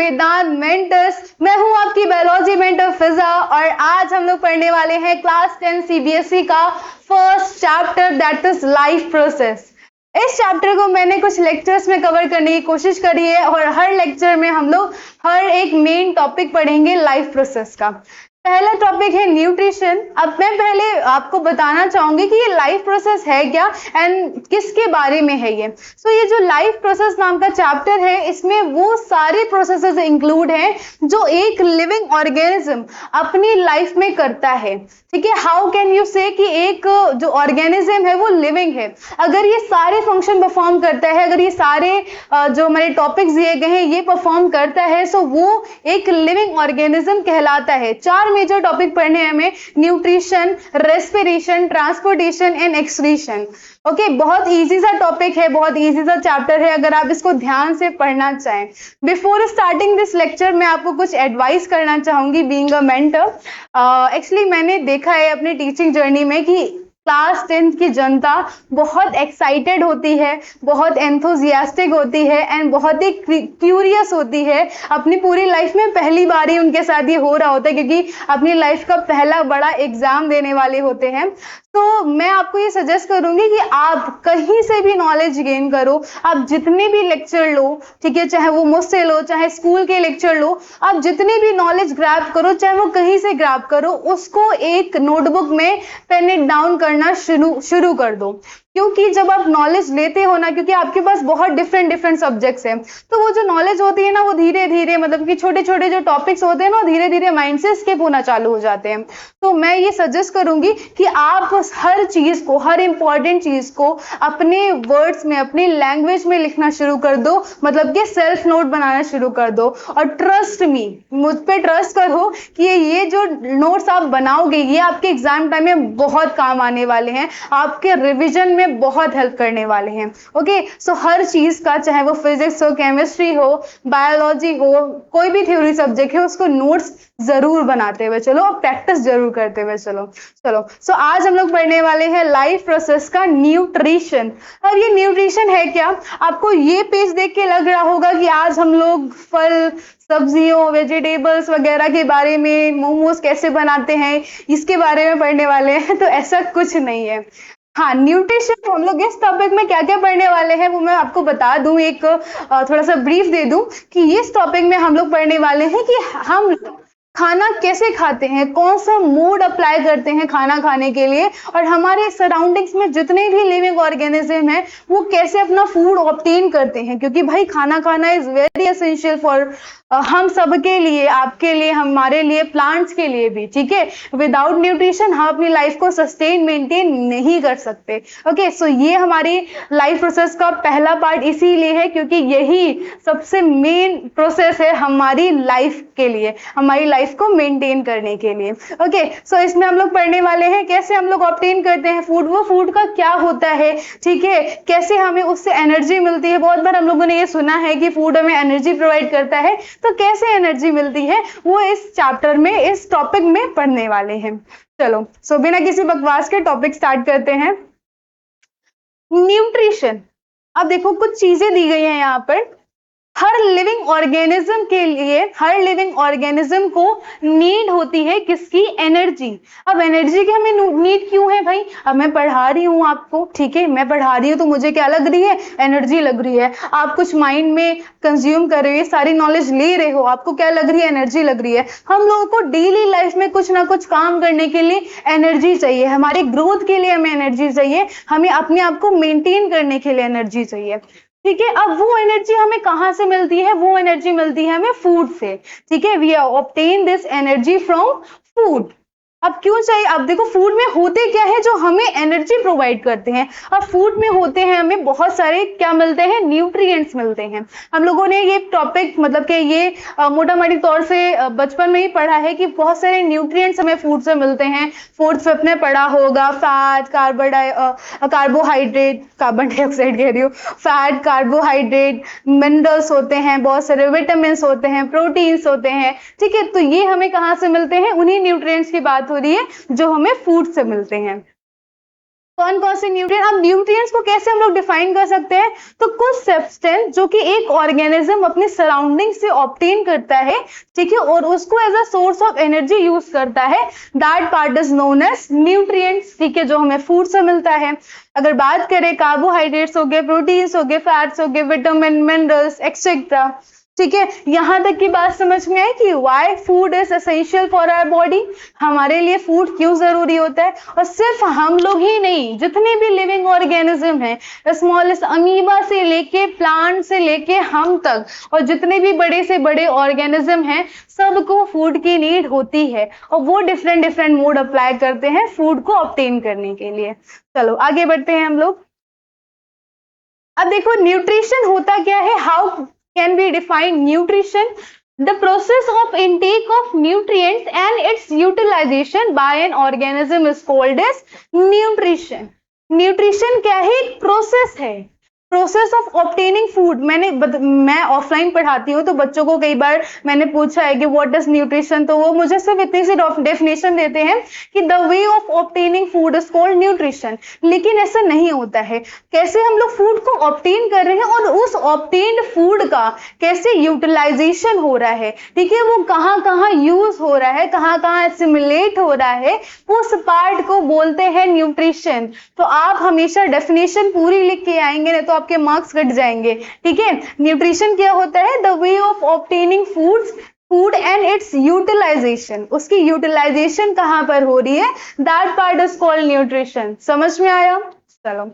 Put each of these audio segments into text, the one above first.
वेदांत mentors. मैं हूं आपकी बायोलॉजी मेंटर फिजा और आज हम लोग पढ़ने वाले हैं क्लास 10 सीबीएसई का first chapter that is life process. इस चैप्टर को मैंने कुछ लेक्चर्स में कवर करने की कोशिश करी है और हर लेक्चर में हम लोग हर एक मेन टॉपिक पढ़ेंगे लाइफ प्रोसेस का। पहला टॉपिक है न्यूट्रिशन। अब मैं पहले आपको बताना चाहूंगी कि ये लाइफ प्रोसेस है क्या एंड किसके बारे में है ये। ये जो लाइफ प्रोसेस नाम का चैप्टर है इसमें वो सारे प्रोसेसेस इंक्लूड हैं जो एक लिविंग ऑर्गेनिज्म अपनी लाइफ में करता है। ठीक है, हाउ कैन यू से कि एक जो ऑर्गेनिज्म है वो लिविंग है। अगर ये सारे फंक्शन परफॉर्म करता है, अगर ये सारे जो हमारे टॉपिक्स दिए गए हैं ये परफॉर्म करता है सो वो एक लिविंग ऑर्गेनिज्म कहलाता है। चार मेजर टॉपिक पढ़ने हैं हमें, nutrition, respiration, transportation and excretion. Okay, बहुत इजी सा टॉपिक है, बहुत इजी सा चैप्टर है अगर आप इसको ध्यान से पढ़ना चाहें। बिफोर स्टार्टिंग दिस लेक्चर मैं आपको कुछ एडवाइस करना चाहूंगी बीइंग अ मेंटर। एक्चुअली मैंने देखा है अपनी टीचिंग जर्नी में कि क्लास 10 की जनता बहुत एक्साइटेड होती है, बहुत एंथुजियास्टिक होती है एंड बहुत ही क्यूरियस होती है। अपनी पूरी लाइफ में पहली बार ही उनके साथ ये हो रहा होता है क्योंकि अपनी लाइफ का पहला बड़ा एग्जाम देने वाले होते हैं। तो मैं आपको ये सजेस्ट करूंगी कि आप कहीं से भी नॉलेज गेन करो, आप जितने भी लेक्चर लो, ठीक है, चाहे वो मुझसे लो चाहे स्कूल के लेक्चर लो, आप जितने भी नॉलेज ग्रैब करो चाहे वो कहीं से ग्रैब करो, उसको एक नोटबुक में पेन इट डाउन करना शुरू कर दो। क्योंकि जब आप नॉलेज लेते हो ना, क्योंकि आपके पास बहुत डिफरेंट सब्जेक्ट्स हैं, तो वो जो नॉलेज होती है ना वो धीरे धीरे मतलब कि छोटे छोटे जो टॉपिक्स होते हैं ना धीरे धीरे माइंड से स्किप होना चालू हो जाते हैं। तो मैं ये सजेस्ट करूंगी कि आप हर चीज को, हर इंपॉर्टेंट चीज को अपने वर्ड्स में, अपनी लैंग्वेज में लिखना शुरू कर दो, मतलब कि सेल्फ नोट बनाना शुरू कर दो। और ट्रस्ट मी, मुझ पे ट्रस्ट करो कि ये जो नोट्स आप बनाओगे ये आपके एग्जाम टाइम में बहुत काम आने वाले हैं, आपके रिविजन में बहुत हेल्प करने वाले हैं। ओके, सो हर चीज का, चाहे वो फिजिक्स हो, केमिस्ट्री हो, बायोलॉजी हो, कोई भी थ्योरी सब्जेक्ट है, उसको नोट्स जरूर बनाते हुए चलो और प्रैक्टिस जरूर करते हुए चलो। सो आज हम लोग पढ़ने वाले हैं लाइफ प्रोसेस का न्यूट्रिशन। अब ये न्यूट्रिशन है क्या? आपको ये पेज देख के लग रहा होगा कि आज हम लोग फल, सब्जियों, वेजिटेबल्स वगैरह के बारे में, मोमोज कैसे बनाते हैं इसके बारे में पढ़ने वाले हैं, तो ऐसा कुछ नहीं है। हाँ, न्यूट्रिशन हम लोग इस टॉपिक में क्या क्या पढ़ने वाले हैं वो मैं आपको बता दूं, एक थोड़ा सा ब्रीफ दे दूं कि इस टॉपिक में हम लोग पढ़ने वाले हैं कि हम खाना कैसे खाते हैं, कौन सा मोड अप्लाई करते हैं खाना खाने के लिए, और हमारे सराउंडिंग्स में जितने भी लिविंग ऑर्गेनिज्म हैं वो कैसे अपना फूड ऑब्टेन करते हैं। क्योंकि भाई खाना खाना इज वेरी एसेंशियल फॉर हम सबके लिए, आपके लिए, हमारे लिए, प्लांट्स के लिए भी। ठीक है, विदाउट न्यूट्रिशन हम अपनी लाइफ को सस्टेन मेंटेन नहीं कर सकते। ओके, सो ये हमारी लाइफ प्रोसेस का पहला पार्ट इसीलिए है क्योंकि यही सबसे मेन प्रोसेस है हमारी लाइफ के लिए, हमारी लाइफ को मेंटेन करने के लिए। ओके, सो इसमें हम लोग पढ़ने वाले हैं कैसे हम लोग ऑब्टेन करते हैं फूड, वो फूड का क्या होता है, ठीक है, कैसे हमें उससे एनर्जी मिलती है। बहुत बार हम लोगों ने ये सुना है कि फूड हमें एनर्जी प्रोवाइड करता है, तो कैसे एनर्जी मिलती है वो इस चैप्टर में, इस टॉपिक में पढ़ने वाले हैं। चलो, सो बिना किसी बकवास के टॉपिक स्टार्ट करते हैं। न्यूट्रिशन। अब देखो कुछ चीजें दी गई हैं यहाँ पर। हर लिविंग ऑर्गेनिज्म के लिए, हर लिविंग ऑर्गेनिज्म को नीड होती है किसकी? एनर्जी। अब एनर्जी की हमें नीड क्यों है भाई? अब मैं पढ़ा रही हूँ आपको, ठीक है, मैं पढ़ा रही हूँ तो मुझे क्या लग रही है? एनर्जी लग रही है। आप कुछ माइंड में कंज्यूम कर रहे हो, सारी नॉलेज ले रहे हो, आपको क्या लग रही है? एनर्जी लग रही है। हम लोगों को डेली लाइफ में कुछ ना कुछ काम करने के लिए एनर्जी चाहिए, हमारे ग्रोथ के लिए हमें एनर्जी चाहिए, हमें अपने आप को मेंटेन करने के लिए एनर्जी चाहिए। ठीक है, अब वो एनर्जी हमें कहां से मिलती है? वो एनर्जी मिलती है हमें फूड से। ठीक है, we obtain this energy from food. अब क्यों चाहिए? अब देखो फूड में होते क्या है जो हमें एनर्जी प्रोवाइड करते हैं। अब फूड में होते हैं हमें बहुत सारे क्या मिलते हैं? न्यूट्रिएंट्स मिलते हैं। हम लोगों ने ये टॉपिक मतलब कि ये मोटा मोटी तौर से बचपन में ही पढ़ा है कि बहुत सारे न्यूट्रिएंट्स हमें फूड से मिलते हैं। फोर्थ फिफ्थ में पढ़ा होगा, फैट, कार्बोहाइड्रेट, कार्बन डाइऑक्साइड कह रही हूँ, फैट, कार्बोहाइड्रेट, मिनरल्स होते हैं, बहुत सारे विटामिन होते हैं, प्रोटीन्स होते हैं। ठीक है, तो ये हमें कहाँ से मिलते हैं? उन्हीं न्यूट्रिएंट्स की बात हो रही है जो हमें फूड से मिलते हैं। कौन कौन से न्यूट्रिएंट, अब न्यूट्रिएंट्स को कैसे हम लोग डिफाइन कर सकते हैं, तो कुछ सब्सटेंस जो कि एक ऑर्गेनिज्म अपनी सराउंडिंग से ऑब्टेन करता है, ठीक है, और उसको as a source of energy use करता है, that part is known as nutrients, ठीक है, जो हमें फूड से मिलता है। अगर बात करें कार्बोहाइड्रेट्स हो गए, प्रोटीन्स हो गए, फैट्स हो गए, विटामिन, मिनरल्स एक्सेट्रा, ठीक है, यहां तक की बात समझ में आई कि why food is essential for our body, हमारे लिए फूड क्यों जरूरी होता है। और सिर्फ हम लोग ही नहीं, जितने भी लिविंग ऑर्गेनिज्म हैं, स्मॉलेस्ट अमीबा से लेके प्लांट से लेके हम तक, और जितने भी बड़े से बड़े ऑर्गेनिज्म हैं, सबको फूड की नीड होती है, और वो डिफरेंट डिफरेंट मोड अप्लाई करते हैं फूड को ऑब्टेन करने के लिए। चलो आगे बढ़ते हैं हम लोग। अब देखो न्यूट्रिशन होता क्या है, how can be defined nutrition, the process of intake of nutrients and its utilization by an organism is called as nutrition. nutrition क्या है, एक प्रोसेस है, प्रोसेस ऑफ ऑब्टेनिंग फूड। मैं ऑफलाइन पढ़ाती हूँ, तो बच्चों को कई बार मैंने पूछा है कि व्हाट इज न्यूट्रिशन, तो वो मुझे सिर्फ इतनी सी डेफिनेशन देते हैं कि the way of obtaining food is called nutrition, लेकिन ऐसा नहीं होता है। कैसे हम लोग फूड को ऑब्टेन कर रहे हैं और उस ऑब्टेन्ड फूड का कैसे यूटिलाइजेशन हो रहा है, ठीक है, वो कहाँ कहाँ यूज हो रहा है, कहाँ कहाँ एसिमिलेट हो रहा है, उस पार्ट को बोलते हैं न्यूट्रिशन। तो आप हमेशा डेफिनेशन पूरी लिख के आएंगे, नहीं तो आपके मार्क्स कट जाएंगे, ठीक है। न्यूट्रिशन क्या होता है, the way of obtaining food and its utilization, उसकी यूटिलाइजेशन कहां पर हो रही है, that part is called nutrition. समझ में आया? चलो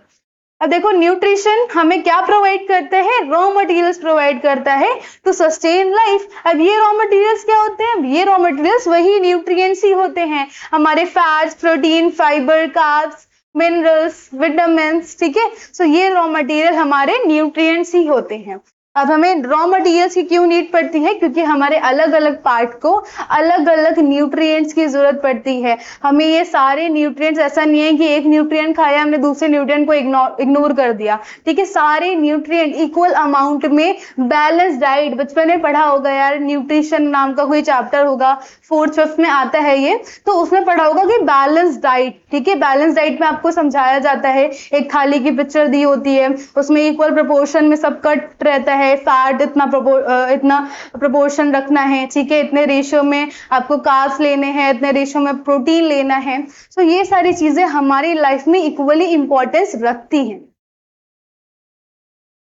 अब देखो न्यूट्रिशन हमें क्या प्रोवाइड करते हैं, रॉ मटेरियल्स प्रोवाइड करता है टू सस्टेन लाइफ। अब ये रॉ मटेरियल्स क्या होते हैं, ये रॉ मटेरियल्स वही न्यूट्रिएंट्स ही होते हैं, हमारे fats, protein, fibre, carbs, minerals, vitamin, ठीक है। सो ये रॉ मटेरियल हमारे न्यूट्रिएंट्स ही होते हैं। अब हमें रॉ मटेरियल्स की क्यों नीड पड़ती है, क्योंकि हमारे अलग अलग पार्ट को अलग अलग न्यूट्रिएंट्स की जरूरत पड़ती है। हमें ये सारे न्यूट्रिएंट्स, ऐसा नहीं है कि एक न्यूट्रिएंट खाया हमने दूसरे न्यूट्रिएंट को इग्नोर कर दिया, ठीक है, सारे न्यूट्रिएंट इक्वल अमाउंट में बैलेंस डाइट, बचपन में पढ़ा होगा यार, न्यूट्रिशन नाम का कोई चैप्टर होगा, 4th 5th में आता है ये, तो उसमें पढ़ा होगा कि बैलेंस डाइट, ठीक है, बैलेंस डाइट में आपको समझाया जाता है, एक थाली की पिक्चर दी होती है, उसमें इक्वल प्रोपोर्शन में सब कट रहता है, फैट इतना प्रोपोर्शन रखना है, ठीक है, इतने रेशियो में आपको कार्ब्स लेने हैं, इतने रेशियो में प्रोटीन लेना है। सो ये सारी चीजें हमारी लाइफ में इक्वली इंपॉर्टेंस रखती हैं।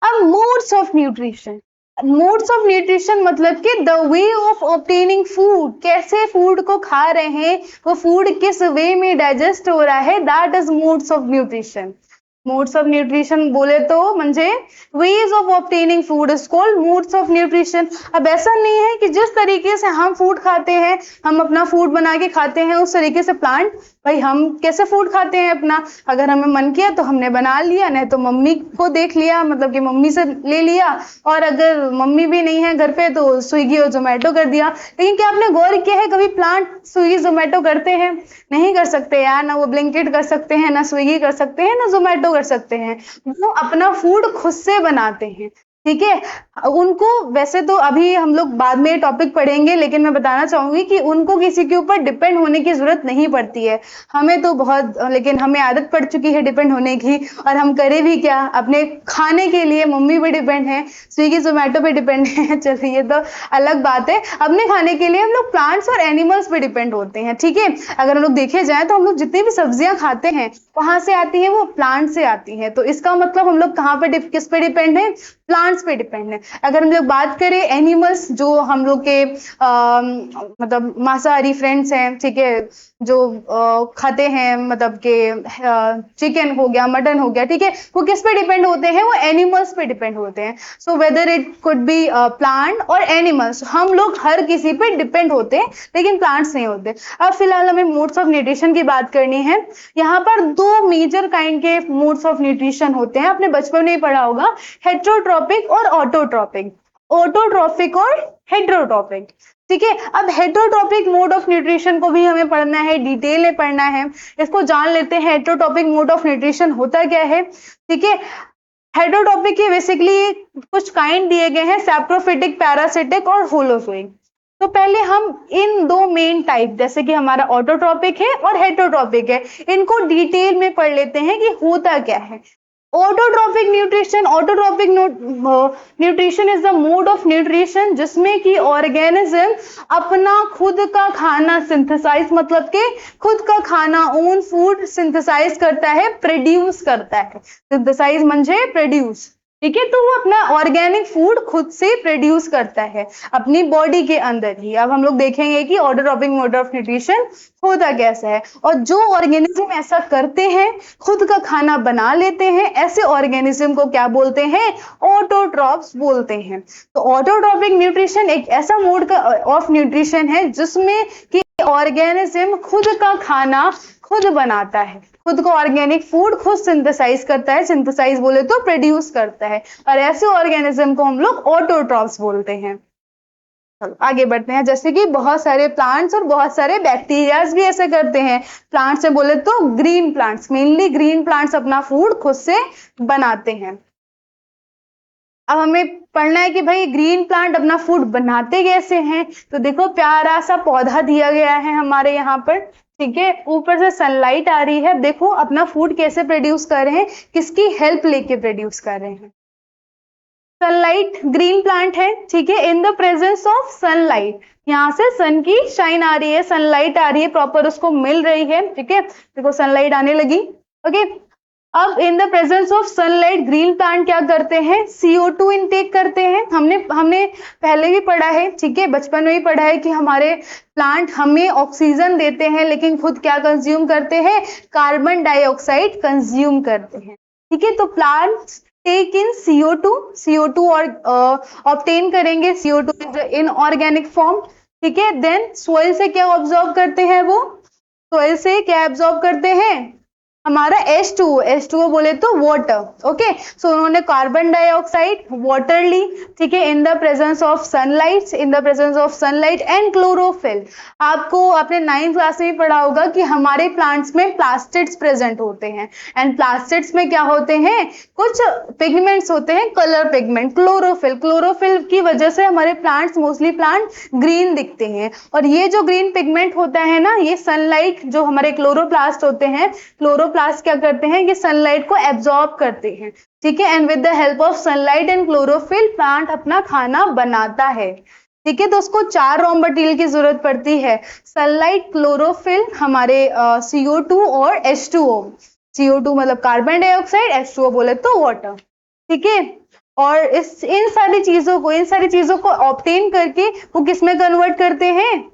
अब modes of nutrition, modes of nutrition मतलब कि the way of obtaining food, कैसे फूड को खा रहे हैं, वो फूड किस वे में डाइजेस्ट हो रहा है, that is modes of nutrition. Modes of nutrition बोले तो म्हणजे ways of obtaining food is called modes of nutrition. अब ऐसा नहीं है कि जिस तरीके से हम फूड खाते हैं, हम अपना फूड बना के खाते हैं, उस तरीके से प्लांट, भाई हम कैसे फूड खाते हैं अपना, अगर हमें मन किया तो हमने बना लिया, नहीं तो मम्मी को देख लिया, मतलब कि मम्मी से ले लिया, और अगर मम्मी भी नहीं है घर पे तो स्विगी और जोमेटो कर दिया। लेकिन क्या आपने गौर किया है कभी प्लांट स्विगी जोमेटो करते हैं? नहीं कर सकते यार, ना वो ब्लिंकिट कर सकते हैं, ना स्विगी कर सकते हैं, ना जोमेटो कर सकते हैं, वो अपना फूड खुद से बनाते हैं, ठीक है। उनको वैसे तो अभी हम लोग बाद में टॉपिक पढ़ेंगे, लेकिन मैं बताना चाहूंगी कि उनको किसी के ऊपर डिपेंड होने की जरूरत नहीं पड़ती है, हमें तो बहुत, लेकिन हमें आदत पड़ चुकी है डिपेंड होने की, और हम करें भी क्या, अपने खाने के लिए मम्मी भी डिपेंड है, स्विगी जोमेटो पे डिपेंड है, चलिए ये तो अलग बात है। अपने खाने के लिए हम लोग प्लांट्स और एनिमल्स पे डिपेंड होते हैं, ठीक है। अगर हम लोग देखे जाए तो हम लोग जितनी भी सब्जियां खाते हैं कहाँ से आती है, वो प्लांट से आती है, तो इसका मतलब हम लोग कहाँ पे, किस पे डिपेंड है, प्लांट्स पे डिपेंड है। अगर हम लोग बात करें एनिमल्स, जो हम लोग के मतलब मांसाहारी फ्रेंड्स हैं, ठीक है, जो खाते हैं, मतलब के चिकन हो गया, मटन हो गया, ठीक है, वो किस पे डिपेंड होते हैं, वो एनिमल्स पे डिपेंड होते हैं। So whether it could be plant और एनिमल्स, हम लोग हर किसी पे डिपेंड होते हैं, लेकिन प्लांट्स नहीं होते। अब फिलहाल हमें मोड्स ऑफ न्यूट्रिशन की बात करनी है। यहाँ पर 2 मेजर काइंड के मोड्स ऑफ न्यूट्रिशन होते हैं, आपने बचपन में ही पढ़ा होगा, हेट्रोट्रॉपिक और ऑटोट्रॉपिक, ऑटोट्रॉपिक और हेट्रोट्रॉपिक, ठीक है। अब हेट्रोट्रॉपिक मोड ऑफ न्यूट्रिशन को भी हमें पढ़ना है, डिटेल में पढ़ना है, इसको जान लेते हैं। हेट्रोट्रॉपिक मोड ऑफ न्यूट्रिशन होता क्या है, ठीक है। हेट्रोट्रॉपिक के बेसिकली कुछ काइंड दिए गए हैं, सैप्रोफिटिक, पैरासिटिक और होलोजोइक। तो पहले हम इन दो मेन टाइप, जैसे कि हमारा ऑटोट्रॉपिक है और हेटरोट्रॉपिक है, इनको डिटेल में पढ़ लेते हैं कि होता क्या है। Autotrophic nutrition, autotrophic nutrition is the mode of nutrition जिसमें कि ऑर्गेनिज्म अपना खुद का खाना सिंथेसाइज, मतलब के खुद का खाना ओन फूड सिंथेसाइज करता है, प्रोड्यूस करता है। सिंथेसाइज म्हणजे प्रोड्यूस, ठीक है। तो वो अपना ऑर्गेनिक फूड खुद से प्रोड्यूस करता है अपनी बॉडी के अंदर ही। अब हम लोग देखेंगे कि ऑटोट्रॉपिक मोड ऑफ न्यूट्रिशन होता कैसा है, और जो ऑर्गेनिज्म ऐसा करते हैं, खुद का खाना बना लेते हैं, ऐसे ऑर्गेनिज्म को क्या बोलते हैं, ऑटोट्रॉप्स बोलते हैं। तो ऑटोट्रॉपिक न्यूट्रिशन एक ऐसा मोड का ऑफ न्यूट्रिशन है जिसमें कि ऑर्गेनिज्म खुद का खाना खुद बनाता है, खुद को ऑर्गेनिक फूड खुद सिंथेसाइज करता है, सिंथेसाइज बोले तो प्रोड्यूस करता है, और ऐसे ऑर्गेनिज्म को हम लोग ऑटोट्रॉप्स बोलते हैं। चलो आगे बढ़ते हैं। जैसे कि बहुत सारे प्लांट्स और बहुत सारे बैक्टीरियाज भी ऐसे करते हैं। प्लांट्स में बोले तो green plants, mainly green plants अपना फूड खुद से बनाते हैं। अब हमें पढ़ना है कि भाई ग्रीन प्लांट अपना फूड बनाते कैसे हैं। तो देखो प्यारा सा पौधा दिया गया है हमारे यहाँ पर, ठीक है, ऊपर से सनलाइट आ रही है। देखो अपना फूड कैसे प्रोड्यूस कर रहे हैं, किसकी हेल्प लेके प्रोड्यूस कर रहे हैं। सनलाइट, ग्रीन प्लांट है, ठीक है, इन द प्रेजेंस ऑफ सनलाइट, यहाँ से सन की शाइन आ रही है, सनलाइट आ रही है, प्रॉपर उसको मिल रही है, ठीक है। देखो सनलाइट आने लगी, ओके। अब इन the presence of sunlight green plant क्या करते हैं, CO2 इनटेक करते हैं। हमने पहले भी पढ़ा है, ठीक है, बचपन में ही पढ़ा है कि हमारे प्लांट हमें ऑक्सीजन देते हैं, लेकिन खुद क्या कंज्यूम करते हैं, कार्बन डाइऑक्साइड कंज्यूम करते हैं, ठीक है। तो प्लांट्स टेक इन CO2 और ऑब्टेन करेंगे CO2 इन ऑर्गेनिक फॉर्म, ठीक है। देन सोइल से क्या ऑब्जॉर्व करते हैं, वो सोइल से क्या ऑब्जॉर्व करते हैं, हमारा H2O बोले तो वाटर, ओके। सो उन्होंने कार्बन डाइऑक्साइड, वाटर ली, ठीक है, इन the presence of sunlight and chlorophyll. आपको अपने 9th क्लास में पढ़ा होगा कि हमारे प्लांट्स में प्लास्टिड्स प्रेजेंट होते हैं, एंड प्लास्टिड्स में क्या होते हैं, कुछ पिगमेंट्स होते हैं, कलर पिगमेंट, क्लोरोफिल की वजह से हमारे प्लांट्स, मोस्टली प्लांट ग्रीन दिखते हैं। और ये जो ग्रीन पिगमेंट होता है ना, ये सनलाइट, जो हमारे क्लोरोप्लास्ट होते हैं, क्लोरोप्लास्ट क्या करते हैं, ये सनलाइट को एब्जॉर्ब करते हैं, ठीक है। And with the help of sunlight and chlorophyll plant अपना खाना बनाता है, ठीक है। तो उसको 4 रॉ मटेरियल की जरूरत पड़ती है, सनलाइट, क्लोरोफिल, हमारे CO2 और H2O। CO2 मतलब कार्बन डाइऑक्साइड, H2O बोले तो वाटर, ठीक है। और इन सारी चीजों को ऑब्टेन करके वो किस में कन्वर्ट करते हैं,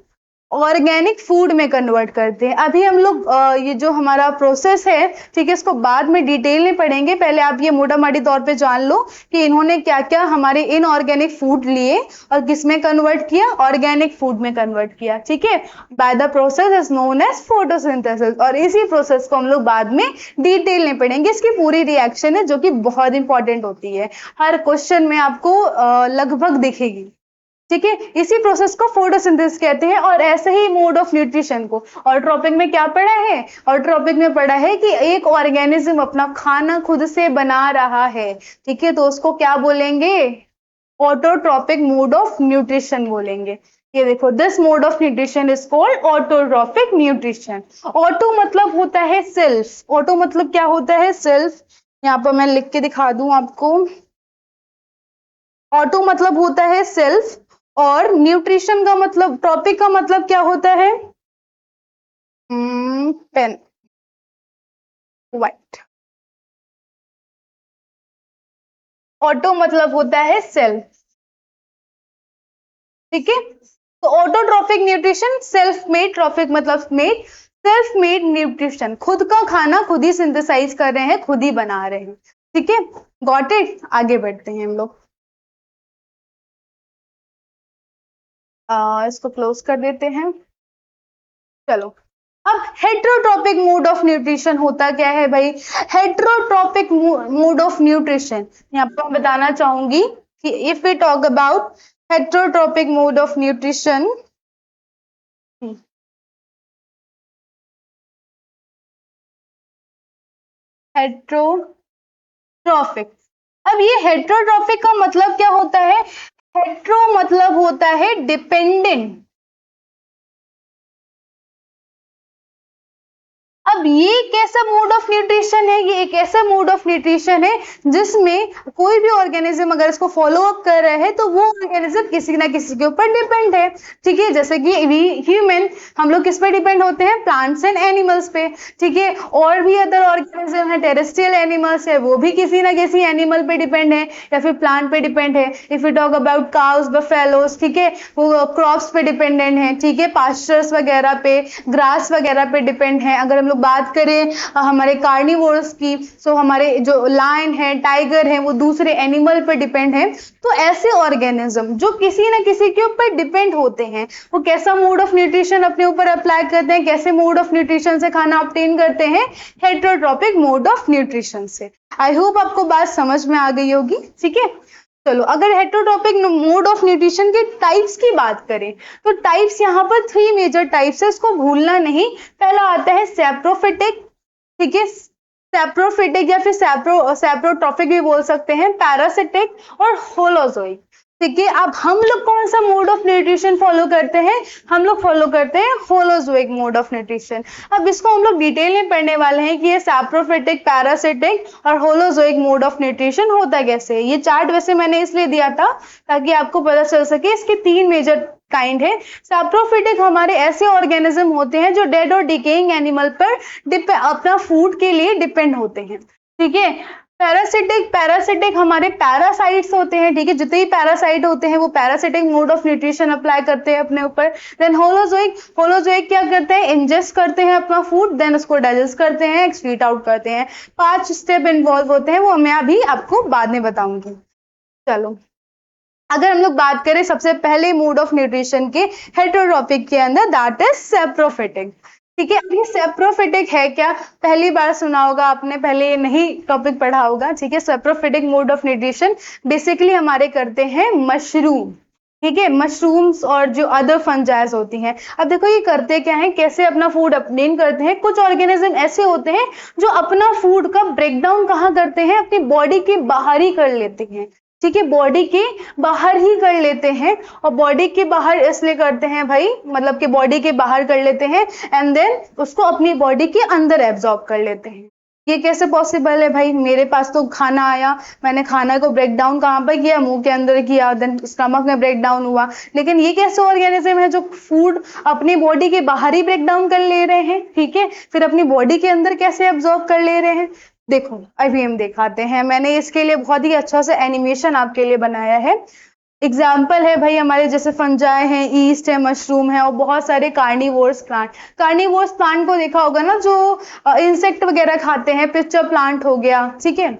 ऑर्गेनिक फूड में कन्वर्ट करते हैं। अभी हम लोग ये जो हमारा प्रोसेस है, ठीक है, इसको बाद में डिटेल में पढ़ेंगे। पहले आप ये मोटा मोटी तौर पे जान लो कि इन्होंने क्या क्या हमारे इनऑर्गेनिक फूड लिए और किस में कन्वर्ट किया, ऑर्गेनिक फूड में कन्वर्ट किया, ठीक है। By the process is known as photosynthesis, और इसी प्रोसेस को हम लोग बाद में डिटेल में पढ़ेंगे। इसकी पूरी रिएक्शन है जो कि बहुत इंपॉर्टेंट होती है, हर क्वेश्चन में आपको लगभग दिखेगी, ठीक है। इसी प्रोसेस को फोटोसिंथेसिस कहते हैं। और ऐसे ही मोड ऑफ न्यूट्रिशन को ऑटोट्रॉपिक में क्या पढ़ा है, ऑटोट्रॉपिक में पढ़ा है कि एक ऑर्गेनिज्म अपना खाना खुद से बना रहा है, ठीक है, तो उसको क्या बोलेंगे, ऑटोट्रॉपिक मोड ऑफ न्यूट्रिशन बोलेंगे। ये देखो, this mode of nutrition is called autotrophic nutrition. Auto मतलब होता है सेल्फ, ऑटो मतलब क्या होता है, सेल्फ। यहाँ पर मैं लिख के दिखा दूं आपको, ऑटो मतलब होता है सेल्फ, और न्यूट्रिशन का मतलब, टॉपिक का मतलब क्या होता है, पेन, व्हाइट। ऑटो मतलब होता है सेल्फ, ठीक है। तो autotrophic nutrition self made, trophic मतलब मेड, सेल्फ मेड न्यूट्रिशन, खुद का खाना खुद ही सिंथेसाइज कर रहे हैं, खुद ही बना रहे हैं, ठीक है। Got it. आगे बढ़ते हैं हम लोग, इसको क्लोज कर देते हैं। चलो, अब हेट्रोट्रॉपिक मोड ऑफ न्यूट्रिशन होता क्या है भाई, हेट्रोट्रॉपिक मोड ऑफ न्यूट्रिशन, यहाँ पर मैं बताना चाहूंगी कि if we talk about heterotrophic mode of nutrition, heterotrophic, अब ये हेट्रोट्रॉपिक का मतलब क्या होता है, हेट्रो मतलब होता है डिपेंडेंट। अब ये कैसा मोड ऑफ न्यूट्रिशन है, ये एक ऐसा मोड ऑफ न्यूट्रिशन है जिसमें कोई भी ऑर्गेनिज्म अगर इसको फॉलो अप कर रहा है तो वो ऑर्गेनिज्म किसी ना किसी के ऊपर डिपेंड है। ठीक है, जैसे कि ह्यूमन, हम लोग किस पे डिपेंड होते हैं, प्लांट्स एंड एनिमल्स पे। ठीक है, और भी अदर ऑर्गेनिज्म है, टेरेस्ट्रियल एनिमल्स है, वो भी किसी ना किसी एनिमल पे डिपेंड है या फिर प्लांट पे डिपेंड है। If you talk about cows, buffaloes, ठीक है, वो क्रॉप्स पे डिपेंडेंट है। ठीक है, पास्चर्स वगैरह पे, ग्रास वगैरह पे डिपेंड है। अगर हम लोग बात करें हमारे कार्निवोर्स की, सो हमारे जो लायन है, टाइगर है, वो दूसरे एनिमल पर डिपेंड है। तो ऐसे ऑर्गेनिज्म जो किसी ना किसी के ऊपर डिपेंड होते हैं, वो कैसा मोड ऑफ न्यूट्रिशन अपने ऊपर अप्लाई करते हैं, कैसे मोड ऑफ न्यूट्रिशन से खाना ऑब्टेन करते हैं, हेटेरोट्रॉपिक मोड ऑफ न्यूट्रिशन से। आई होप आपको बात समझ में आ गई होगी। ठीक है, चलो अगर हेटेरोट्रॉपिक मोड ऑफ न्यूट्रिशन के टाइप्स की बात करें तो टाइप्स यहाँ पर 3 मेजर टाइप्स है, इसको भूलना नहीं। पहला आता है सैप्रोफिटिक। ठीक है, सैप्रोफिटिक या फिर सैप्रोट्रॉपिक भी बोल सकते हैं, पैरासिटिक और होलोजोइक। ठीक है, अब हम लोग कौन सा मोड ऑफ न्यूट्रिशन फॉलो करते हैं, हम लोग फॉलो करते हैं होलोजोइक मोड ऑफ न्यूट्रिशन। अब इसको हम लोग डिटेल में पढ़ने वाले हैं कि ये सैप्रोफिटिक, पैरासिटिक और होलोजोइक मोड ऑफ न्यूट्रिशन होता कैसे है। ये चार्ट वैसे मैंने इसलिए दिया था ताकि आपको पता चल सके इसके 3 मेजर काइंड है। सैप्रोफिटिक हमारे ऐसे ऑर्गेनिज्म होते हैं जो डेड और डिकेइंग एनिमल पर अपना फूड के लिए डिपेंड होते हैं। ठीक है, पैरासिटिक हमारे पैरासाइट्स होते हैं। ठीक है, जितने भी पैरासाइट होते हैं वो parasitic mode of nutrition apply करते हैं अपने ऊपर। देन होलोजोइक क्या करते हैं, इंजेस्ट करते हैं अपना फूड, देन उसको डाइजेस्ट करते हैं, एक्सक्रीट आउट करते हैं। 5 स्टेप इन्वॉल्व होते हैं, वो मैं अभी आपको बाद में बताऊंगी। चलो अगर हम लोग बात करें सबसे पहले मोड ऑफ न्यूट्रिशन के हेटेरोट्रॉपिक के अंदर, दैट इज सैप्रोफिटिक। ठीक है, ये सैप्रोफिटिक है क्या, पहली बार सुना होगा आपने, पहले नहीं टॉपिक पढ़ा होगा। ठीक है, saprophytic mode of nutrition basically हमारे करते हैं मशरूम। ठीक है, मशरूम्स और जो अदर फंजाइज होती हैं। अब देखो ये करते क्या है, कैसे अपना फूड अपटेन करते हैं। कुछ ऑर्गेनिज्म ऐसे होते हैं जो अपना फूड का ब्रेकडाउन कहाँ करते हैं, अपनी बॉडी के बाहर ही कर लेते हैं। ठीक है, बॉडी के बाहर ही कर लेते हैं, और बॉडी के बाहर इसलिए करते हैं भाई, मतलब कि बॉडी के बाहर कर लेते हैं एंड देन उसको अपनी बॉडी के अंदर एब्जॉर्ब कर लेते हैं। ये कैसे पॉसिबल है भाई, मेरे पास तो खाना आया, मैंने खाना को ब्रेक डाउन कहाँ पर किया, मुंह के अंदर किया, देन स्टमक में ब्रेक डाउन हुआ। लेकिन ये कैसे ऑर्गेनिज्म है जो फूड अपनी बॉडी के बाहर ही ब्रेक डाउन कर ले रहे हैं, ठीक है, फिर अपनी बॉडी के अंदर कैसे एब्जॉर्ब कर ले रहे हैं। देखो अभी हम दिखाते हैं, मैंने इसके लिए बहुत ही अच्छा सा एनिमेशन आपके लिए बनाया है। एग्जाम्पल है भाई हमारे जैसे फंजाई है, ईस्ट है, मशरूम है और बहुत सारे कार्निवोर्स प्लांट को देखा होगा ना, जो इंसेक्ट वगैरह खाते हैं, पिस्चर प्लांट हो गया। ठीक है,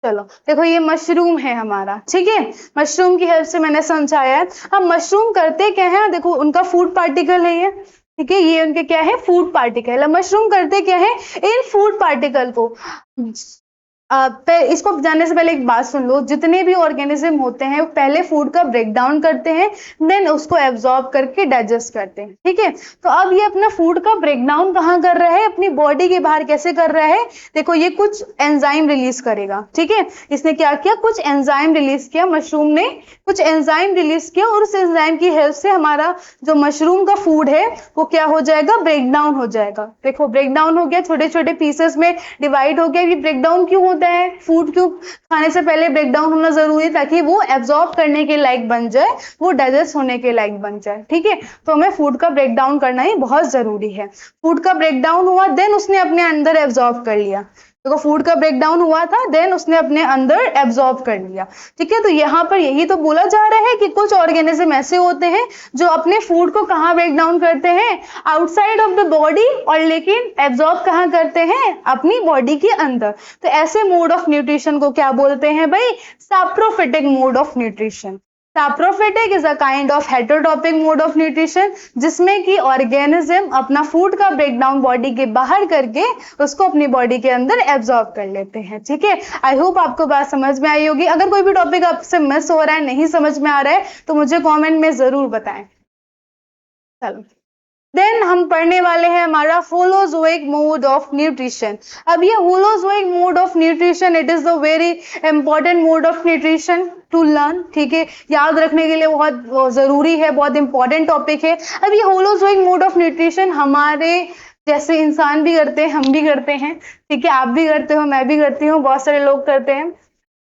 चलो देखो ये मशरूम है हमारा। ठीक है, मशरूम की हेल्प से मैंने समझाया है। अब मशरूम करते क्या है, देखो उनका फूड पार्टिकल है ये। ठीक है, ये उनके क्या है, फूड पार्टिकल। मशरूम करते क्या है, इन फूड पार्टिकल को इसको जानने से पहले एक बात सुन लो, जितने भी ऑर्गेनिज्म होते हैं वो पहले फूड का ब्रेक डाउन करते हैं, देन उसको एब्जॉर्ब करके डाइजेस्ट करते हैं। ठीक है, तो अब ये अपना फूड का ब्रेक डाउन कहाँ कर रहा है, अपनी बॉडी के बाहर कैसे कर रहा है। देखो ये कुछ एंजाइम रिलीज करेगा। ठीक है, इसने क्या किया, कुछ एंजाइम रिलीज किया, मशरूम ने कुछ एंजाइम रिलीज किया, और उस एंजाइम की हेल्प से हमारा जो मशरूम का फूड है वो क्या हो जाएगा, ब्रेक डाउन हो जाएगा। देखो ब्रेक डाउन हो गया, छोटे छोटे पीसेस में डिवाइड हो गया। ये ब्रेक डाउन क्यों होता है, फूड क्यों खाने से पहले ब्रेक डाउन होना जरूरी है, ताकि वो एब्जॉर्ब करने के लायक बन जाए, वो डाइजेस्ट होने के लायक बन जाए। ठीक है, तो हमें फूड का ब्रेक डाउन करना ही बहुत जरूरी है। फूड का ब्रेक डाउन हुआ, देन उसने अपने अंदर एब्जॉर्ब कर लिया। देखो फूड का ब्रेक डाउन हुआ था, देन उसने अपने अंदर एब्जॉर्ब कर लिया। ठीक है, तो यहाँ पर यही तो बोला जा रहा है कि कुछ ऑर्गेनिज्म ऐसे होते हैं जो अपने फूड को कहाँ ब्रेक डाउन करते हैं, आउटसाइड ऑफ द बॉडी, और लेकिन एब्जॉर्ब कहाँ करते हैं, अपनी बॉडी के अंदर। तो ऐसे मोड ऑफ न्यूट्रिशन को क्या बोलते हैं भाई, saprophytic mode of nutrition. Saprophytic is a kind of heterotrophic mode of nutrition, जिसमें कि ऑर्गेनिज्म अपना फूड का ब्रेकडाउन बॉडी के बाहर करके उसको अपनी बॉडी के अंदर एब्जॉर्ब कर लेते हैं। ठीक है, आई होप आपको बात समझ में आई होगी। अगर कोई भी टॉपिक आपसे मिस हो रहा है, नहीं समझ में आ रहा है, तो मुझे कमेंट में जरूर बताएं। चलो देन हम पढ़ने वाले हैं हमारा होलोजोइक मोड ऑफ न्यूट्रिशन। अब ये holozoic mode of nutrition, it is the very important mode of nutrition to learn, ठीक है, याद रखने के लिए बहुत जरूरी है, बहुत इंपॉर्टेंट टॉपिक है। अब ये होलोजोइक मोड ऑफ न्यूट्रिशन हमारे जैसे इंसान भी करते हैं, हम भी करते हैं, ठीक है, आप भी करते हो, मैं भी करती हूँ, बहुत सारे लोग करते हैं।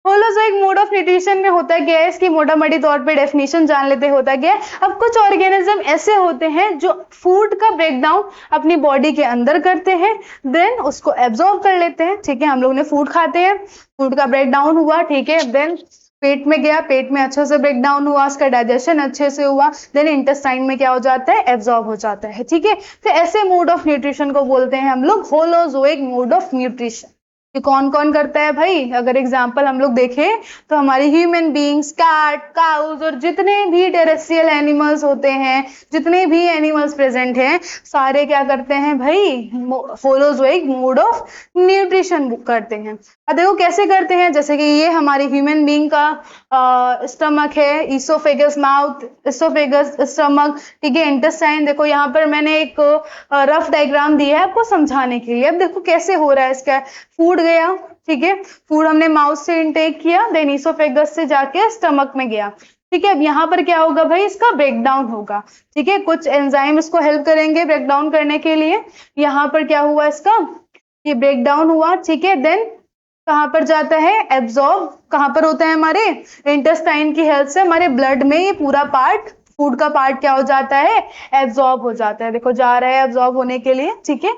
होलोजोइक मोड ऑफ न्यूट्रिशन में होता क्या है, इसकी मोटा मोटी तौर पे डेफिनेशन जान लेते होता क्या है। अब कुछ ऑर्गेनिज्म ऐसे होते हैं जो फूड का ब्रेकडाउन अपनी बॉडी के अंदर करते हैं, देन उसको एब्जॉर्ब कर लेते हैं, ठीक है। हम लोग ने फूड खाते हैं, फूड का ब्रेकडाउन हुआ, ठीक है, देन पेट में गया, पेट में अच्छे से ब्रेकडाउन हुआ, उसका डाइजेशन अच्छे से हुआ, देन इंटेस्टाइन में क्या हो जाता है, एब्जॉर्ब हो जाता है, ठीक है। तो ऐसे मोड ऑफ न्यूट्रिशन को बोलते हैं हम लोग होलोजोइक मोड ऑफ न्यूट्रिशन। ये कौन कौन करता है भाई, अगर एग्जाम्पल हम लोग देखें तो हमारी ह्यूमन बींग्स, कैट, काउज और जितने भी टेरेस्ट्रियल एनिमल्स होते हैं, जितने भी एनिमल्स प्रेजेंट हैं, सारे क्या करते हैं भाई, होलोजोइक मोड ऑफ न्यूट्रिशन करते हैं। अब देखो कैसे करते हैं, जैसे कि ये हमारी ह्यूमन बींग का स्टमक है, ईसोफेगस माउथ, ईसोफेगस स्टमक, ठीक है, इंटेस्टाइन। देखो यहाँ पर मैंने एक रफ डायग्राम दिया है आपको समझाने के लिए। अब देखो कैसे हो रहा है इसका, फूड गया, ठीक है, फूड हमने माउथ से इनटेक किया, देन ईसोफेगस से जाके स्टमक में गया, ठीक है। अब यहाँ पर क्या होगा भाई, इसका ब्रेकडाउन होगा, ठीक है, कुछ एंजाइम इसको हेल्प करेंगे ब्रेकडाउन करने के लिए। यहाँ पर क्या हुआ इसका, ये ब्रेकडाउन हुआ, ठीक है, देन कहाँ पर जाता है, एब्जॉर्ब कहाँ पर होता है, हमारे इंटेस्टाइन की हेल्प से हमारे ब्लड में ये पूरा पार्ट, फूड का पार्ट क्या हो जाता है, एब्जॉर्ब हो जाता है। देखो जा रहा है एब्जॉर्ब होने के लिए, ठीक है।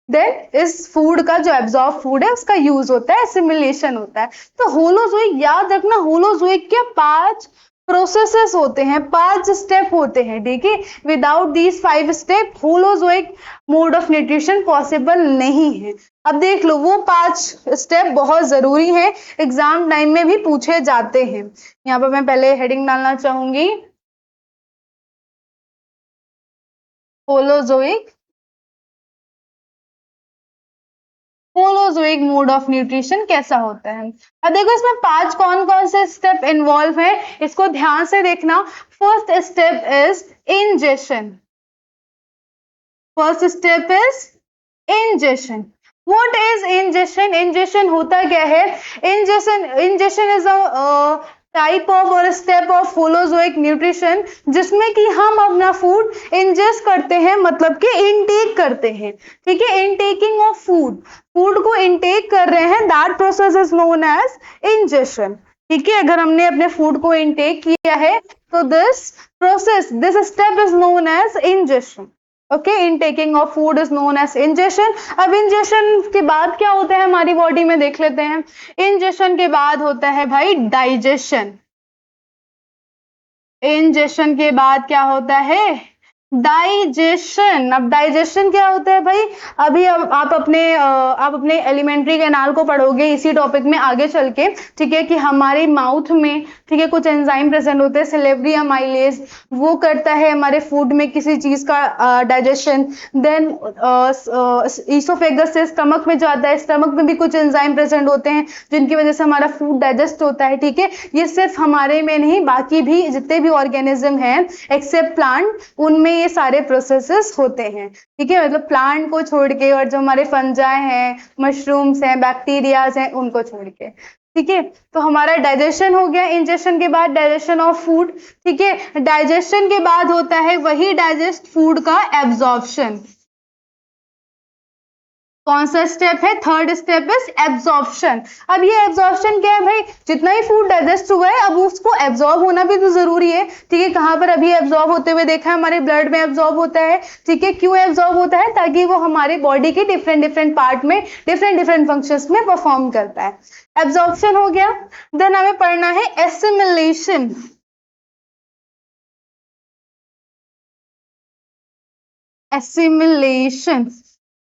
देन इस फूड का जो एब्जॉर्ब फूड है उसका यूज होता है, एसिमिलेशन होता है। तो होलोजोइक, याद रखना, होलोजोइक के 5 प्रोसेसेस होते हैं, 5 स्टेप होते हैं, ठीक है। Without these 5 step holozoic mode of nutrition possible नहीं है। अब देख लो, वो 5 स्टेप बहुत जरूरी है, एग्जाम टाइम में भी पूछे जाते हैं। यहाँ पर मैं पहले हेडिंग डालना चाहूंगी, होलोजोइक मोड ऑफ न्यूट्रिशन कैसा होता है। अब देखो इसमें 5 कौन कौन से स्टेप इन्वॉल्व है, इसको ध्यान से देखना। First step is ingestion, first step is ingestion. What is ingestion, ingestion होता क्या है, ingestion is a type of और स्टेप ऑफ होलोजोइक न्यूट्रिशन, जिसमें कि हम अपना फूड इंजेस्ट करते हैं, मतलब कि इनटेक करते हैं, ठीक है, इनटेकिंग ऑफ फूड, फूड को इनटेक कर रहे हैं, that process is known as ingestion, ठीक है। अगर हमने अपने फूड को इनटेक किया है तो this process, this step is known as ingestion, okay. Intaking of food is known as ingestion. अब इंजेशन के बाद क्या होता है हमारी बॉडी में, देख लेते हैं। इंजेशन के बाद होता है भाई डाइजेशन, इंजेशन के बाद क्या होता है, डाइजेशन। अब डाइजेशन क्या होता है भाई, अभी आप अपने एलिमेंट्री कैनाल को पढ़ोगे इसी टॉपिक में आगे चल के, ठीक है, कि हमारे माउथ में, ठीक है, कुछ एंजाइम प्रेजेंट होते हैं, सिलेब्री अमाइलेज, वो करता है हमारे फूड में किसी चीज का डाइजेशन। देन ईसोफेगस से स्टमक में जाता है, स्टमक में भी कुछ एंजाइम प्रेजेंट होते हैं जिनकी वजह से हमारा फूड डाइजेस्ट होता है, ठीक है। ये सिर्फ हमारे में नहीं, बाकी भी जितने भी ऑर्गेनिज्म हैं एक्सेप्ट प्लांट, उनमें ये सारे प्रोसेसेस होते हैं, ठीक है, मतलब प्लांट को छोड़ के, और जो हमारे फंजाई हैं, मशरूम्स हैं, बैक्टीरियाज हैं, उनको छोड़ के, ठीक है। तो हमारा डाइजेशन हो गया, इंजेशन के बाद डाइजेशन ऑफ फूड, ठीक है। डाइजेशन के बाद होता है वही डाइजेस्ट फूड का एब्जॉर्प्शन। कौन सा स्टेप है, थर्ड स्टेप इज एब्जॉर्प्शन। अब ये एब्जॉर्प्शन क्या है भाई, जितना ही फूड डाइजेस्ट हुआ है अब उसको एब्जॉर्ब होना भी तो जरूरी है, ठीक है। कहाँ पर अभी एब्जॉर्ब होते हुए देखा है, हमारे ब्लड में एब्जॉर्ब होता है, ठीक है। क्यों एब्जॉर्ब होता है, ताकि वो हमारे बॉडी के डिफरेंट पार्ट में डिफरेंट फंक्शंस में परफॉर्म करता है। एब्जॉर्प्शन हो गया, देन हमें पढ़ना है assimilation. Assimilation,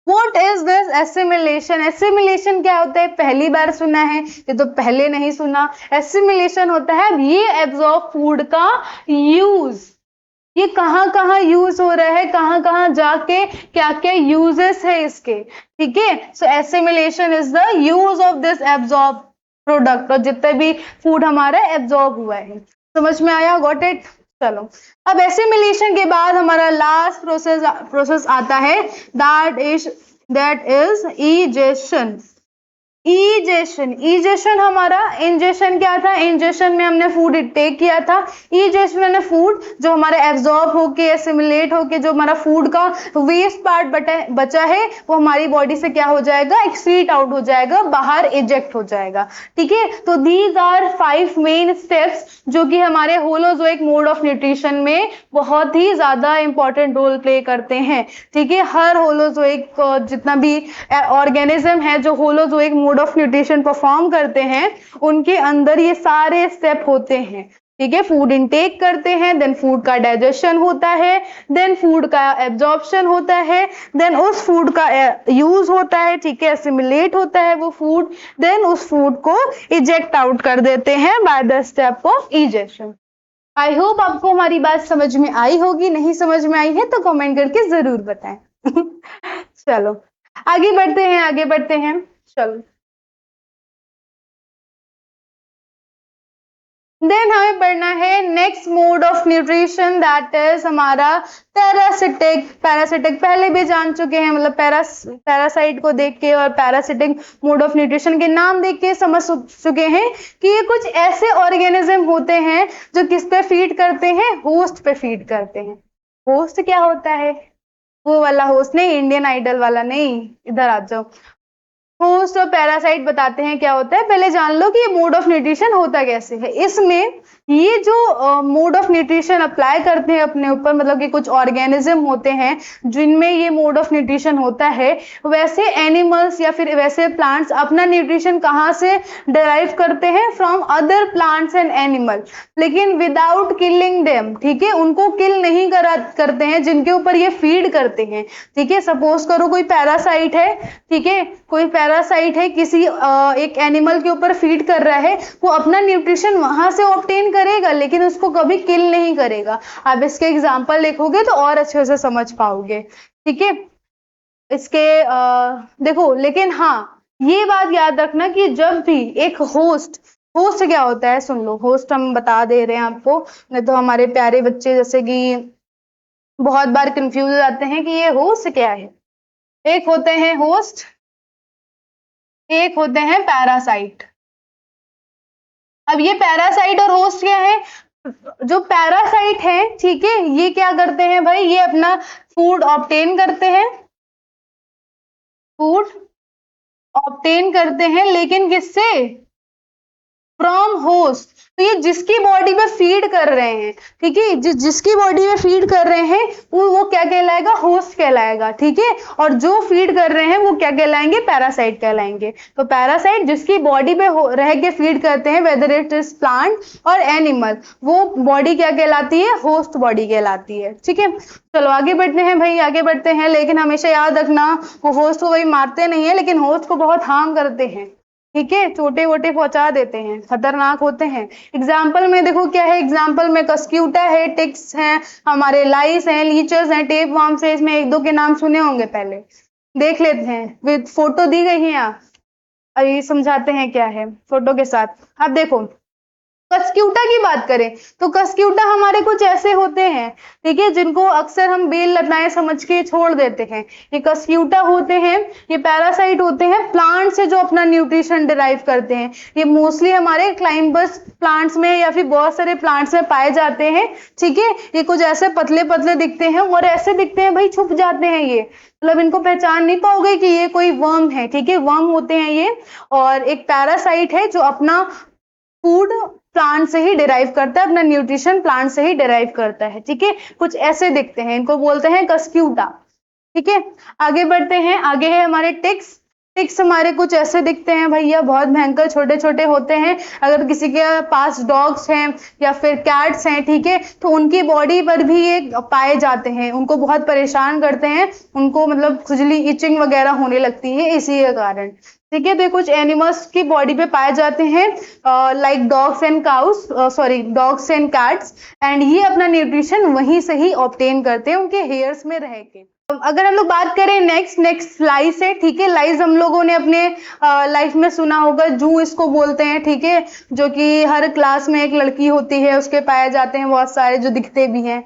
What is this assimilation? Assimilation क्या होता है, पहली बार सुना है, ये तो पहले नहीं सुना। Assimilation होता है ये एब्जॉर्ब फूड का यूज, ये कहाँ कहाँ यूज हो रहा है, कहाँ कहाँ जाके क्या क्या यूजेस है इसके, ठीक है। So assimilation is the use of this absorb product, और जितने भी फूड हमारा एब्जॉर्ब हुआ है। समझ में आया, गॉट इट। चलो, अब एसिमिलेशन के बाद हमारा लास्ट प्रोसेस आता है, दैट इज इजेशन। इजेशन हमारा, इंजेशन क्या था, इंजेशन में हमने फूड टेक किया था, इजेशन में फूड जो हमारा एब्जॉर्ब होके एसिमिलेट होके जो हमारा फूड का वेस्ट पार्ट बचा है वो हमारी बॉडी से क्या हो जाएगा, एक्सक्रीट आउट हो जाएगा, बाहर इजेक्ट हो जाएगा। ठीक है, तो दीज आर 5 मेन स्टेप्स जो कि हमारे होलोजोइक मोड ऑफ न्यूट्रिशन में बहुत ही ज्यादा इंपॉर्टेंट रोल प्ले करते हैं। ठीक है, हर होलोजोइक जितना भी ऑर्गेनिज्म है जो holozoic mode of nutrition perform करते हैं उनके अंदर ये सारे स्टेप होते हैं। ठीक है, फूड इनटेक करते हैं, देन फूड का डाइजेशन होता है, देन फूड का एब्जॉर्प्शन होता है, देन उस फूड का यूज होता है, ठीक है, एसिमिलेट होता है वो फूड, देन उस फूड को इजेक्ट आउट कर देते हैं by the step of egestion. I hope आपको हमारी बात समझ में आई होगी, नहीं समझ में आई है तो कमेंट करके जरूर बताएं। चलो आगे बढ़ते हैं। चलो, देन हमें पढ़ना है next mode of nutrition, that is हमारा पैरासिटिक पहले भी जान चुके हैं, मतलब पैरासाइट को देख के और पैरासिटिक मोड ऑफ न्यूट्रिशन के नाम देख के समझ चुके हैं कि ये कुछ ऐसे ऑर्गेनिज्म होते हैं जो किस पे फीड करते हैं, होस्ट पे फीड करते हैं। होस्ट क्या होता है, वो वाला होस्ट नहीं, इंडियन आइडल वाला नहीं, इधर आ जाओ। होस्ट और पैरासाइट बताते हैं क्या होता है, पहले जान लो कि ये मोड ऑफ न्यूट्रिशन होता कैसे है। इसमें ये जो मोड ऑफ न्यूट्रिशन अप्लाई करते हैं अपने ऊपर, मतलब कि कुछ ऑर्गेनिज्म होते हैं जिनमें ये मोड ऑफ न्यूट्रिशन होता है, वैसे एनिमल्स या फिर वैसे प्लांट्स अपना न्यूट्रिशन कहाँ से डिराइव करते हैं, from other plants and animal, लेकिन विदाउट किलिंग देम। ठीक है, उनको किल नहीं करते हैं जिनके ऊपर ये फीड करते हैं। ठीक है, सपोज करो कोई पैरासाइट है, ठीक है, कोई पैरासाइट है किसी एक एनिमल के ऊपर फीड कर रहा है, वो अपना न्यूट्रिशन वहां से ऑब्टेन करेगा लेकिन उसको कभी किल नहीं करेगा। आप इसके एग्जांपल देखोगे तो और अच्छे से समझ पाओगे। ठीक है, इसके देखो, लेकिन हाँ ये बात याद रखना कि जब भी एक होस्ट क्या होता है, सुन लो, होस्ट हम बता दे रहे हैं आपको, नहीं तो हमारे प्यारे बच्चे जैसे कि बहुत बार कंफ्यूज हो जाते हैं कि ये होस्ट क्या है। एक होते हैं होस्ट, एक होते हैं पैरासाइट। अब ये पैरासाइट और होस्ट क्या है, जो पैरासाइट है, ठीक है, ये क्या करते हैं भाई, ये अपना फूड ऑब्टेन करते हैं, लेकिन किससे, फ्रॉम होस्ट। तो ये जिसकी बॉडी में फीड कर रहे हैं, ठीक है, जिसकी बॉडी में फीड कर रहे हैं वो क्या कहलाएगा, होस्ट कहलाएगा। ठीक है, और जो फीड कर रहे हैं वो क्या कहलाएंगे, पैरासाइट कहलाएंगे। तो पैरासाइट जिसकी बॉडी में रह के फीड करते हैं, वेदर इट इज प्लांट और एनिमल, वो बॉडी क्या कहलाती है, होस्ट बॉडी कहलाती है। ठीक है, चलो आगे बढ़ते हैं भाई, आगे बढ़ते हैं, लेकिन हमेशा याद रखना वो होस्ट को वही मारते नहीं है, लेकिन होस्ट को बहुत हार्म करते हैं। ठीक है, चोटे वोटे पहुंचा देते हैं, खतरनाक होते हैं। एग्जाम्पल में देखो क्या है, एग्जाम्पल में कस्क्यूटा है, टिक्स हैं, हमारे लाइस हैं, लीचर्स हैं, टेप वर्म्स है, इसमें एक दो के नाम सुने होंगे, पहले देख लेते हैं, विद फोटो दी गई है यहाँ, अभी समझाते हैं क्या है फोटो के साथ। अब देखो कस्क्यूटा की बात करें तो कस्क्यूटा हमारे कुछ ऐसे होते हैं, ठीक है, जिनको अक्सर हम बेल लताएं समझ के छोड़ देते हैं। ये कस्क्यूटा होते हैं, ये पैरासाइट होते हैं, प्लांट से जो अपना न्यूट्रिशन डिराइव करते हैं। ये मोस्टली हमारे क्लाइंबस प्लांट्स में या फिर बहुत सारे प्लांट्स में पाए जाते हैं। ठीक है, ये कुछ ऐसे पतले पतले दिखते हैं और ऐसे दिखते हैं भाई, छुप जाते हैं ये, मतलब इनको पहचान नहीं पाओगे कि ये कोई वर्म है। ठीक है, वर्म होते हैं ये। और एक पैरासाइट है जो अपना फूड प्लांट से ही डिराइव करता है, अपना न्यूट्रिशन प्लांट से ही डिराइव करता है। ठीक है, कुछ ऐसे दिखते हैं, इनको बोलते हैं कस्क्यूटा। ठीक है, आगे बढ़ते हैं, आगे है हमारे टिक्स। टिक्स हमारे कुछ ऐसे दिखते हैं भैया, बहुत भयंकर छोटे छोटे होते हैं। अगर किसी के पास डॉग्स हैं या फिर कैट्स हैं, ठीक है, तो उनकी बॉडी पर भी ये पाए जाते हैं, उनको बहुत परेशान करते हैं, उनको मतलब खुजली इचिंग वगैरह होने लगती है इसी के कारण। ठीक है, तो कुछ एनिमल्स की बॉडी पे पाए जाते हैं, like dogs and cats, and ये अपना न्यूट्रिशन वहीं से ही ऑब्टेन करते हैं, उनके हेयर्स में रह के। अगर हम लोग बात करें नेक्स्ट लाइस है, ठीक है। लाइस हम लोगों ने अपने लाइफ में सुना होगा, जू इसको बोलते हैं, ठीक है, जो कि हर क्लास में एक लड़की होती है, उसके पाए जाते हैं बहुत सारे जो दिखते भी हैं।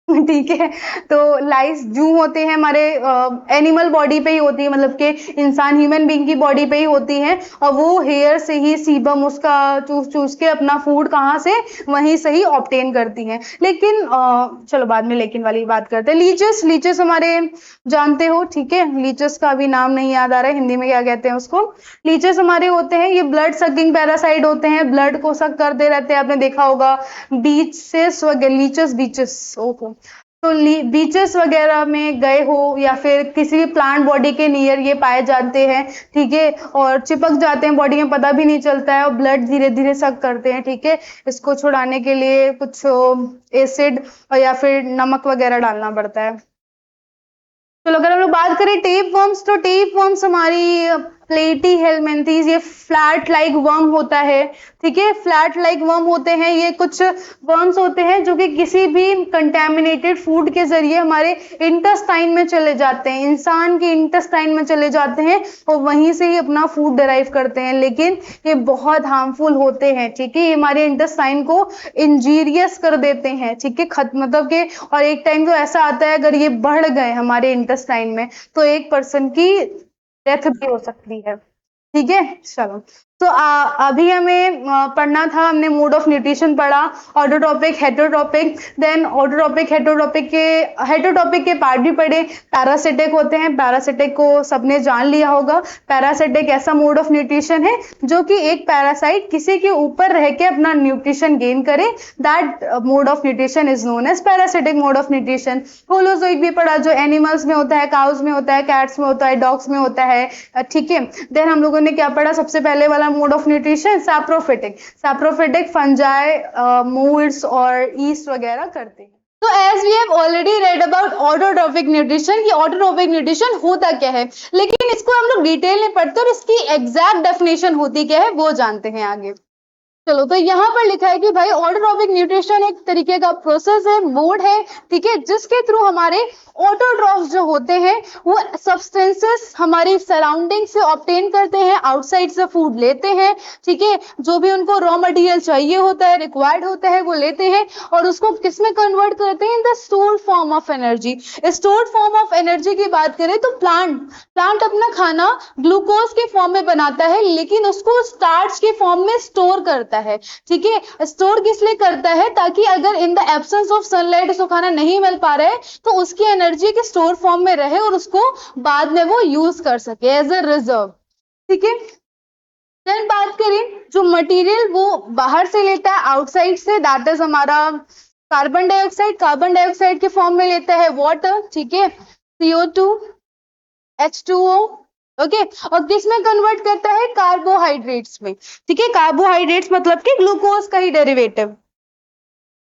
ठीक है। तो लाइस जू होते हैं हमारे एनिमल बॉडी पे ही होती है, मतलब कि इंसान ह्यूमन बीइंग की बॉडी पे ही होती है, और वो हेयर से ही सीबम उसका चूस चूस के अपना फूड कहाँ से, वहीं से ही ऑब्टेन करती हैं। लेकिन चलो बाद में लेकिन वाली बात करते हैं। लीचेस, लीचेस हमारे जानते हो, ठीक है। लीचेस का भी नाम नहीं याद आ रहा है हिंदी में क्या कहते हैं उसको। लीचेस हमारे होते हैं, ये ब्लड सकिंग पैरासाइट होते हैं, ब्लड को सक करते रहते हैं, आपने देखा होगा बीचेस वगैरह, लीचेस बीचेस, ओके। तो बीचेस वगैरह में गए हो या फिर किसी भी प्लांट बॉडी के नियर ये पाए जाते हैं, ठीक है, और चिपक जाते हैं बॉडी में, पता भी नहीं चलता है, और ब्लड धीरे धीरे सक करते हैं, ठीक है। इसको छुड़ाने के लिए कुछ एसिड और या फिर नमक वगैरह डालना पड़ता है। चलो अगर हम लोग बात करें टेप वर्म्स, तो टेप वर्म्स हमारी प्लेटी हेलमिंथीज, ये फ्लैट लाइक वर्म होता है, ठीक है। फ्लैट लाइक वर्म होते हैं, ये कुछ वर्म्स होते हैं जो कि किसी भी कंटेमिनेटेड फूड के जरिए हमारे इंटेस्टाइन में चले जाते हैं, इंसान के इंटेस्टाइन में चले जाते हैं, और वहीं से ही अपना फूड डिराइव करते हैं। लेकिन ये बहुत हार्मफुल होते हैं, ठीक है। ये हमारे इंटेस्टाइन को इंजीरियस कर देते हैं, ठीक है, खत्म, मतलब के, और एक टाइम तो ऐसा आता है अगर ये बढ़ गए हमारे इंटेस्टाइन में तो एक पर्सन की डेथ भी हो सकती है, ठीक है। चलो, तो अभी हमें पढ़ना था, हमने मोड ऑफ न्यूट्रिशन पढ़ा, autotrophic, heterotrophic, then autotrophic heterotrophic के पार्ट भी पढ़े। पैरासिटिक होते हैं, पैरासिटिक को सबने जान लिया होगा। पैरासिटिक ऐसा मोड ऑफ न्यूट्रिशन है जो कि एक पैरासाइट किसी के ऊपर रह के अपना न्यूट्रिशन गेन करे, that mode of nutrition is known as parasitic mode of nutrition. Holozoic भी पढ़ा, जो एनिमल्स में होता है, काउज में होता है, कैट्स में होता है, डॉग्स में होता है, ठीक है। देन हम लोगों ने क्या पढ़ा, सबसे पहले वाला mode of nutrition saprophytic, saprophytic fungi, moulds और ईस्ट वगैरह करते हैं। तो as we have already read about autotrophic nutrition, कि ऑटोट्रोपिक न्यूट्रिशन होता क्या है, लेकिन इसको हम लोग डिटेल में पढ़ते और इसकी एग्जैक्ट डेफिनेशन होती क्या है वो जानते हैं आगे। चलो, तो यहाँ पर लिखा है कि भाई ऑटोट्रोपिक न्यूट्रिशन एक तरीके का प्रोसेस है, मोड है, ठीक है, जिसके थ्रू हमारे ऑटोट्रॉफ्स जो होते हैं वो सब्सटेंसेस हमारी सराउंडिंग से ऑब्टेन करते हैं, आउटसाइड से फूड लेते हैं, ठीक है, जो भी उनको रॉ मटेरियल चाहिए होता है, रिक्वायर्ड होता है, वो लेते हैं और उसको किस में कन्वर्ट करते हैं, in the stored form of energy. Stored form of energy की बात करें तो प्लांट अपना खाना ग्लूकोज के फॉर्म में बनाता है, लेकिन उसको स्टार्च के फॉर्म में स्टोर करता है, ठीक है। स्टोर किस लिए करता है, ताकि अगर in the absence of sunlight उसको खाना नहीं मिल पा रहा है तो उसकी एनर्जी के स्टोर फॉर्म में रहे और उसको बाद में वो यूज कर सके एज अ रिजर्व, ठीक है। देन बात करें जो मटेरियल वो बाहर से लेता है, आउटसाइड से, दैट इज हमारा कार्बन डाइऑक्साइड के फॉर्म में लेता है वाटर, ठीक है, CO2, H2O, ओके, और किस में कन्वर्ट करता है, कार्बोहाइड्रेट्स में, ठीक है। कार्बोहाइड्रेट्स मतलब कि ग्लूकोज का ही डेरिवेटिव,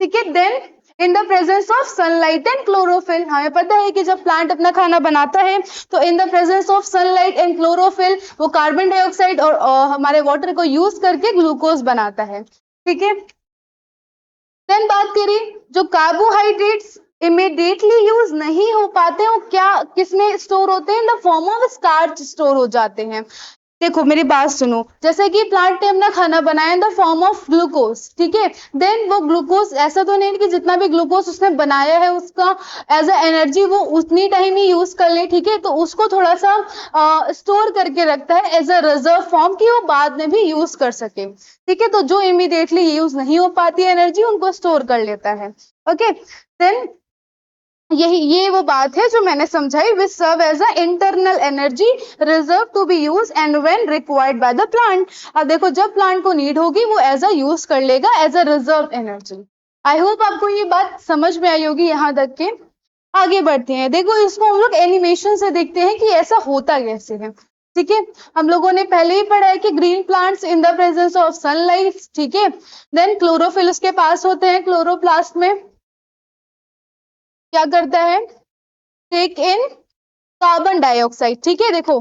ठीक है। Then in the presence of sunlight and chlorophyll, हमें पता है कि जब प्लांट अपना खाना बनाता है तो इन the presence of sunlight and chlorophyll वो कार्बन डाइऑक्साइड और हमारे वाटर को यूज करके ग्लूकोज बनाता है, ठीक है। देन बात करें जो कार्बोहाइड्रेट्स इमीडिएटली यूज नहीं हो पाते हैं वो क्या किसमें स्टोर होते हैं, in the form of starch store हो जाते हैं। देखो मेरी बात सुनो, जैसे कि प्लांट ने अपना खाना बनाया in the form of glucose, ठीक है, देन वो ग्लूकोज ऐसा तो नहीं कि जितना भी ग्लूकोज उसने बनाया है उसका एज अ एनर्जी वो उतनी टाइम ही यूज कर ले, ठीक है, तो उसको थोड़ा सा स्टोर करके रखता है एज अ रिजर्व फॉर्म की वो बाद में भी यूज कर सके, ठीक है। तो जो इमीडिएटली यूज नहीं हो पाती एनर्जी उनको स्टोर कर लेता है, ओके। देन ये वो बात है जो मैंने समझाई, which serve as a internal energy reserve to be use and when required by the plant. अब देखो जब प्लांट को नीड होगी वो एज अ यूज कर लेगा as a reserve energy. I hope आपको ये बात समझ में आई होगी यहाँ तक के। आगे बढ़ते हैं, देखो इसको हम लोग एनिमेशन से देखते हैं कि ऐसा होता कैसे है, ठीक है। हम लोगों ने पहले ही पढ़ा है कि green plants in the presence of sunlight, ठीक है, देन क्लोरोफिल उसके पास होते हैं, क्लोरोप्लास्ट में क्या करता है, टेक इन कार्बन डाइऑक्साइड, ठीक है। देखो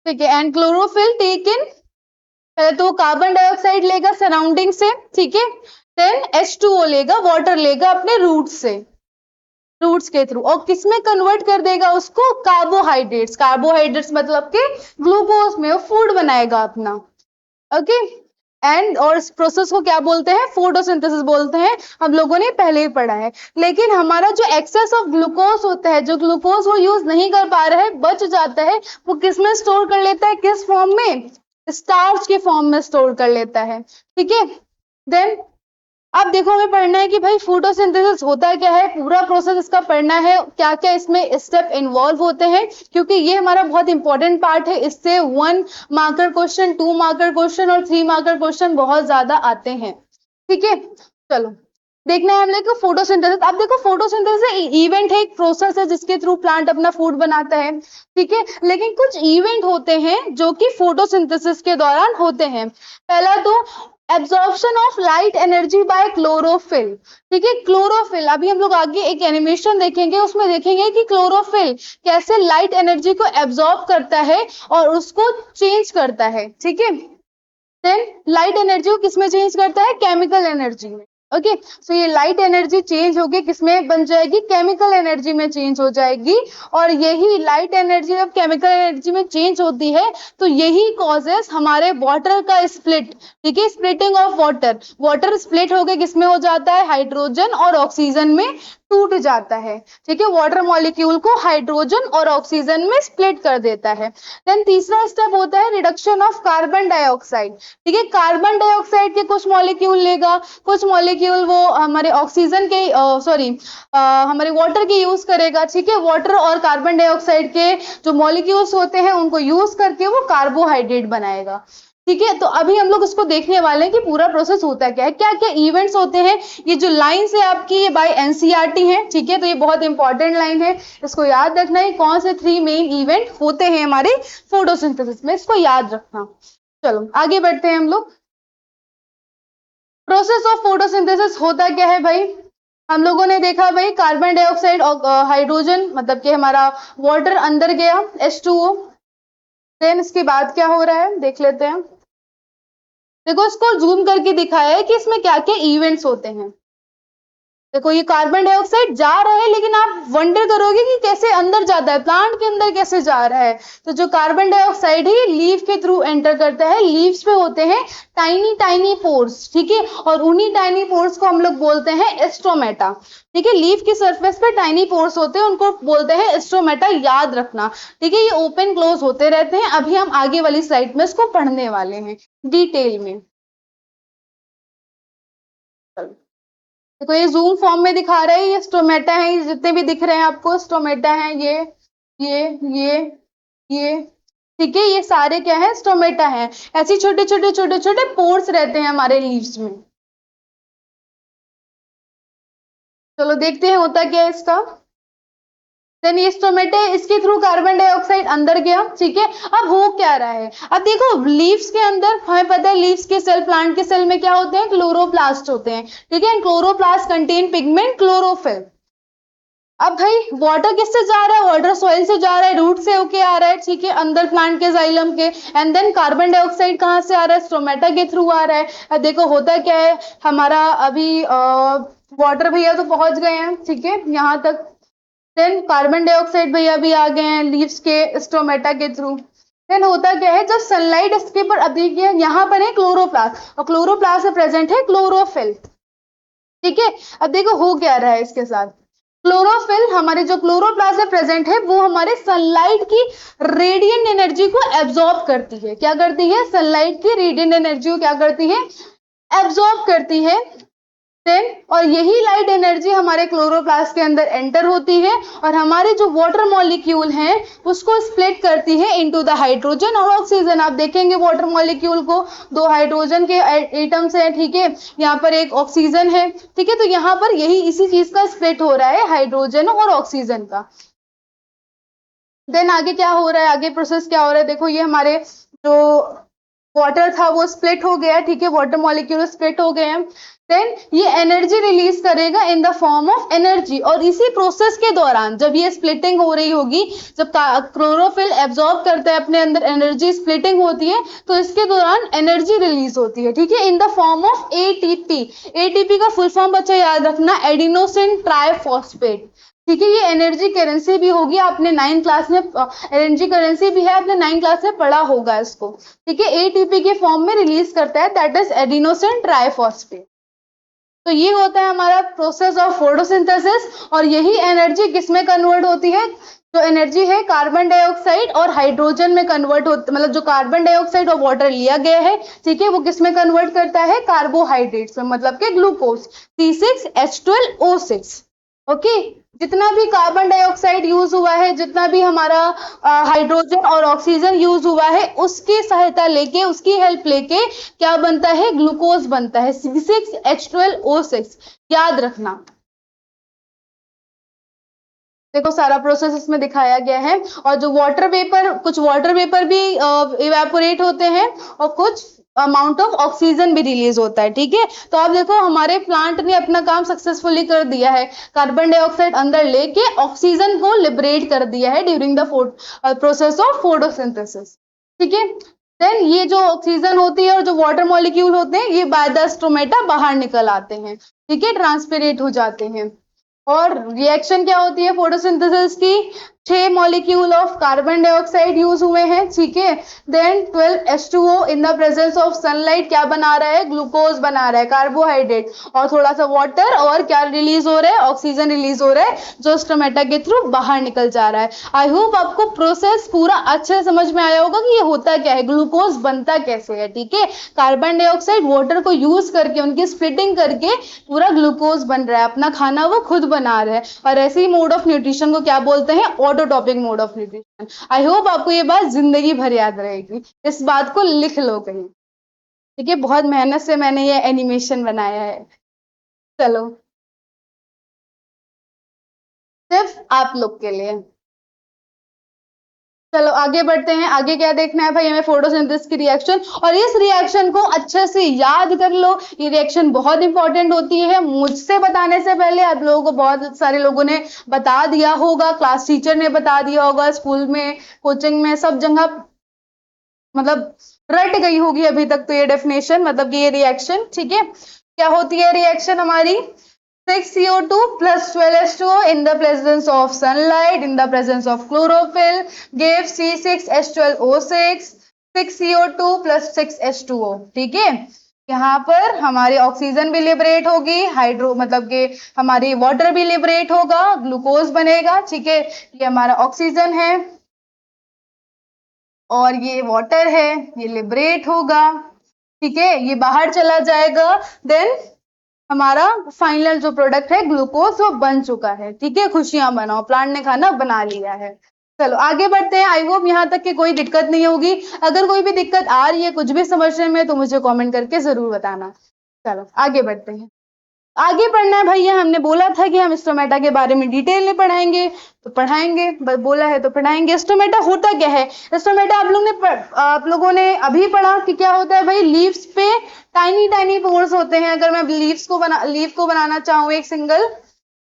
ठीक है। एंड क्लोरोफिल टेक इन, पहले तो कार्बन डाइऑक्साइड लेगा सराउंडिंग से, ठीक है, देन H2O लेगा, वाटर लेगा अपने रूट्स से, रूट्स के थ्रू, और किसमें कन्वर्ट कर देगा उसको, कार्बोहाइड्रेट्स, कार्बोहाइड्रेट्स मतलब कि ग्लूकोज में, वो फूड बनाएगा अपना, ओके। एंड और इस प्रोसेस को क्या बोलते हैं, फोटोसिंथेसिस बोलते हैं, हम लोगों ने पहले ही पढ़ा है। लेकिन हमारा जो एक्सेस ऑफ ग्लूकोज होता है, जो ग्लूकोज वो यूज नहीं कर पा रहा है, बच जाता है, वो किस में स्टोर कर लेता है, किस फॉर्म में, स्टार्च के फॉर्म में स्टोर कर लेता है, ठीक है। देन अब देखो हमें पढ़ना है कि भाई फोटोसिंथेसिस होता क्या है, पूरा प्रोसेस इसका पढ़ना है, क्या क्या इसमें स्टेप इन्वॉल्व होते हैं, क्योंकि ये हमारा बहुत इंपॉर्टेंट पार्ट है। इससे 1 मार्कर क्वेश्चन, 2 मार्कर क्वेश्चन और 3 मार्कर क्वेश्चन बहुत ज्यादा आते हैं, ठीक है। चलो देखना है हम लोग को फोटोसिंथेसिस। अब देखो फोटोसिंथेसिस इवेंट है, एक प्रोसेस है जिसके थ्रू प्लांट अपना फूड बनाता है, ठीक है। लेकिन कुछ इवेंट होते हैं जो कि फोटोसिंथेसिस के दौरान होते हैं। पहला तो absorption of light energy by chlorophyll, ठीक है। क्लोरोफिल, अभी हम लोग आगे एक एनिमेशन देखेंगे, उसमें देखेंगे कि क्लोरोफिल कैसे लाइट एनर्जी को एब्जॉर्ब करता है और उसको चेंज करता है, ठीक है। देन लाइट एनर्जी को किसमें चेंज करता है, केमिकल एनर्जी में, ओके। सो ये लाइट एनर्जी चेंज होगी किसमें बन जाएगी, केमिकल एनर्जी में चेंज हो जाएगी। और यही लाइट एनर्जी जब केमिकल एनर्जी में चेंज होती है तो यही कॉजेस हमारे वाटर का स्प्लिट, ठीक है, splitting of water, water split होकर किसमें हो जाता है, हाइड्रोजन और ऑक्सीजन में टूट जाता है, ठीक है। वाटर मॉलिक्यूल को हाइड्रोजन और ऑक्सीजन में स्प्लिट कर देता है। देन तीसरा स्टेप होता है रिडक्शन ऑफ कार्बन डाइऑक्साइड, ठीक है। कार्बन डाइऑक्साइड के कुछ मॉलिक्यूल लेगा, कुछ मॉलिक्यूल वो हमारे ऑक्सीजन के हमारे वाटर के यूज करेगा, ठीक है। वाटर और कार्बन डाइऑक्साइड के जो मॉलिक्यूल्स होते हैं उनको यूज करके वो कार्बोहाइड्रेट बनाएगा, ठीक है। तो अभी हम लोग इसको देखने वाले हैं कि पूरा प्रोसेस होता क्या है, क्या क्या इवेंट्स होते हैं। ये जो लाइंस है आपकी ये बाय एनसीईआरटी है, ठीक है। तो ये बहुत इंपॉर्टेंट लाइन है, इसको याद रखना है, कौन से 3 मेन इवेंट होते हैं हमारे फोटोसिंथेसिस में, इसको याद रखना। चलो आगे बढ़ते हैं हम लोग। प्रोसेस ऑफ फोटोसिंथेसिस होता क्या है भाई, हम लोगों ने देखा भाई कार्बन डाइऑक्साइड और हाइड्रोजन मतलब कि हमारा वाटर अंदर गया H2O। देन इसके बाद क्या हो रहा है देख लेते हैं। देखो इसको जूम करके दिखाया है कि इसमें क्या क्या इवेंट्स होते हैं। देखो ये कार्बन डाइऑक्साइड जा रहा है, लेकिन आप वंडर करोगे कि कैसे अंदर जाता है, प्लांट के अंदर कैसे जा रहा है। तो जो कार्बन डाइऑक्साइड है ये लीफ के थ्रू एंटर करता है। लीव्स पे होते हैं टाइनी टाइनी पोर्स, ठीक है, और उन्हीं टाइनी पोर्स को हम लोग बोलते हैं स्ट्रोमेटा, ठीक है। लीफ की सरफेस पे टाइनी पोर्स होते हैं, उनको बोलते हैं स्ट्रोमेटा, याद रखना, ठीक है। ये ओपन क्लोज होते रहते हैं। अभी हम आगे वाली स्लाइड में इसको पढ़ने वाले हैं डिटेल में। देखो ये जूम फॉर्म में दिखा रहा है, ये स्टोमेटा है, ये जितने भी दिख रहे हैं आपको स्टोमेटा है, ये ये ठीक है, ये सारे क्या है, स्टोमेटा है। ऐसे छोटे छोटे छोटे छोटे पोर्स रहते हैं हमारे लीव्स में। चलो देखते हैं होता क्या है इसका। देन ये स्टोमेटा, इसके थ्रू कार्बन डाइऑक्साइड अंदर गया, ठीक है। अब हो क्या रहा है, अब देखो लीव्स के अंदर हमें पता है लीव्स के सेल, प्लांट के सेल में क्या होते हैं, क्लोरोप्लास्ट होते हैं, ठीक है। Chloroplast contain pigment chlorophyll. अब भाई वाटर किससे जा रहा है, वाटर सॉइल से जा रहा है, रूट से होके आ रहा है, ठीक है, अंदर प्लांट के जाइलम के। एंड देन कार्बन डाइऑक्साइड कहाँ से आ रहा है, स्टोमेटा के थ्रू आ रहा है। अब देखो होता क्या है, हमारा अभी वाटर भैया तो पहुंच गए हैं, ठीक है, यहाँ तक। देन कार्बन डाइऑक्साइड भैया भी आ गए हैं लीव्स के स्टोमेटा के थ्रू। देन होता क्या है, जब सनलाइट इसके पर देखिए यहाँ पर है क्लोरोप्लास्ट, और क्लोरोप्लास्ट में प्रेजेंट है क्लोरोफिल, ठीक है। अब देखो हो क्या रहा है इसके साथ, क्लोरोफिल हमारे जो क्लोरोप्लास्ट में प्रेजेंट है वो हमारे सनलाइट की रेडिएंट एनर्जी को एब्जॉर्ब करती है। क्या करती है, सनलाइट की रेडिएंट एनर्जी को क्या करती है, एब्जॉर्ब करती है। देन और यही लाइट एनर्जी हमारे क्लोरोप्लास्ट के अंदर एंटर होती है और हमारे जो वाटर मॉलिक्यूल हैं उसको स्प्लिट करती है इनटू द हाइड्रोजन और ऑक्सीजन। आप देखेंगे वाटर मॉलिक्यूल को 2 हाइड्रोजन के एटम्स हैं, ठीक है, यहाँ पर एक ऑक्सीजन है, ठीक है। तो यहाँ पर यही इसी चीज का स्प्लिट हो रहा है, हाइड्रोजन और ऑक्सीजन का। देन आगे क्या हो रहा है, आगे प्रोसेस क्या हो रहा है, देखो ये हमारे जो वाटर था वो स्प्लिट हो गया, ठीक है, वाटर मॉलिक्यूल स्प्लिट हो गए हैं। देन ये एनर्जी रिलीज करेगा in the form of energy, और इसी प्रोसेस के दौरान जब ये स्प्लिटिंग हो रही होगी, जब क्लोरोफिल एब्जॉर्ब करता है अपने अंदर एनर्जी, स्प्लिटिंग होती है, तो इसके दौरान एनर्जी रिलीज होती है, ठीक है, in the form of ATP. ATP का फुल फॉर्म बच्चा याद रखना, एडिनोसिन ट्राइफॉस्फेट, ठीक है। ये एनर्जी करेंसी भी होगी, आपने 9th क्लास में एनर्जी करेंसी भी है, आपने 9th क्लास में पढ़ा होगा इसको, ठीक है। एटीपी के फॉर्म में रिलीज करता है, दैट इज एडिनोसिन ट्राइफॉस्फेट। तो ये होता है हमारा प्रोसेस ऑफ फोटोसिंथेसिस, और यही एनर्जी किसमें कन्वर्ट होती है, जो एनर्जी है कार्बन डाइऑक्साइड और हाइड्रोजन में कन्वर्ट होती, मतलब जो कार्बन डाइऑक्साइड और वाटर लिया गया है, ठीक है, वो किसमें कन्वर्ट करता है, कार्बोहाइड्रेट्स में, मतलब के ग्लूकोज, C6H12O6, ओके। जितना भी कार्बन डाइऑक्साइड यूज हुआ है, जितना भी हमारा हाइड्रोजन और ऑक्सीजन यूज हुआ है, उसकी सहायता लेके, उसकी हेल्प लेके क्या बनता है, ग्लूकोज बनता है, C6H12O6, याद रखना। देखो सारा प्रोसेस इसमें दिखाया गया है, और जो वाटर वेपर, कुछ वाटर वेपर भी इवेपोरेट होते हैं, और कुछ अमाउंट ऑफ ऑक्सीजन भी रिलीज होता है, ठीक है। तो आप देखो हमारे प्लांट ने अपना काम सक्सेसफुली कर दिया है, कार्बन डाइऑक्साइड अंदर लेके ऑक्सीजन को लिबरेट कर दिया है during the process of photosynthesis, ठीक है। देन ये जो ऑक्सीजन होती है और जो वाटर मॉलिक्यूल होते हैं, ये बाय द स्टोमेटा बाहर निकल आते हैं, ठीक है, ट्रांसपेरेट हो जाते हैं। और रिएक्शन क्या होती है फोटोसिंथेसिस की, 6 molecule of carbon dioxide use हुए हैं, ठीक है। Then 12H2O in the presence of sunlight क्या बना रहा है, ग्लूकोज बना रहा है, कार्बोहाइड्रेट, और थोड़ा सा वाटर, और क्या रिलीज हो रहा है, ऑक्सीजन रिलीज हो रहा है, जो स्टोमेटा के थ्रू बाहर निकल जा रहा है। आई होप आपको प्रोसेस पूरा अच्छे से समझ में आया होगा कि ये होता क्या है, ग्लूकोज बनता कैसे है, ठीक है। कार्बन डाइऑक्साइड वाटर को यूज करके, उनकी स्प्लिटिंग करके पूरा ग्लूकोज बन रहा है, अपना खाना वो खुद बना रहा है। और ऐसे ही मोड ऑफ न्यूट्रिशन को क्या बोलते हैं, autotrophic mode of nutrition. I hope आपको ये बात जिंदगी भर याद रहेगी, इस बात को लिख लो कहीं, ठीक है। बहुत मेहनत से मैंने ये एनिमेशन बनाया है, चलो सिर्फ आप लोग के लिए। चलो आगे बढ़ते हैं, आगे क्या देखना है भाई हमें, फोटोसिंथेसिस की रिएक्शन, और इस रिएक्शन को अच्छे से याद कर लो, ये रिएक्शन बहुत इंपॉर्टेंट होती है। मुझसे बताने से पहले आप लोगों को बहुत सारे लोगों ने बता दिया होगा, क्लास टीचर ने बता दिया होगा, स्कूल में, कोचिंग में, सब जगह मतलब रट गई होगी अभी तक तो ये डेफिनेशन, मतलब ये रिएक्शन, ठीक है। क्या होती है रिएक्शन हमारी, 6CO2 plus 12H2O in the presence of sunlight, in the presence of chlorophyll, gave C6H12O6, 6CO2 plus 6H2O, ठीक है। यहाँ पर हमारी ऑक्सीजन भी लिबरेट होगी, हाइड्रो मतलब कि हमारी वाटर भी लिबरेट होगा, ग्लूकोज बनेगा, ठीक है। ये हमारा ऑक्सीजन है और ये वाटर है, ये लिबरेट होगा, ठीक है, ये बाहर चला जाएगा। देन हमारा फाइनल जो प्रोडक्ट है ग्लूकोज वो बन चुका है, ठीक है। खुशियां मनाओ, प्लांट ने खाना बना लिया है। चलो आगे बढ़ते हैं, आई होप यहाँ तक कि कोई दिक्कत नहीं होगी। अगर कोई भी दिक्कत आ रही है कुछ भी समझने में तो मुझे कमेंट करके जरूर बताना। चलो आगे बढ़ते हैं, आगे पढ़ना है भैया, हमने बोला था कि हम स्टोमेटा के बारे में डिटेल में पढ़ाएंगे तो पढ़ाएंगे, बोला है तो पढ़ाएंगे। स्टोमेटा होता क्या है, स्टोमेटा आप लोगों ने अभी पढ़ा कि क्या होता है भाई, लीव्स पे टाइनी टाइनी पोर्स होते हैं। अगर मैं लीव को बनाना चाहूँ एक सिंगल,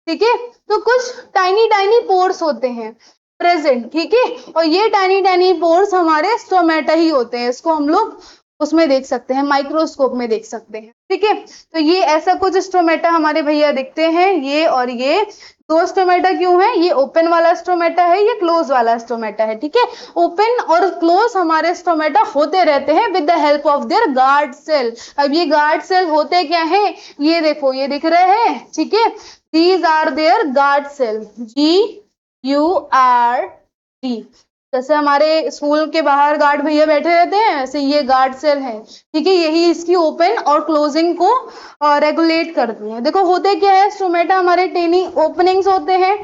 ठीक है, तो कुछ टाइनी टाइनी पोर्स होते हैं प्रेजेंट, ठीक है। और ये टाइनी टाइनी पोर्स हमारे स्टोमेटा ही होते हैं, इसको हम लोग उसमें देख सकते हैं, माइक्रोस्कोप में देख सकते हैं, ठीक है। तो ये ऐसा कुछ स्टोमेटा हमारे भैया दिखते हैं, ये और ये दो स्टोमेटा क्यों है, ये ओपन वाला स्टोमेटा है, ये क्लोज वाला स्टोमेटा है, ठीक है। ओपन और क्लोज हमारे स्टोमेटा होते रहते हैं with the help of their guard cell. अब ये गार्ड सेल होते क्या है, ये देखो, ये दिख रहे हैं, ठीक है, these are their guard cell, GURD। जैसे हमारे स्कूल के बाहर गार्ड भैया बैठे रहते हैं, ऐसे ये गार्ड सेल है, ठीक है। यही इसकी ओपन और क्लोजिंग को रेगुलेट करती है। देखो होते क्या है, स्टोमेटा हमारे टेनी ओपनिंग्स होते हैं,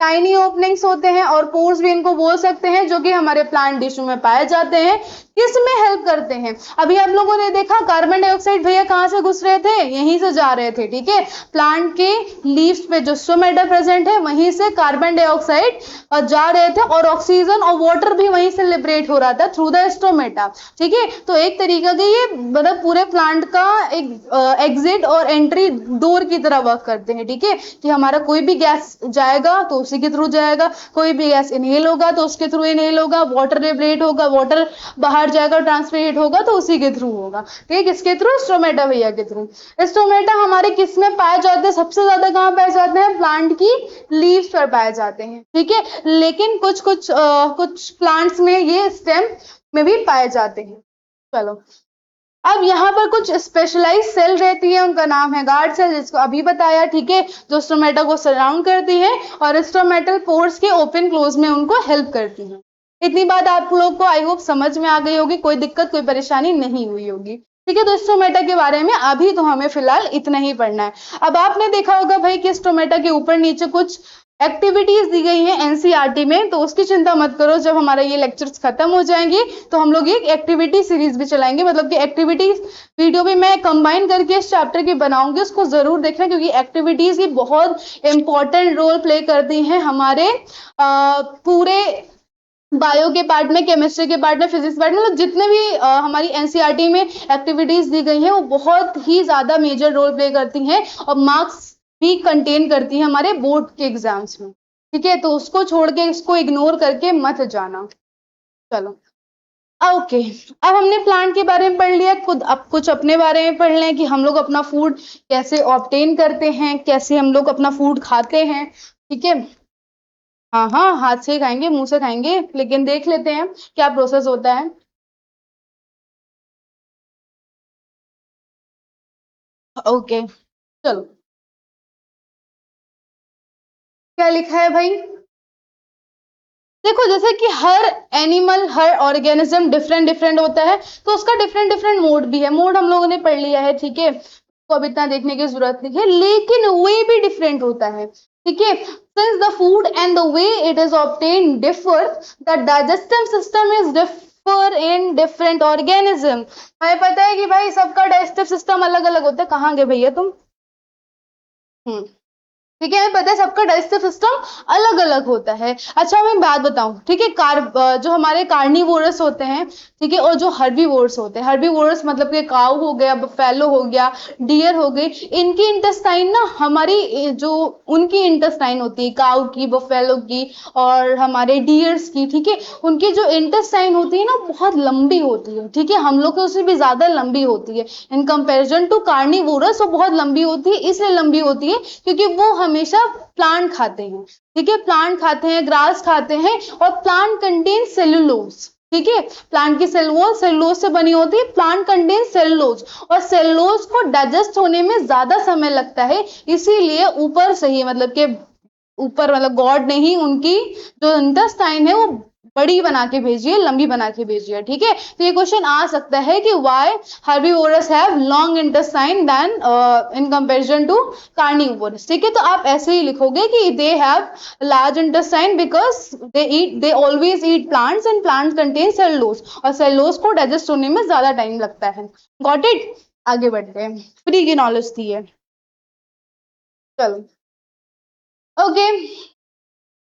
टाइनी ओपनिंग्स होते हैं और पोर्स भी इनको बोल सकते हैं, जो कि हमारे प्लांट टिश्यू में पाए जाते हैं। किस में हेल्प करते हैं? अभी आप लोगों ने देखा कार्बन डाइऑक्साइड भैया कहां से घुस रहे थे, यहीं से जा रहे थे, ठीक है। प्लांट के लीव्स पे जो स्टोमेटा प्रेजेंट है वहीं से कार्बन डाइऑक्साइड जा रहे थे और ऑक्सीजन और वाटर भी वहीं से लिबरेट हो रहा था थ्रू द स्टोमेटा, ठीक है। तो एक तरीका के ये मतलब पूरे प्लांट का एक एग्जिट और एंट्री डोर की तरह वर्क करते हैं, ठीक है। कि हमारा कोई भी गैस जाएगा तो उसी के थ्रू जाएगा, कोई भी गैस इनहेल होगा तो उसके थ्रू इनहेल होगा, वाटर लिबरेट होगा, वाटर बाहर जाएगा, ट्रांसमिट होगा तो उसी के थ्रू होगा, ठीक। किसके थ्रू? स्टोमेटा भैया के थ्रू। स्टोमेटा हमारे किस में पाए जाते हैं? सबसे ज्यादा कहां पाए जाते हैं? प्लांट की लीव्स पर पाए जाते हैं, ठीक है। लेकिन कुछ प्लांट्स में ये स्टेम में भी पाए जाते हैं। चलो, अब यहाँ पर कुछ स्पेशलाइज सेल रहती है, उनका नाम है गार्ड सेल, जिसको अभी बताया, ठीक है, जो स्टोमेटा को सराउंड करती है और स्टोमेटल पोर्स के ओपन क्लोज में उनको हेल्प करती है। इतनी बात आप लोग को आई होप समझ में आ गई होगी, कोई दिक्कत कोई परेशानी नहीं हुई होगी, ठीक है। तो स्टोमेटा के बारे में अभी तो हमें फिलहाल इतना ही पढ़ना है। अब आपने देखा होगा भाई कि स्टोमेटा के ऊपर नीचे कुछ एक्टिविटीज दी गई हैं एनसीईआरटी में, तो उसकी चिंता मत करो, जब हमारा ये लेक्चर्स खत्म हो जाएंगे तो हम लोग एक एक्टिविटी सीरीज भी चलाएंगे, मतलब कि एक्टिविटीज वीडियो भी मैं कंबाइन करके इस चैप्टर की बनाऊंगी, उसको जरूर देखना, क्योंकि एक्टिविटीज ये बहुत इंपॉर्टेंट रोल प्ले करती हैं हमारे पूरे बायो के पार्ट में, केमिस्ट्री के पार्ट में, फिजिक्स पार्ट में, मतलब जितने भी हमारी एनसीईआरटी में एक्टिविटीज दी गई हैं वो बहुत ही ज्यादा मेजर रोल प्ले करती हैं और मार्क्स भी कंटेन करती है हमारे बोर्ड के एग्जाम्स में, ठीक है। तो उसको छोड़ के, इसको इग्नोर करके मत जाना। चलो ओके, अब हमने प्लांट के बारे में पढ़ लिया, खुद अब कुछ अपने बारे में पढ़ लें कि हम लोग अपना फूड कैसे ऑब्टेन करते हैं, कैसे हम लोग अपना फूड खाते हैं, ठीक है। हाँ हाँ, हाथ से ही खाएंगे, मुंह से खाएंगे, लेकिन देख लेते हैं क्या प्रोसेस होता है। ओके चलो, क्या लिखा है भाई? देखो, जैसे कि हर एनिमल, हर ऑर्गेनिज्म डिफरेंट डिफरेंट होता है, तो उसका डिफरेंट डिफरेंट मोड भी है। मोड हम लोगों ने पढ़ लिया है, ठीक है, तो अब इतना देखने की जरूरत नहीं है, लेकिन वे भी डिफरेंट होता है, ठीक है। Since the food and the way it is obtain differ, the digestive system is differ in different organism. हमें पता है कि भाई सबका डाइजेस्टिव सिस्टम अलग अलग होता है। कहाँ गए भैया तुम? ठीक है, हमें पता है सबका डाइजेस्टिव सिस्टम अलग अलग होता है। अच्छा, मैं बात बताऊं, ठीक है, जो हमारे कार्निवोरस होते हैं, ठीक है, और जो हर्बीवोरस होते हैं, हर्बीवोरस मतलब कि काऊ हो गया, बफेलो हो गया, डियर हो गई, इनकी इंटेस्टाइन ना हमारी जो उनकी इंटेस्टाइन होती है, काऊ की, बफेलो की और हमारे डियर्स की, ठीक है, उनकी जो इंटेस्टाइन होती है ना बहुत लंबी होती है, ठीक है, हम लोग के उससे भी ज्यादा लंबी होती है इन कंपेरिजन टू कार्निवोरस। वो बहुत लंबी होती है, इसलिए लंबी होती है क्योंकि वो हमेशा प्लांट खाते हैं, ठीक है, प्लांट खाते हैं, ग्रास खाते हैं, और प्लांट कंटेन सेलुलोज, ठीक है, प्लांट की सेलुलोज से बनी होती है, प्लांट कंटेन सेलुलोज, और सेलुलोज को डाइजेस्ट होने में ज्यादा समय लगता है, इसीलिए ऊपर से ही मतलब के ऊपर मतलब गॉड ने ही उनकी जो इंटेस्टाइन है वो बड़ी बना के भेजी है, लंबी बना के भेजी है, ठीक है। तो ये क्वेश्चन आ सकता है कि why herbivores have long intestine then in comparison to carnivores, ठीक है। तो आप ऐसे ही लिखोगे कि they have large intestine because they always eat plants and plants contain cellulose, और सेलुलोज को डाइजेस्ट होने में ज्यादा टाइम लगता है। Got it? आगे बढ़ते हैं, फ्री की नॉलेज थी है। चलो ओके,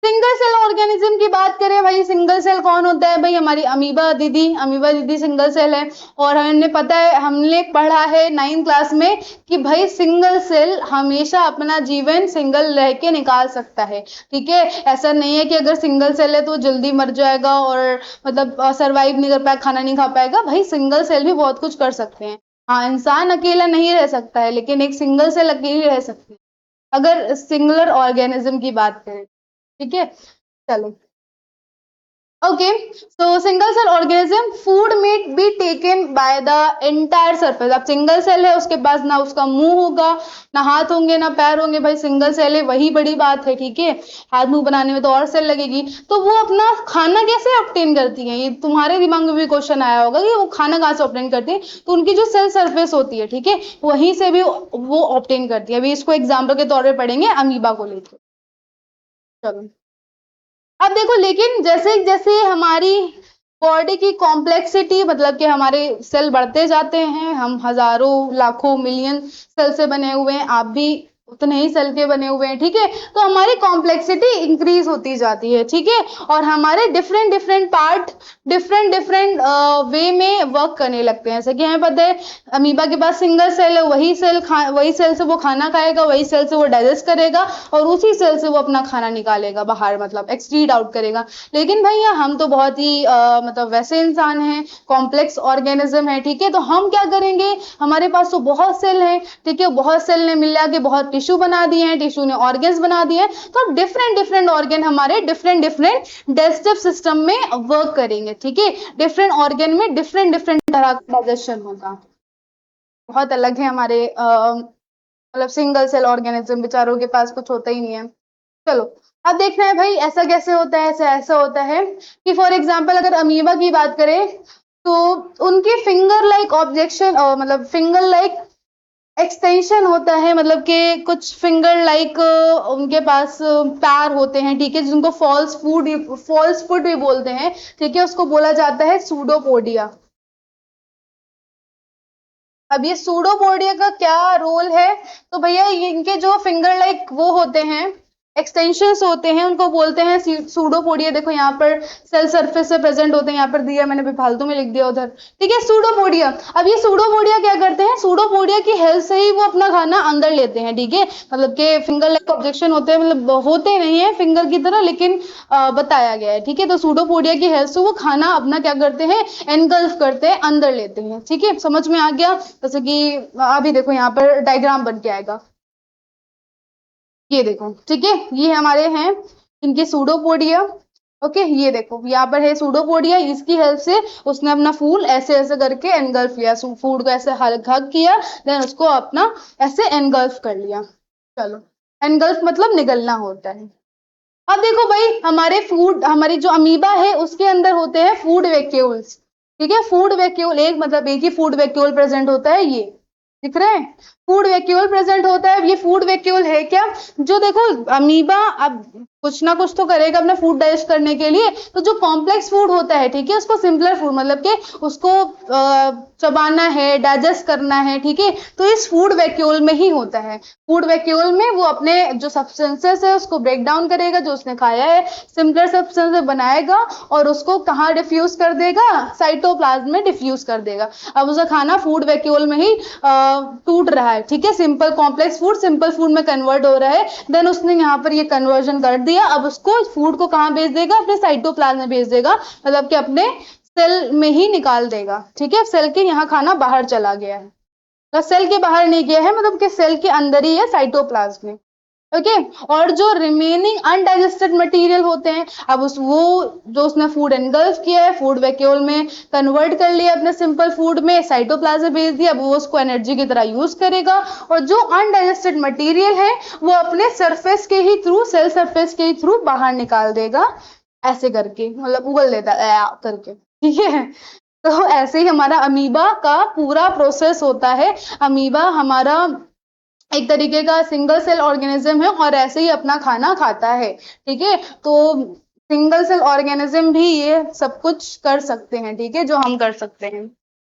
सिंगल सेल ऑर्गेनिज्म की बात करें भाई, सिंगल सेल कौन होता है भाई? हमारी अमीबा दीदी सिंगल सेल है, और हमें पता है, हमने पढ़ा है 9th क्लास में कि भाई सिंगल सेल हमेशा अपना जीवन सिंगल रह के निकाल सकता है, ठीक है। ऐसा नहीं है कि अगर सिंगल सेल है तो जल्दी मर जाएगा और मतलब सर्वाइव नहीं कर पाएगा, खाना नहीं खा पाएगा। भाई सिंगल सेल भी बहुत कुछ कर सकते हैं। हाँ, इंसान अकेला नहीं रह सकता है, लेकिन एक सिंगल सेल अकेली रह सकती है अगर सिंगुलर ऑर्गेनिज्म की बात करें, ठीक है। चलो okay, so single cell organism food में be taken by the entire surface. अब सिंगल सेल है, उसके पास ना उसका मुंह होगा, ना हाथ होंगे, ना पैर होंगे, भाई सिंगल सेल है, वही बड़ी बात है, ठीक है। हाथ मुंह बनाने में तो और सेल लगेगी, तो वो अपना खाना कैसे ऑब्टेन करती है? ये तुम्हारे दिमाग में भी क्वेश्चन आया होगा कि वो खाना कहाँ से ऑब्टेन करती है। तो उनकी जो सेल सरफेस होती है, ठीक है, वहीं से भी वो ऑब्टेन करती है। अभी इसको एग्जाम्पल के तौर पर पढ़ेंगे अमीबा को लेकर। चलो अब देखो, लेकिन जैसे जैसे हमारी बॉडी की कॉम्प्लेक्सिटी, मतलब कि हमारे सेल बढ़ते जाते हैं, हम हजारों लाखों मिलियन सेल से बने हुए हैं, आप भी उतने ही सेल के बने हुए हैं, ठीक है। तो हमारी कॉम्प्लेक्सिटी इंक्रीज होती जाती है, ठीक है, और हमारे different different part different different way में वर्क करने लगते हैं। जैसे कि हमें पता है अमीबा के पास सिंगल सेल है, वही सेल से वो खाना खाएगा, वही सेल से वो डाइजेस्ट करेगा, और उसी सेल से वो अपना खाना निकालेगा बाहर, मतलब एक्सक्रीट आउट करेगा। लेकिन भैया हम तो बहुत ही मतलब वैसे इंसान हैं, कॉम्प्लेक्स ऑर्गेनिज्म है, ठीक है। तो हम क्या करेंगे, हमारे पास तो बहुत सेल है, ठीक है, बहुत सेल ने मिला के बहुत टिश्यू बना दिए हैं, टिश्यू ने ऑर्गन्स बना दिए हैं। तो अब डिफरेंट डिफरेंट ऑर्गन हमारे डिफरेंट डिफरेंट डाइजेस्टिव सिस्टम में वर्क करेंगे, ठीक है। डिफरेंट ऑर्गन में डिफरेंट डिफरेंट तरह का डाइजेशन होगा, बहुत अलग है हमारे मतलब सिंगल सेल ऑर्गेनिज्म बेचारों के पास कुछ होता ही नहीं है। चलो, अब देखना है भाई ऐसा कैसे होता है, ऐसा ऐसा होता है कि फॉर एग्जांपल अगर अमीबा की बात करें तो उनकी फिंगर लाइक ऑब्जेक्शन, मतलब फिंगर लाइक एक्सटेंशन होता है, मतलब कि कुछ फिंगर लाइक उनके पास पैर होते हैं, ठीक है, जिनको फॉल्स फुट भी बोलते हैं, ठीक है, उसको बोला जाता है सूडोपोडिया। अब ये सूडोपोडिया का क्या रोल है, तो भैया इनके जो फिंगर लाइक वो होते हैं, एक्सटेंशंस होते हैं, उनको बोलते हैं सूडोपोडिया। देखो यहाँ पर सेल सरफेस से प्रेजेंट होते हैं, यहाँ पर दिया मैंने भी फालतू में लिख दिया उधर, ठीक है, सूडोपोडिया। अब ये सूडोपोडिया क्या करते हैं, सूडोपोडिया की हेल्प से ही वो अपना खाना अंदर लेते हैं, ठीक है, मतलब के फिंगर लाइक ऑब्जेक्शन होते हैं, मतलब होते नहीं है फिंगर की तरह, लेकिन बताया गया है, ठीक है। तो सूडोपोडिया की हेल्प से वो खाना अपना क्या करते हैं, एनगल्फ करते हैं, अंदर लेते हैं, ठीक है, समझ में आ गया। जैसे कि अभी देखो यहाँ पर डायग्राम बन के आएगा, ये देखो, ठीक है, ये हमारे हैं इनके सूडोपोडिया। ओके, ये देखो यहाँ पर है सूडोपोडिया, इसकी हेल्प से उसने अपना फूड ऐसे ऐसे करके एनगल्फ लिया, फूड को ऐसे हग किया, देन उसको अपना ऐसे एनगल्फ कर लिया। चलो, एनगल्फ मतलब निगलना होता है। अब देखो भाई, हमारी जो अमीबा है उसके अंदर होते हैं फूड वैक्यूल्स, ठीक है, फूड वैक्यूल एक मतलब एक ही फूड वैक्यूल प्रेजेंट होता है, ये दिख रहा है, फूड वैक्यूल प्रेजेंट होता है। ये फूड वैक्यूल है क्या, जो देखो अमीबा अब कुछ ना कुछ तो करेगा अपना फूड डाइजेस्ट करने के लिए, तो जो कॉम्प्लेक्स फूड होता है, ठीक है, उसको सिंपलर फूड मतलब के उसको चबाना है, डाइजेस्ट करना है, ठीक है, तो इस फूड वैक्यूल में ही होता है। फूड वैक्यूल में वो अपने जो सब्सटेंसेस है उसको ब्रेक डाउन करेगा, जो उसने खाया है सिंपलर सब्सटेंस बनाएगा, और उसको कहाँ डिफ्यूज कर देगा, साइटोप्लाज्म में डिफ्यूज कर देगा। अब उसका खाना फूड वैक्यूल में ही टूट रहा है, ठीक है, simple complex food simple food में कन्वर्ट हो रहा है, देन उसने यहाँ पर ये कन्वर्जन कर दिया। अब उसको फूड को कहाँ भेज देगा, अपने साइटोप्लाज्म में भेज देगा, मतलब कि अपने सेल में ही निकाल देगा, ठीक है, सेल के यहाँ खाना बाहर चला गया है, तो सेल के बाहर नहीं गया है, मतलब कि सेल के अंदर ही है साइटोप्लाज्म में। ओके, और जो रिमेनिंग अनडाइजेस्टेड मटेरियल होते हैं, अब वो जो उसने फूड एनगल्फ किया है, फूड वैक्यूल में कन्वर्ट कर लिया अपने सिंपल फूड में, साइटोप्लाज्म भेज दिया, अब वो उसको एनर्जी की तरह यूज करेगा, और जो अनडाइजेस्टेड मटेरियल है वो अपने सरफेस के ही थ्रू, सेल सरफेस के ही थ्रू बाहर निकाल देगा, ऐसे करके, मतलब उगल देता करके, ठीक है। तो ऐसे ही हमारा अमीबा का पूरा प्रोसेस होता है। अमीबा हमारा एक तरीके का सिंगल सेल ऑर्गेनिज्म है और ऐसे ही अपना खाना खाता है, ठीक है। तो सिंगल सेल ऑर्गेनिज्म भी ये सब कुछ कर सकते हैं, ठीक है, जो हम कर सकते हैं,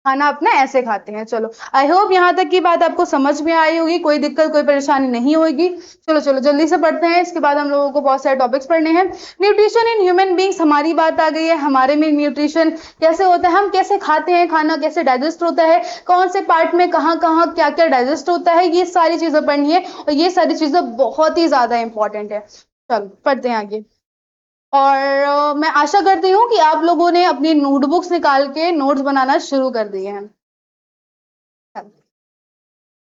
खाना अपना ऐसे खाते हैं। चलो, आई होप यहाँ तक की बात आपको समझ में आई होगी, कोई दिक्कत कोई परेशानी नहीं होगी। चलो चलो जल्दी से पढ़ते हैं, इसके बाद हम लोगों को बहुत सारे टॉपिक्स पढ़ने हैं। न्यूट्रिशन इन ह्यूमन बींग्स, हमारी बात आ गई है, हमारे में न्यूट्रिशन कैसे होता है, हम कैसे खाते हैं, खाना कैसे डाइजेस्ट होता है, कौन से पार्ट में कहाँ कहाँ क्या क्या डाइजेस्ट होता है, ये सारी चीजें पढ़नी है, और ये सारी चीजें बहुत ही ज्यादा इंपॉर्टेंट है। चलो पढ़ते हैं आगे। और मैं आशा करती हूँ कि आप लोगों ने अपनी नोटबुक्स निकाल के नोट्स बनाना शुरू कर दिए हैं।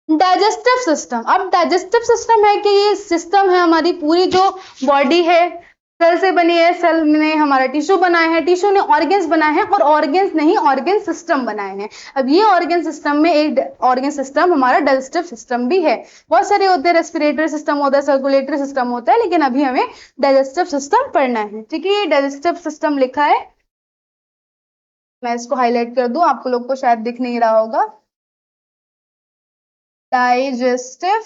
डाइजेस्टिव सिस्टम, अब डाइजेस्टिव सिस्टम है कि ये सिस्टम है, हमारी पूरी जो बॉडी है सेल से बनी है, सेल ने हमारा टिश्यू बनाए हैं, टिश्यू ने ऑर्गन्स बनाए हैं, और ऑर्गन्स नहीं ऑर्गन सिस्टम बनाए हैं। अब ये ऑर्गन सिस्टम में एक ऑर्गन सिस्टम हमारा डाइजेस्टिव सिस्टम भी है, बहुत सारे होते हैं, रेस्पिरेटरी सिस्टम होता है, सर्कुलेटरी सिस्टम होता है, लेकिन अभी हमें डाइजेस्टिव सिस्टम पढ़ना है, ठीक है। ये डाइजेस्टिव सिस्टम लिखा है, मैं इसको हाईलाइट कर दूं, आपको लोग को शायद दिख नहीं रहा होगा, डाइजेस्टिव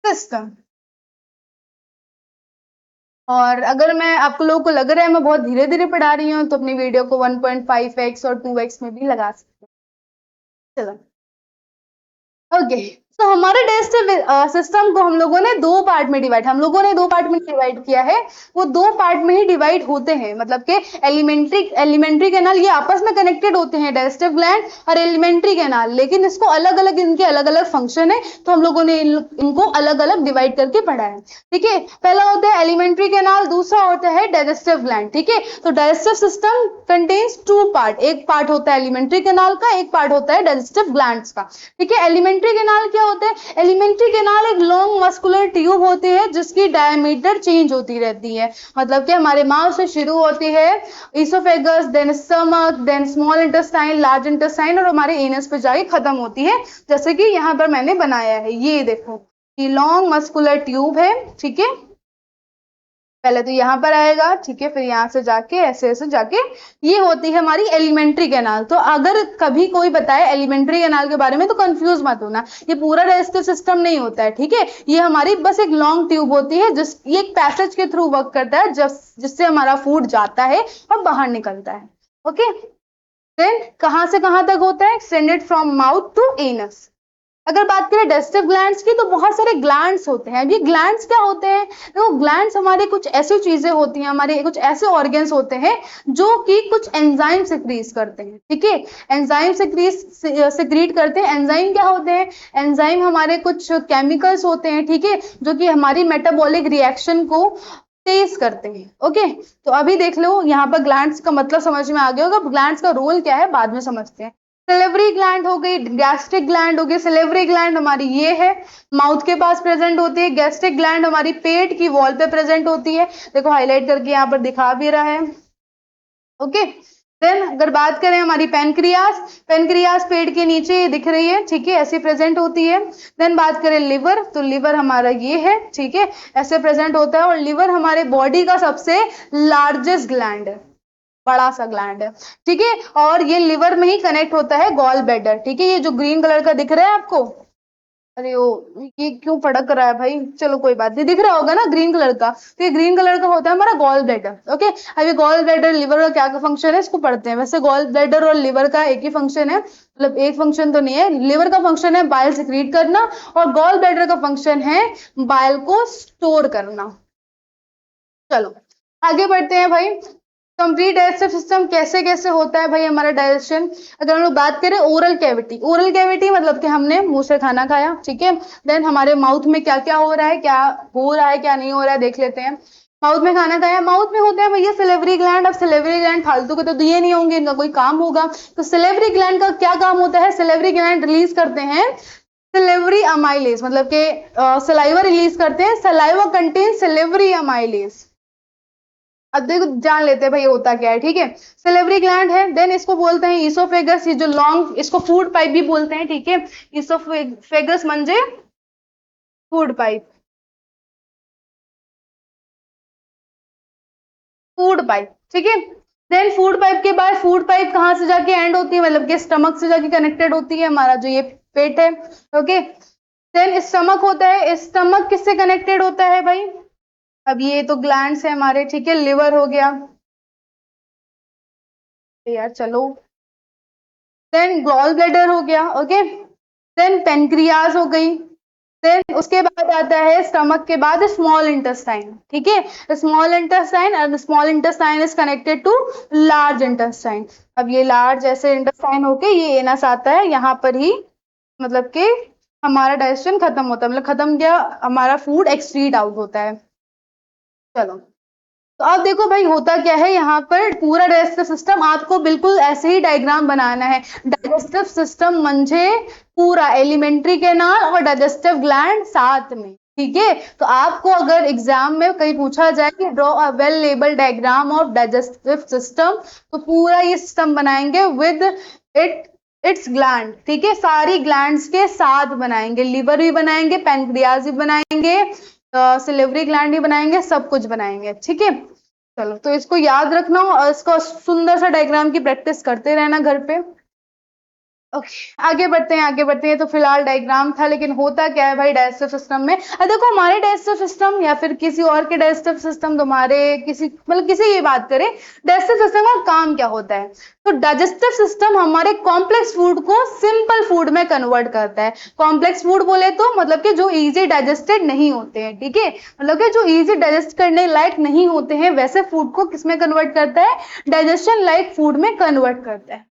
सिस्टम। और अगर मैं आप लोगों को लग रहा है मैं बहुत धीरे धीरे पढ़ा रही हूँ तो अपनी वीडियो को 1.5x और 2x में भी लगा सकते हैं। चलो, ओके। तो हमारे डाइजेस्टिव सिस्टम को हम लोगों ने दो पार्ट में डिवाइड किया है। वो दो पार्ट में ही डिवाइड होते हैं, मतलब कि एलिमेंट्री कैनाल ये आपस में कनेक्टेड होते हैं, डाइजेस्टिव ग्लैंड और एलिमेंट्री कैनाल, लेकिन इसको अलग अलग, इनके अलग अलग फंक्शन है, तो हम लोगों ने इनको अलग अलग डिवाइड करके पढ़ा है। ठीक है, पहला होता है एलिमेंट्री कैनाल, दूसरा होता है डाइजेस्टिव ग्लैंड। ठीक है, तो digestive system contains two part, एक पार्ट होता है एलिमेंट्री कैनाल का, एक पार्ट होता है डाइजेस्टिव ग्लैंड्स का। ठीक है, एलिमेंट्री कैनाल क्या होता है? एलिमेंट्री कैनाल एक लॉन्ग मस्कुलर ट्यूब होती है जिसकी डायमीटर चेंज होती रहती है, मतलब कि हमारे माउथ से शुरू होती है oesophagus, then stomach, then small intestine, large intestine और हमारे एनस पे जाके खत्म होती है, जैसे कि यहाँ पर मैंने बनाया है, ये देखो, ये लॉन्ग मस्कुलर ट्यूब है। ठीक है, पहले तो यहाँ पर आएगा, ठीक है, फिर यहाँ से जाके ऐसे ऐसे जाके ये होती है हमारी एलिमेंट्री कैनाल। तो अगर कभी कोई बताए एलिमेंट्री कैनाल के बारे में तो कंफ्यूज मत होना, ये पूरा डाइजेस्टिव सिस्टम नहीं होता है। ठीक है, ये हमारी बस एक लॉन्ग ट्यूब होती है, ये एक पैसेज के थ्रू वर्क करता है जिससे हमारा फूड जाता है और बाहर निकलता है। ओके, देन कहाँ से कहाँ तक होता है? Extended from mouth to anus. अगर बात करें डाइजेस्टिव ग्लैंड्स की तो बहुत सारे ग्लैंड्स होते हैं। ये ग्लैंड्स क्या होते हैं? देखो, ग्लैंड्स हमारे कुछ ऐसी चीजें होती हैं, हमारे कुछ ऐसे ऑर्गन्स होते हैं जो कि कुछ एंजाइम सिक्रीट करते हैं। ठीक है, एंजाइम सिक्रीट करते हैं। एंजाइम क्या होते हैं? एंजाइम हमारे कुछ केमिकल्स होते हैं, ठीक है, जो कि हमारी मेटाबॉलिक रिएक्शन को तेज करते हैं। ओके, तो अभी देख लो, यहाँ पर ग्लैंड्स का मतलब समझ में आ गया होगा। ग्लैंड्स का रोल क्या है बाद में समझते हैं। सिलेवरी ग्लैंड हो गई, गैस्ट्रिक ग्लैंड हो गई। सिलेवरी ग्लैंड हमारी ये है, माउथ के पास प्रेजेंट होती है। गैस्ट्रिक ग्लैंड हमारी पेट की वॉल पे प्रेजेंट होती है, देखो हाईलाइट करके यहाँ पर दिखा भी रहा है। ओके, देन अगर बात करें हमारी पेनक्रियास पेट के नीचे दिख रही है, ठीक है, ऐसे प्रेजेंट होती है। देन बात करें लिवर, तो लिवर हमारा ये है, ठीक है, ऐसे प्रेजेंट होता है। और लिवर हमारे बॉडी का सबसे लार्जेस्ट ग्लैंड है, बड़ा सा ग्लैंड है। ठीक है, और ये लिवर में ही कनेक्ट होता है गॉल ब्लैडर। ठीक है, ये जो ग्रीन कलर का दिख रहा है आपको, अरे ओ, ये क्यों फड़क रहा है भाई, चलो कोई बात नहीं, दिख रहा होगा ना ग्रीन कलर का, तो ये ग्रीन कलर का होता है हमारा गॉल ब्लैडर। ओके, अब ये गॉल ब्लैडर लिवर का क्या फंक्शन है इसको पढ़ते हैं। वैसे गॉल ब्लैडर और लिवर का एक ही फंक्शन है, मतलब एक फंक्शन तो नहीं है। लिवर का फंक्शन है बाइल सिक्रीट करना और गॉल ब्लैडर का फंक्शन है बाइल को स्टोर करना। चलो आगे बढ़ते हैं भाई। कंप्लीट डाइजेस्टिव सिस्टम कैसे कैसे होता है भाई हमारा डाइजेशन। अगर हम लोग बात करें ओरल कैविटी मतलब कि हमने मुंह से खाना खाया, ठीक है, देन हमारे माउथ में क्या क्या हो रहा है, क्या नहीं हो रहा है, देख लेते हैं। माउथ में खाना खाया, माउथ में होता है भैया सिलेवरी ग्लैंड। अब सिलेवरी ग्लैंड फालतू के तो दिए नहीं होंगे, इनका कोई काम होगा। तो सिलेवरी ग्लैंड का क्या काम होता है? सिलेवरी ग्लैंड रिलीज करते हैं सिलेवरी अमाइलेज, मतलब कि सलाइवा रिलीज करते हैं। Saliva contain salivary amylase. अब देखो जान लेते हैं भाई होता क्या है। ठीक है, सिलेवरी ग्लैंड है, देन इसको बोलते हैं ईसोफेगस, ये जो लॉन्ग, इसको फूड पाइप भी बोलते हैं। ठीक है, ईसोफेगस म्हणजे फूड पाइप, ठीक है। देन फूड पाइप के बाद फूड पाइप कहाँ से जाके एंड होती है, मतलब कि स्टमक से जाके कनेक्टेड होती है, हमारा जो ये पेट है। ओके, देन स्टमक होता है, स्टमक किससे कनेक्टेड होता है भाई? अब ये तो ग्लैंड्स है हमारे, ठीक है, लिवर हो गया यार, चलो, देन गॉल ब्लैडर हो गया, ओके, देन पेनक्रियाज हो गई, देन उसके बाद आता है स्टमक के बाद स्मॉल इंटेस्टाइन। ठीक है, स्मॉल इंटेस्टाइन, और small intestine is connected to large intestine. अब ये लार्ज ऐसे इंटेस्टाइन होके ये एनस आता है, यहाँ पर ही मतलब कि हमारा डाइजेशन खत्म होता है, मतलब खत्म क्या, हमारा फूड एक्सक्रीट आउट होता है। चलो, तो अब देखो भाई होता क्या है यहाँ पर, पूरा डाइजेस्टिव सिस्टम आपको बिल्कुल ऐसे ही डायग्राम बनाना है। डाइजेस्टिव सिस्टम म्हणजे पूरा एलिमेंट्री कैनाल और डाइजेस्टिव ग्लैंड साथ में। ठीक है, तो आपको अगर एग्जाम में कहीं पूछा जाए कि draw a well label diagram of digestive system, तो पूरा ये सिस्टम बनाएंगे विद इट्स ग्लैंड। ठीक है, सारी ग्लैंड्स के साथ बनाएंगे, लिवर भी बनाएंगे, पैनक्रियाज भी बनाएंगे, सिलेवरी ग्लैंड भी बनाएंगे, सब कुछ बनाएंगे। ठीक है, चलो, तो इसको याद रखना और इसको सुंदर सा डायग्राम की प्रैक्टिस करते रहना घर पे। ओके, आगे बढ़ते हैं। तो फिलहाल डायग्राम था, लेकिन होता क्या है भाई डाइजेस्टिव सिस्टम में। देखो हमारे डाइजेस्टिव सिस्टम या फिर किसी और के डाइजेस्टिव सिस्टम, तुम्हारे किसी मतलब किसी की बात करें, डाइजेस्टिव सिस्टम का काम क्या होता है। तो डाइजेस्टिव सिस्टम हमारे कॉम्प्लेक्स फूड को सिंपल फूड में कन्वर्ट करता है। कॉम्प्लेक्स फूड बोले तो मतलब कि जो इजी डाइजेस्टेड नहीं होते हैं, ठीक है, मतलब कि जो इजी डाइजेस्ट करने लायक नहीं होते हैं, वैसे फूड को किसमें कन्वर्ट करता है, डाइजेशन लाइक फूड में कन्वर्ट करता है।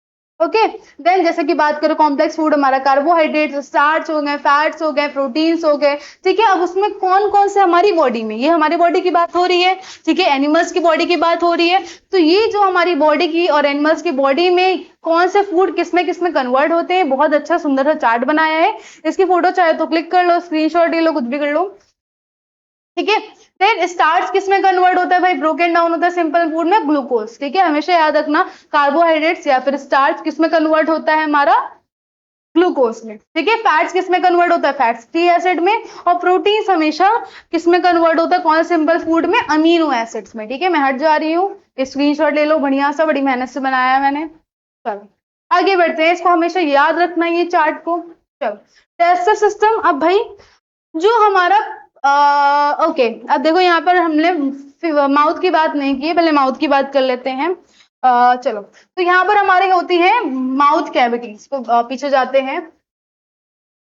ओके, देन जैसे कि बात करो कॉम्प्लेक्स फूड, हमारा कार्बोहाइड्रेट, स्टार्च हो गए, फैट्स हो गए, प्रोटीन्स हो गए, ठीक है। अब उसमें कौन कौन से हमारी बॉडी में, ये हमारी बॉडी की बात हो रही है, ठीक है, एनिमल्स की बॉडी की बात हो रही है। तो ये जो हमारी बॉडी की और एनिमल्स की बॉडी में कौन से फूड किसमें किसमें कन्वर्ट होते हैं, बहुत अच्छा सुंदर सा चार्ट बनाया है। इसकी फोटो चाहे तो क्लिक कर लो, स्क्रीनशॉट ले लो, कुछ भी कर लो, ठीक है। फिर स्टार्च किसमें कन्वर्ट होता है भाई, ब्रोकन डाउन होता है सिंपल फूड में ग्लूकोज, ठीक है, हमेशा याद रखना। कार्बोहाइड्रेट्स या फिर स्टार्च किसमें कन्वर्ट होता है हमारा, ग्लूकोज में, ठीक है। फैट्स किसमें कन्वर्ट होता है, फैटी एसिड में। और प्रोटीन्स हमेशा किसमें कन्वर्ट होता है, कौन सिंपल फूड में, अमीनो एसिड्स में, ठीक है। मैं हट जा रही हूँ, स्क्रीनशॉट ले लो, बढ़िया सा, बड़ी मेहनत से बनाया है मैंने। चलो आगे बढ़ते हैं, इसको हमेशा याद रखना ये चार्ट को। चलो डाइजेस्टिव सिस्टम, अब भाई जो हमारा ओके, अब देखो यहाँ पर हमने माउथ की बात नहीं की है, पहले माउथ की बात कर लेते हैं। चलो, तो यहाँ पर हमारे होती है माउथ कैविटीज को, पीछे जाते हैं,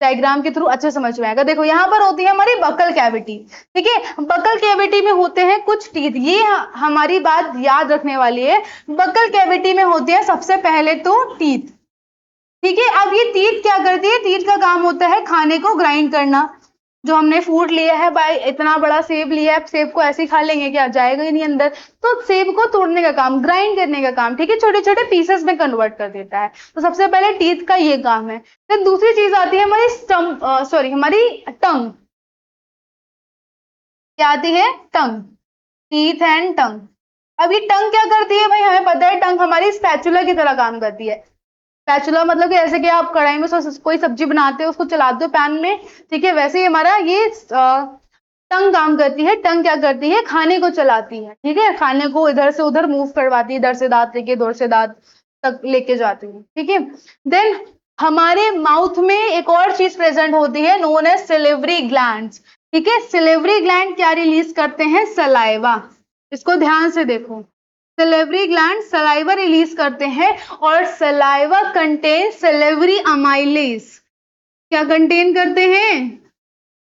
डायग्राम के थ्रू अच्छे समझ में आएगा। देखो यहाँ पर होती है हमारी बकल कैविटी, ठीक है। बकल कैविटी में होते हैं कुछ टीथ, ये हमारी बात याद रखने वाली है। बकल कैविटी में होती है सबसे पहले तो टीथ, ठीक है। अब ये टीथ क्या करती है, टीथ का काम होता है खाने को ग्राइंड करना। जो हमने फूड लिया है भाई, इतना बड़ा सेब लिया है, सेब को ऐसे ही खा लेंगे क्या, जाएगा ही नहीं अंदर। तो सेब को तोड़ने का काम, ग्राइंड करने का काम, ठीक है, छोटे छोटे पीसेस में कन्वर्ट कर देता है। तो सबसे पहले टीथ का ये काम है। फिर दूसरी चीज आती है हमारी हमारी टंग। क्या आती है, टंग, टीथ एंड टंग। अब ये टंग क्या करती है भाई, हमें पता है टंग हमारी स्पैचुला की तरह काम करती है। स्पैचुला मतलब कि ऐसे कि आप कढ़ाई में कोई सब्जी बनाते हो, उसको चलाते हो पैन में, ठीक है, वैसे ही हमारा ये टंग काम करती है। टंग क्या करती है, खाने को चलाती है, ठीक है, खाने को इधर से उधर मूव करवाती है, इधर से दांत लेके उधर से दांत तक लेके जाती है, ठीक है। देन हमारे माउथ में एक और चीज प्रेजेंट होती है, नोन एज सिलिवरी ग्लैंड्स, ठीक है। सिलिवरी ग्लैंड क्या रिलीज करते हैं, सलाइवा। इसको ध्यान से देखो, सिलिवरी ग्लैंड सलाइवा रिलीज करते हैं, और सलाइवा कंटेन सिलिवरी अमाइलेज। क्या कंटेन करते हैं,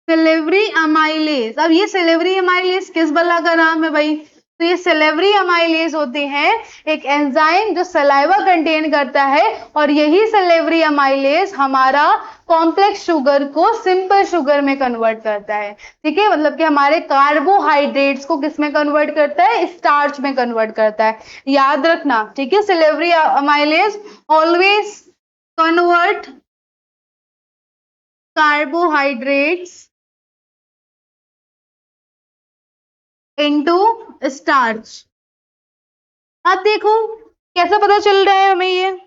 सिलिवरी अमाइलेज। अब ये सिलिवरी अमाइलेज किस बला का नाम है भाई, तो ये सिलिवरी अमाइलेज होते हैं एक एंजाइम जो सलाइवा कंटेन करता है, और यही सिलिवरी अमाइलेज हमारा कॉम्प्लेक्स शुगर को सिंपल शुगर में कन्वर्ट करता है, ठीक है। मतलब कि हमारे कार्बोहाइड्रेट्स को किस में कन्वर्ट करता है, स्टार्च में कन्वर्ट करता है, याद रखना, ठीक है। Salivary amylase always convert carbohydrates into starch. अब देखो कैसे पता चल रहा है हमें ये।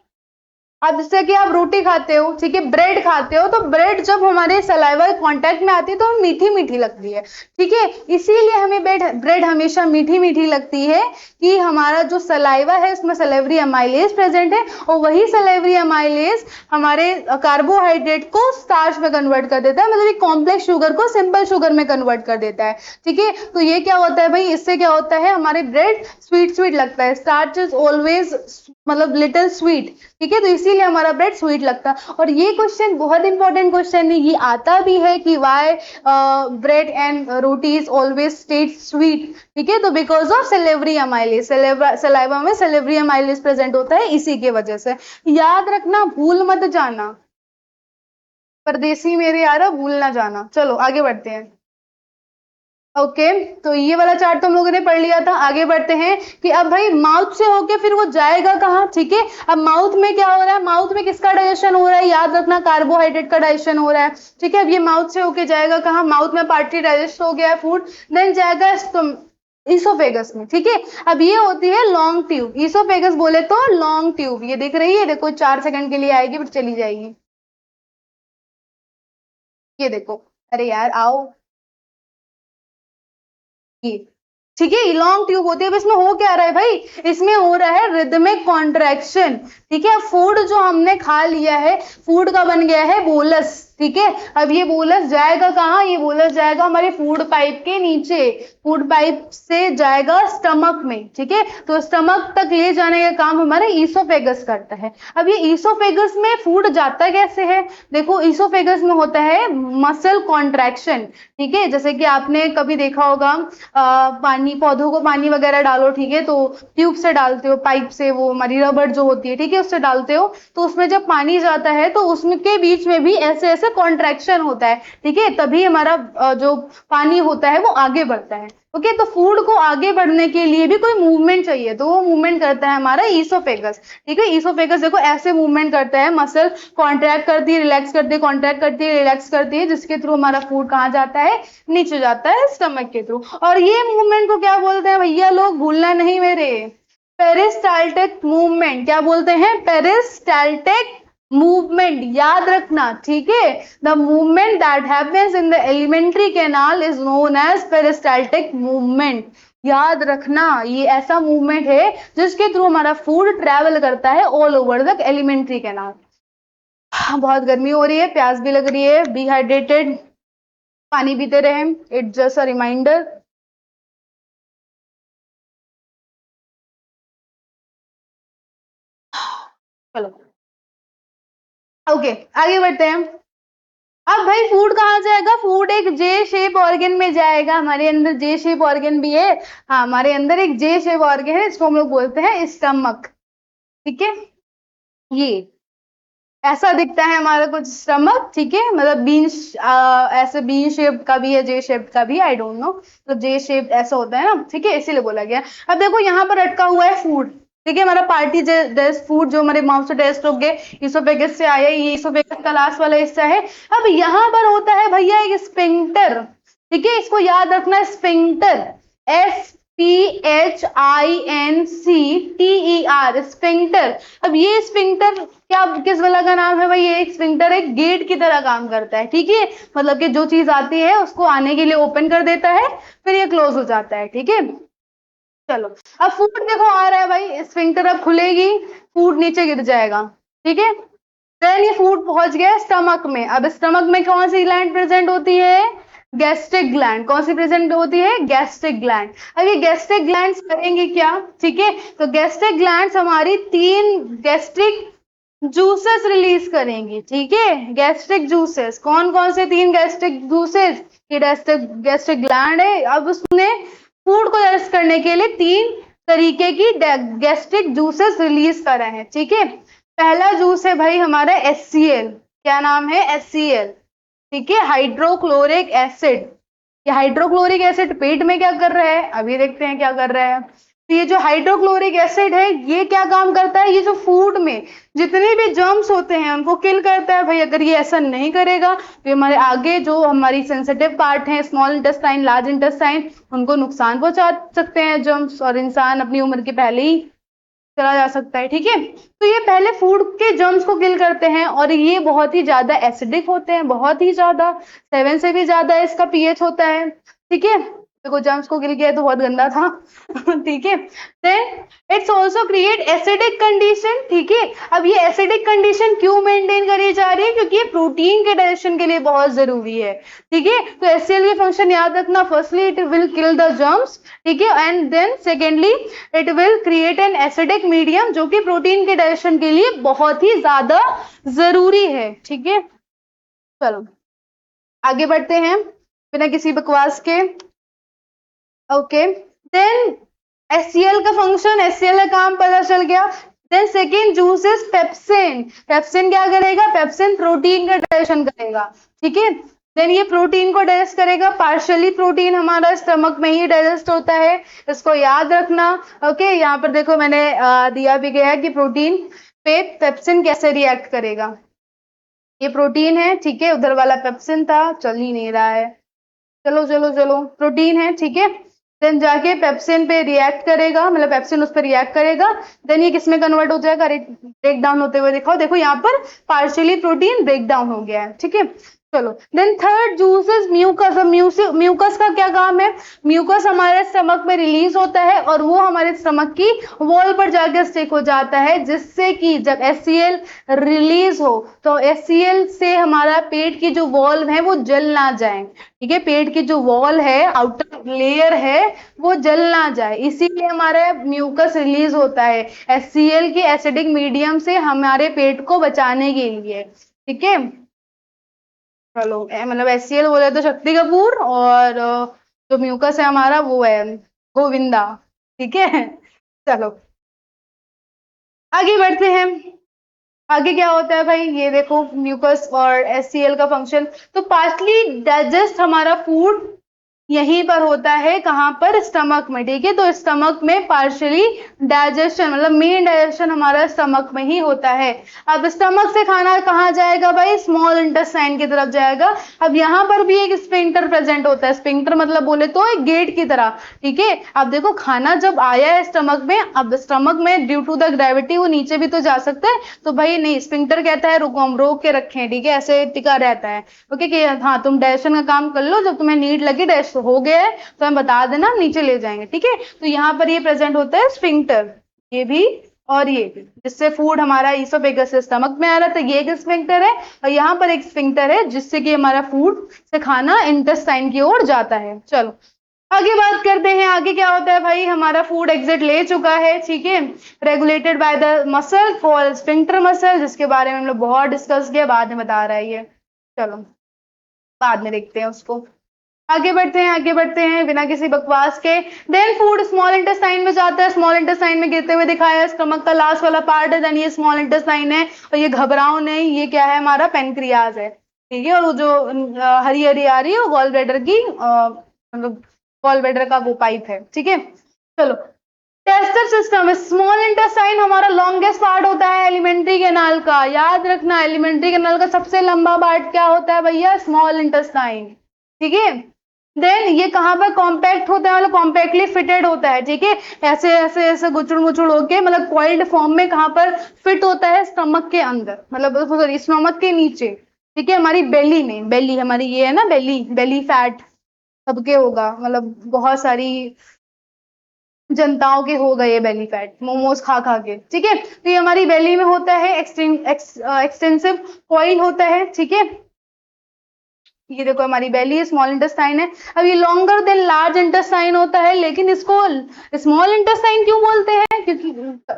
अब जैसे कि आप रोटी खाते हो, ठीक है, ब्रेड खाते हो, तो ब्रेड जब हमारे सलाइवा कांटेक्ट में आती है तो मीठी मीठी लगती है, ठीक है। इसीलिए हमें ब्रेड हमेशा मीठी मीठी लगती है कि हमारा जो सलाइवा है उसमें सलेवरी अमाइलेज प्रेजेंट है, और वही सलेवरी अमाइलेज हमारे कार्बोहाइड्रेट को स्टार्च में कन्वर्ट कर देता है, मतलब कॉम्प्लेक्स शुगर को सिंपल शुगर में कन्वर्ट कर देता है, ठीक है। तो ये क्या होता है भाई, इससे क्या होता है, हमारे ब्रेड स्वीट स्वीट लगता है। स्टार्च इज ऑलवेज मतलब लिटिल स्वीट, ठीक है, तो इसीलिए हमारा ब्रेड स्वीट लगता है। और ये क्वेश्चन बहुत इंपॉर्टेंट क्वेश्चन है, ये आता भी है कि why bread and roti is always state sweet, ठीक है। तो because of salivary amylase, saliva में सिलिवरी अमाइलेज प्रेजेंट होता है, इसी के वजह से। याद रखना, भूल मत जाना, परदेसी मेरे यारा भूल ना जाना। चलो आगे बढ़ते हैं। ओके, तो ये वाला चार्ट तो हम लोगों ने पढ़ लिया था। आगे बढ़ते हैं कि अब भाई माउथ से होके फिर वो जाएगा कहाँ, ठीक है। अब माउथ में क्या हो रहा है, माउथ में किसका डाइजेशन हो रहा है, याद रखना कार्बोहाइड्रेट का डाइजेशन हो रहा है, ठीक है। अब ये माउथ से होके जाएगा कहाँ, माउथ में पार्टली डाइजेस्ट हो गया है फूड, देन जाएगा ईसोफेगस में, ठीक है। अब ये होती है लॉन्ग ट्यूब, ईसोफेगस बोले तो लॉन्ग ट्यूब, ये दिख रही है, देखो 4 सेकंड के लिए आएगी फिर चली जाएगी, ये देखो, अरे यार आओ, ये ठीक है, लॉन्ग ट्यूब होती है। अब इसमें हो क्या रहा है भाई, इसमें हो रहा है रिदमिक कॉन्ट्रैक्शन। ठीक है, फूड जो हमने खा लिया है, फूड का बन गया है बोलस। ठीक है, अब ये बोलस जाएगा कहाँ, ये बोलस जाएगा हमारे फूड पाइप के नीचे, फूड पाइप से जाएगा स्टमक में। ठीक है, तो स्टमक तक ले जाने का काम हमारा ईसोफेगस करता है। अब ये ईसोफेगस में फूड जाता कैसे है, देखो ईसोफेगस में होता है मसल कॉन्ट्रैक्शन। ठीक है, जैसे कि आपने कभी देखा होगा पानी, पौधों को पानी वगैरह डालो, ठीक है, तो ट्यूब से डालते हो, पाइप से, वो हमारी रबड़ जो होती है, ठीक है, उससे डालते हो, तो उसमें जब पानी जाता है तो उसमें के बीच में भी ऐसे ऐसे कॉन्ट्रैक्शन होता है। ठीक है, तभी हमारा जो पानी होता है वो आगे बढ़ता है। ओके, तो फूड को आगे बढ़ने के लिए भी कोई मूवमेंट चाहिए, तो वो मूवमेंट करता है हमारा ईसोफेगस। ठीक है, ईसोफेगस देखो ऐसे मूवमेंट करता है, मसल कॉन्ट्रैक्ट करती है, रिलैक्स करती है, कॉन्ट्रैक्ट करती है, रिलैक्स करती है, जिसके थ्रू हमारा फूड कहाँ जाता है, नीचे जाता है, स्टमक के थ्रू। और ये मूवमेंट को क्या बोलते हैं भैया लोग, भूलना नहीं मेरे, पेरिस्टाल्टिक मूवमेंट। क्या बोलते हैं, पेरिस्टाल्टिक मूवमेंट, याद रखना। ठीक है, the movement that happens in the alimentary canal is known as peristaltic movement. याद रखना, ये ऐसा मूवमेंट है जिसके थ्रू हमारा फूड ट्रेवल करता है all over the alimentary canal. बहुत गर्मी हो रही है, प्यास भी लग रही है, बी हाइड्रेटेड, पानी पीते रहे, इट्स जस्ट अ रिमाइंडर। चलो ओके, आगे बढ़ते हैं। अब भाई फूड कहाँ जाएगा, फूड एक जे शेप ऑर्गन में जाएगा, हमारे अंदर जे शेप ऑर्गन भी है। हाँ, हमारे अंदर एक जे शेप ऑर्गन है, इसको हम लोग बोलते हैं स्टमक। ठीक है, ये ऐसा दिखता है हमारा कुछ स्टमक। ठीक है, मतलब बीन, ऐसे बीन शेप का भी है, जे शेप का भी, आई डोंट नो, तो जे शेप ऐसा होता है ना। ठीक है, इसीलिए बोला गया। अब देखो यहाँ पर अटका हुआ है फूड। ठीक है, हमारा पार्टी डाइजेस्ट फूड जो हमारे माउथ से डाइजेस्ट हो गए, ईसोफेगस से आया, ये ईसोफेगस का लास्ट वाला हिस्सा है। अब यहाँ पर होता है भैया एक स्फिंक्टर। ठीक है, इसको याद रखना, स्फिंक्टर, SPHINCTER, स्फिंक्टर। अब ये स्फिंक्टर क्या, किस वाला का नाम है भाई, ये एक स्फिंक्टर एक गेट की तरह काम करता है। ठीक है, मतलब कि जो चीज आती है उसको आने के लिए ओपन कर देता है, फिर ये क्लोज हो जाता है। ठीक है, चलो अब फूड देखो आ रहा है भाई, स्फिंक्टर अब खुलेगी, फूड नीचे गिर जाएगा। ठीक है, देन ये फूड पहुंच गया स्टमक में। अब स्टमक में कौन सी ग्लैंड प्रेजेंट होती है, गैस्ट्रिक ग्लैंड। कौन सी प्रेजेंट होती है, गैस्ट्रिक ग्लैंड। अब ये गैस्ट्रिक ग्लैंड्स करेंगे क्या, ठीक है, तो गैस्ट्रिक ग्लैंड्स हमारी 3 गैस्ट्रिक जूसेस रिलीज करेंगी। ठीक है, गैस्ट्रिक जूसेस, कौन कौन से 3 गैस्ट्रिक जूसेस, ये गैस्ट्रिक ग्लैंड है। अब उसने फूड को डाइजेस्ट करने के लिए 3 तरीके की गैस्ट्रिक जूसेस रिलीज कर रहे हैं। ठीक है, पहला जूस है भाई हमारा HCl। क्या नाम है, HCl। ठीक है, हाइड्रोक्लोरिक एसिड। ये हाइड्रोक्लोरिक एसिड पेट में क्या कर रहा है, अभी देखते हैं क्या कर रहा है। तो ये जो हाइड्रोक्लोरिक एसिड है, ये क्या काम करता है, ये जो फूड में जितने भी जर्म्स होते हैं उनको किल करता है भाई। अगर ये ऐसा नहीं करेगा तो हमारे आगे जो हमारी सेंसिटिव पार्ट है, स्मॉल इंटेस्टाइन, लार्ज इंटेस्टाइन, उनको नुकसान पहुंचा सकते हैं जर्म्स, और इंसान अपनी उम्र के पहले ही चला जा सकता है। ठीक है, तो ये पहले फूड के जर्म्स को किल करते हैं, और ये बहुत ही ज्यादा एसिडिक होते हैं, बहुत ही ज्यादा, 7 से भी ज्यादा इसका pH होता है। ठीक है, देखो जर्म्स को किल किया तो बहुत गंदा था। ठीक है, then it's also create acidic condition. ठीक है, अब ये एसिडिक कंडीशन क्यों मेंटेन करी जा रही है, क्योंकि ये प्रोटीन के डाइजेशन के लिए बहुत जरूरी है। ठीक है, तो HCl के फंक्शन याद रखना, firstly it will kill the germs. ठीक है, and then secondly it will create an acidic medium, जो कि प्रोटीन के डाइजेशन के लिए बहुत ही ज्यादा जरूरी है। ठीक है, चलो आगे बढ़ते हैं बिना किसी बकवास के। ओके, देन HCl का फंक्शन, HCl का काम पता चल गया। Then second juice is pepsin. Pepsin क्या करेगा, पेप्सिन प्रोटीन का डाइजेशन करेगा। ठीक है, देन ये प्रोटीन को डाइजेस्ट करेगा, पार्शियली प्रोटीन हमारा स्टमक में ही डाइजेस्ट होता है, इसको याद रखना। ओके, यहाँ पर देखो मैंने दिया भी गया है कि प्रोटीन पे पेप्सिन कैसे रिएक्ट करेगा। ये प्रोटीन है, ठीक है, उधर वाला पेप्सिन था, चल ही नहीं रहा है, चलो चलो चलो, प्रोटीन है। ठीक है, देन जाके पेप्सिन पे रिएक्ट करेगा, मतलब पेप्सिन उस पर रिएक्ट करेगा, देन ये किसमें कन्वर्ट हो जाएगा, ब्रेक डाउन होते हुए दिखाओ। देखो यहाँ पर पार्शियली प्रोटीन ब्रेक डाउन हो गया है। ठीक है, चलो then third juices mucus. Mucus का क्या काम है? म्यूकस हमारे स्टमक में रिलीज होता है और वो हमारे स्टमक की वॉल पर जाकर स्टिक हो जाता है, जिससे कि जब HCl रिलीज हो तो HCl से हमारा पेट की जो वॉल है वो जल ना जाए। ठीक है, पेट की जो वॉल है, आउटर लेयर है, वो जल ना जाए, इसीलिए हमारा म्यूकस रिलीज होता है HCl के एसिडिक मीडियम से हमारे पेट को बचाने के लिए। ठीक है, चलो मतलब HCl बोले तो शक्ति कपूर, और जो म्यूकस है हमारा वो है गोविंदा। ठीक है, चलो आगे बढ़ते हैं। आगे क्या होता है भाई, ये देखो म्यूकस और HCl का फंक्शन। तो पार्टली डाइजेस्ट हमारा फूड यहीं पर होता है, कहाँ पर? स्टमक में। ठीक है, तो स्टमक में पार्शियली डाइजेशन, मतलब मेन डाइजेशन हमारा स्टमक में ही होता है। अब स्टमक से खाना कहाँ जाएगा भाई? स्मॉल इंटेस्टाइन की तरफ जाएगा। अब यहाँ पर भी एक स्फिंक्टर प्रेजेंट होता है। स्फिंक्टर मतलब बोले तो एक गेट की तरह। ठीक है, अब देखो खाना जब आया है स्टमक में, अब स्टमक में ड्यू टू द ग्रेविटी वो नीचे भी तो जा सकता है, तो भाई नहीं, स्फिंक्टर कहता है रुको, हम रोक के रखें। ठीक है, ऐसे टिका रहता है। ओके कि हाँ तुम डाइजेशन का काम कर लो, जब तुम्हें नीड लगे डाइजेशन हो गया है तो हमें बता देना, नीचे ले जाएंगे। ठीक है, तो यहाँ पर ये प्रेजेंट होता है स्फिंक्टर, ये भी और ये भी, जिससे फूड हमारा ईसोफेगस से स्टमक में आ रहा था, ये एक स्फिंक्टर है, और यहाँ पर एक स्फिंक्टर है जिससे कि हमारा फूड से खाना इंटेस्टाइन की ओर जाता है। चलो आगे बात करते हैं। आगे क्या होता है भाई, हमारा फूड एग्जिट ले चुका है। ठीक है, regulated by the muscle called sphincter muscle, जिसके बारे में हम लोग बहुत डिस्कस किया, बाद में बता रहा है ये। चलो बाद में देखते हैं उसको। आगे बढ़ते हैं, आगे बढ़ते हैं बिना किसी बकवास के। देन फूड स्मॉल इंटेस्टाइन में जाता है, स्मॉल इंटेस्टाइन में गिरते हुए दिखाया है, स्टमक का लास्ट वाला पार्ट है, देन ये स्मॉल इंटेस्टाइन है, और ये घबराओ नहीं, ये क्या है? हमारा पेनक्रियाज है। ठीक है, और वो जो हरी हरी आ रही है वो गॉल ब्लैडर की मतलब गॉल ब्लैडर का वो पाइप है। ठीक है, चलो डाइजेस्टिव सिस्टम। स्मॉल इंटेस्टाइन हमारा लॉन्गेस्ट पार्ट होता है एलिमेंट्री कैनाल का। याद रखना, एलिमेंट्री कैनाल का सबसे लंबा पार्ट क्या होता है भैया? Small intestine. ठीक है, देन ये कहाँ पर कॉम्पैक्ट होता है, मतलब कॉम्पैक्टली फिटेड होता है। ठीक है, ऐसे ऐसे ऐसे गुचुड़ मुचुड़ होके, मतलब कॉइल्ड फॉर्म में कहाँ पर फिट होता है? स्टमक के अंदर, मतलब सॉरी स्टमक के नीचे। ठीक है, हमारी बेली में, बेली हमारी ये है ना, बेली, बेली फैट सबके होगा, मतलब बहुत सारी जनताओं के हो गए बेली फैट मोमोज खा खा के। ठीक है, तो ये हमारी बेली में होता है, एक्सटेंसिव कॉइल होता है। ठीक है, ये देखो हमारी बेली स्मॉल इंटेस्टाइन है। अब ये लॉन्गर देन लार्ज इंटेस्टाइन होता है, लेकिन इसको स्मॉल इंटेस्टाइन क्यों बोलते हैं? क्योंकि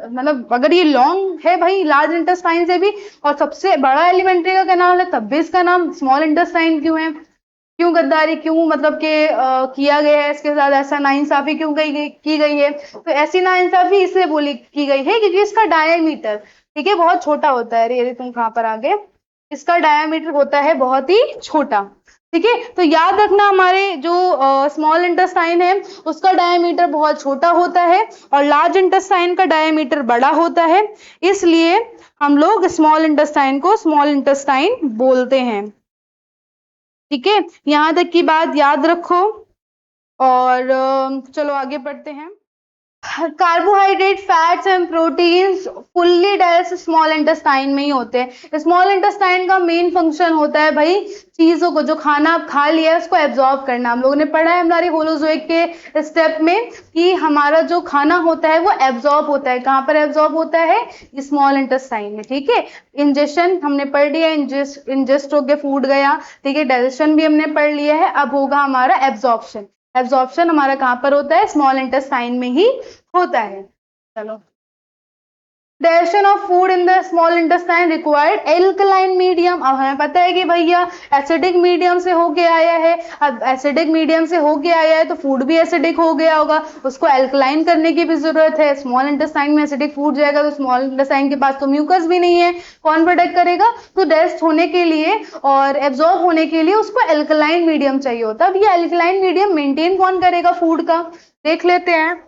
मतलब अगर ये लॉन्ग है भाई लार्ज इंटेस्टाइन से भी, और सबसे बड़ा एलिमेंट्री का कैनाल है, तब भी इसका नाम स्मॉल इंटेस्टाइन क्यों है? क्यों गद्दारी, क्यों मतलब कि किया गया है इसके साथ, ऐसा नाइंसाफी क्यों की गई है? तो ऐसी नाइंसाफी इसलिए बोली की गई है क्योंकि इसका डायमीटर, ठीक है, बहुत छोटा होता है। अरे तुम कहाँ पर आ गए? इसका डायमीटर होता है बहुत ही छोटा। ठीक है, तो याद रखना हमारे जो स्मॉल इंटेस्टाइन है उसका डायमीटर बहुत छोटा होता है और लार्ज इंटेस्टाइन का डायमीटर बड़ा होता है, इसलिए हम लोग स्मॉल इंटेस्टाइन को स्मॉल इंटेस्टाइन बोलते हैं। ठीक है, यहां तक की बात याद रखो और चलो आगे बढ़ते हैं। Carbohydrate, fats and proteins fully digest small intestine में ही होते हैं। स्मॉल इंटेस्टाइन का मेन फंक्शन होता है भाई चीजों को, जो खाना आप खा लिया है उसको एब्जॉर्ब करना। हम लोगों ने पढ़ा है हमारी होलोजोइक के स्टेप में कि हमारा जो खाना होता है वो एब्जॉर्ब होता है। कहाँ पर एब्जॉर्ब होता है? स्मॉल इंटेस्टाइन में। ठीक है, इंजेशन हमने पढ़ लिया, इंजेस्ट होके फूड गया। ठीक है, डाइजेशन भी हमने पढ़ लिया है, अब होगा हमारा एब्जॉर्प्शन। एब्जॉर्प्शन हमारा कहाँ पर होता है? स्मॉल इंटेस्टाइन में ही होता है। चलो, digestion of food in the small intestine required alkaline medium. अब हमें पता है कि भैया एसिडिक मीडियम से होके आया है, अब एसिडिक मीडियम से होके आया है तो फूड भी एसिडिक हो गया होगा, उसको एल्कलाइन करने की भी जरूरत है। स्मॉल इंटेस्टाइन में एसिडिक फूड जाएगा तो स्मॉल इंटेस्टाइन के पास तो म्यूकस भी नहीं है, कौन प्रोटेक्ट करेगा? तो डाइजेस्ट होने के लिए और एब्जॉर्ब होने के लिए उसको एल्कलाइन मीडियम चाहिए होता है। अब ये एल्कलाइन मीडियम मेंटेन कौन करेगा फूड का? देख लेते हैं।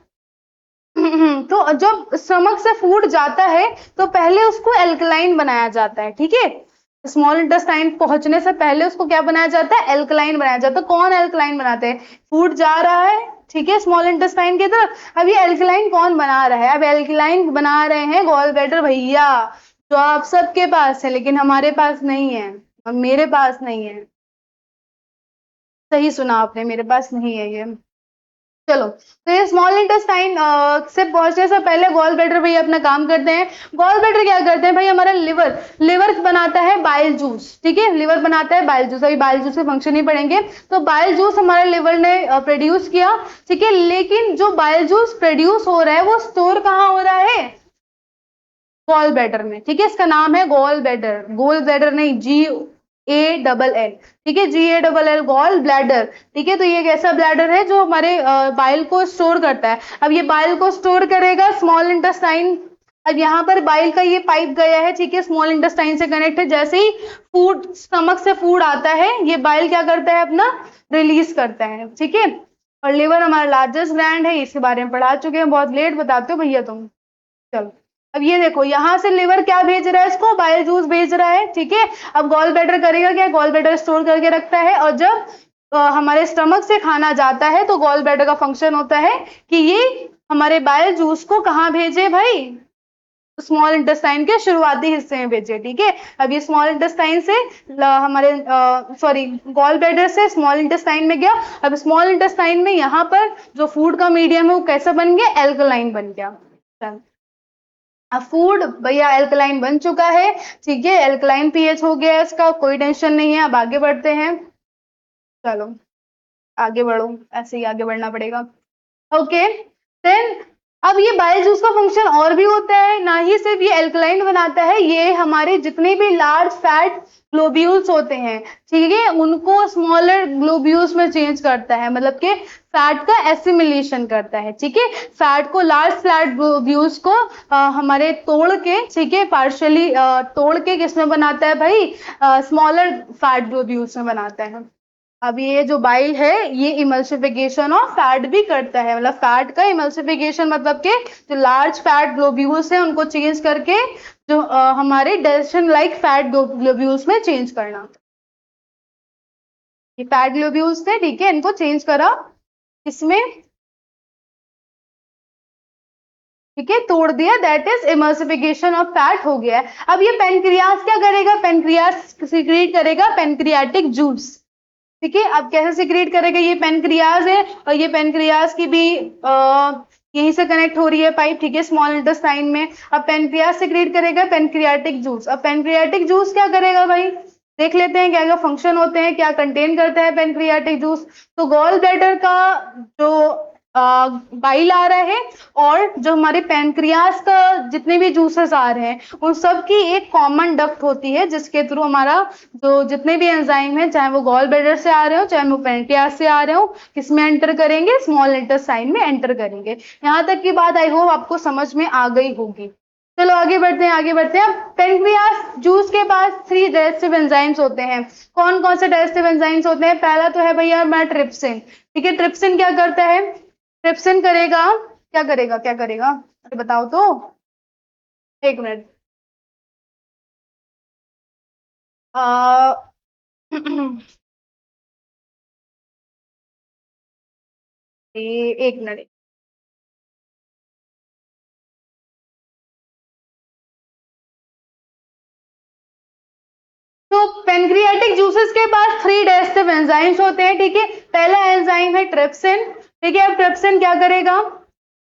तो जब स्टमक से फूड जाता है तो पहले उसको एल्कलाइन बनाया जाता है। ठीक है, स्मॉल इंटेस्टाइन पहुंचने से पहले उसको क्या बनाया जाता है? एल्कलाइन बनाया जाता है। कौन एल्कलाइन बनाते हैं? फूड जा रहा है, ठीक है, स्मॉल इंटेस्टाइन की तरफ। अब ये एल्कलाइन कौन बना रहा है? अब एल्कलाइन बना रहे हैं गॉल ब्लैडर भैया, जो आप सबके पास है लेकिन हमारे पास नहीं है, अब मेरे पास नहीं है। सही सुना आपने, मेरे पास नहीं है ये। चलो, तो ये स्मॉल इंटेस्टाइन से पहुंचने से पहले गॉल ब्लैडर भैया अपना काम करते हैं। गॉल ब्लैडर क्या करते हैं भाई, हमारा लिवर बनाता है बाइल जूस, ठीक है, लिवर बनाता है बाइल जूस। अभी बाइल जूस के फंक्शन ही पढ़ेंगे। तो बाइल जूस हमारे लिवर ने प्रोड्यूस किया, ठीक है, लेकिन जो बाइल जूस प्रोड्यूस हो रहा है वो स्टोर कहाँ हो रहा है, गॉल ब्लैडर में, ठीक है। इसका नाम है गॉल ब्लैडर, गॉल ब्लैडर नहीं, GALL, ठीक है, GALL, गॉल ब्लैडर, ठीक है। तो ये एक ऐसा ब्लैडर है जो हमारे बाइल को स्टोर करता है। अब ये बाइल को स्टोर करेगा स्मॉल इंटेस्टाइन। अब यहाँ पर बाइल का ये पाइप गया है, ठीक है, स्मॉल इंटेस्टाइन से कनेक्ट है। जैसे ही फूड, स्टमक से फूड आता है, ये बाइल क्या करता है, अपना रिलीज करता है, ठीक है। और लिवर हमारा लार्जेस्ट ग्लैंड है, इसके बारे में पढ़ा चुके हैं, बहुत लेट बताते हो भैया तुम। चलो, अब ये देखो, यहां से लिवर क्या भेज रहा है, इसको बाइल जूस भेज रहा है, ठीक है। अब गॉल ब्लैडर करेगा क्या, गॉल ब्लैडर स्टोर करके रखता है, और जब हमारे स्टमक से खाना जाता है तो गॉल ब्लैडर का फंक्शन होता है कि ये हमारे बाइल जूस को कहाँ भेजे भाई, स्मॉल इंटेस्टाइन के शुरुआती हिस्से में भेजे, ठीक है। अब ये स्मॉल इंटेस्टाइन से हमारे गॉल ब्लैडर से स्मॉल इंटेस्टाइन में गया। अब स्मॉल इंटेस्टाइन में यहाँ पर जो फूड का मीडियम है वो कैसा बन गया, एल्कलाइन बन गया। अब फूड भैया एल्कलाइन बन चुका है, ठीक है, एल्कलाइन पीएच हो गया है इसका, कोई टेंशन नहीं है। अब आगे बढ़ते हैं, चलो आगे बढ़ो, ऐसे ही आगे बढ़ना पड़ेगा। ओके, देन अब ये बाइल जूस का फंक्शन और भी होता है, ना ही सिर्फ ये एल्कलाइन बनाता है, ये हमारे जितने भी लार्ज फैट ग्लोब्यूल्स होते हैं, ठीक है, उनको स्मॉलर ग्लोब्यूल्स में चेंज करता है, मतलब कि फैट का एसिमिलेशन करता है, ठीक है। फैट को, लार्ज फैट ग्लोब्यूल्स को हमारे तोड़ के, ठीक है, पार्शियली तोड़ के किसमें बनाता है भाई, स्मॉलर फैट ग्लोब्यूल्स में बनाता है। अब ये जो बाइल है ये इमल्सिफिकेशन ऑफ फैट भी करता है, मतलब फैट का इमल्सिफिकेशन, मतलब के जो लार्ज फैट ग्लोब्यूल्स है उनको चेंज करके जो हमारे डाइजेशन लाइक फैट ग्लोब्यूल्स में चेंज करना। ये फैट ग्लोब्यूल्स थे, ठीक है, इनको चेंज करा इसमें, ठीक है, तोड़ दिया, that is emulsification of fat हो गया। अब ये पेनक्रियास क्या करेगा, पेनक्रियास सीक्रेट करेगा पेनक्रियाटिक जूस, ठीक है। अब कैसे सीक्रेट करेगा, ये पेनक्रियाज है और ये पेनक्रियाज की भी यहीं से कनेक्ट हो रही है पाइप, ठीक है, स्मॉल इंटेस्टाइन में। अब पेनक्रियाज सीक्रेट करेगा पेनक्रियाटिक जूस। अब पेनक्रियाटिक जूस क्या करेगा भाई, देख लेते हैं क्या क्या फंक्शन होते हैं, क्या कंटेन करता है पेनक्रियाटिक जूस। तो गॉल ब्लैडर का जो बाइल आ रहा है और जो हमारे पैनक्रियास का जितने भी जूसेस आ रहे हैं उन सब की एक कॉमन डक्ट होती है जिसके थ्रू हमारा जो जितने भी एंजाइम है, चाहे वो गॉल ब्लैडर से आ रहे हो चाहे वो पैनक्रियास से आ रहे हो, किसमें एंटर करेंगे, स्मॉल इंटेस्टाइन में एंटर करेंगे। यहाँ तक की बात आई होप आपको समझ में आ गई होगी। चलो आगे बढ़ते हैं, आगे बढ़ते हैं। पेनक्रियास जूस के पास 3 डाइजेस्टिव एंजाइम्स होते हैं। कौन कौन से डाइजेस्टिव एंजाइम्स होते हैं? पहला तो है भैया हमारा ट्रिप्सिन, ठीक है। ट्रिप्सिन क्या करता है, ट्रिप्सिन करेगा, क्या करेगा, क्या करेगा, अरे बताओ तो, एक मिनट, एक मिनट। तो पेनक्रियाटिक जूसेस के पास 3 डाइजेस्टिव एंजाइम्स होते हैं, ठीक है। पहला एंजाइम है ट्रिप्सिन, ठीक है। अब ट्रिप्सिन क्या करेगा,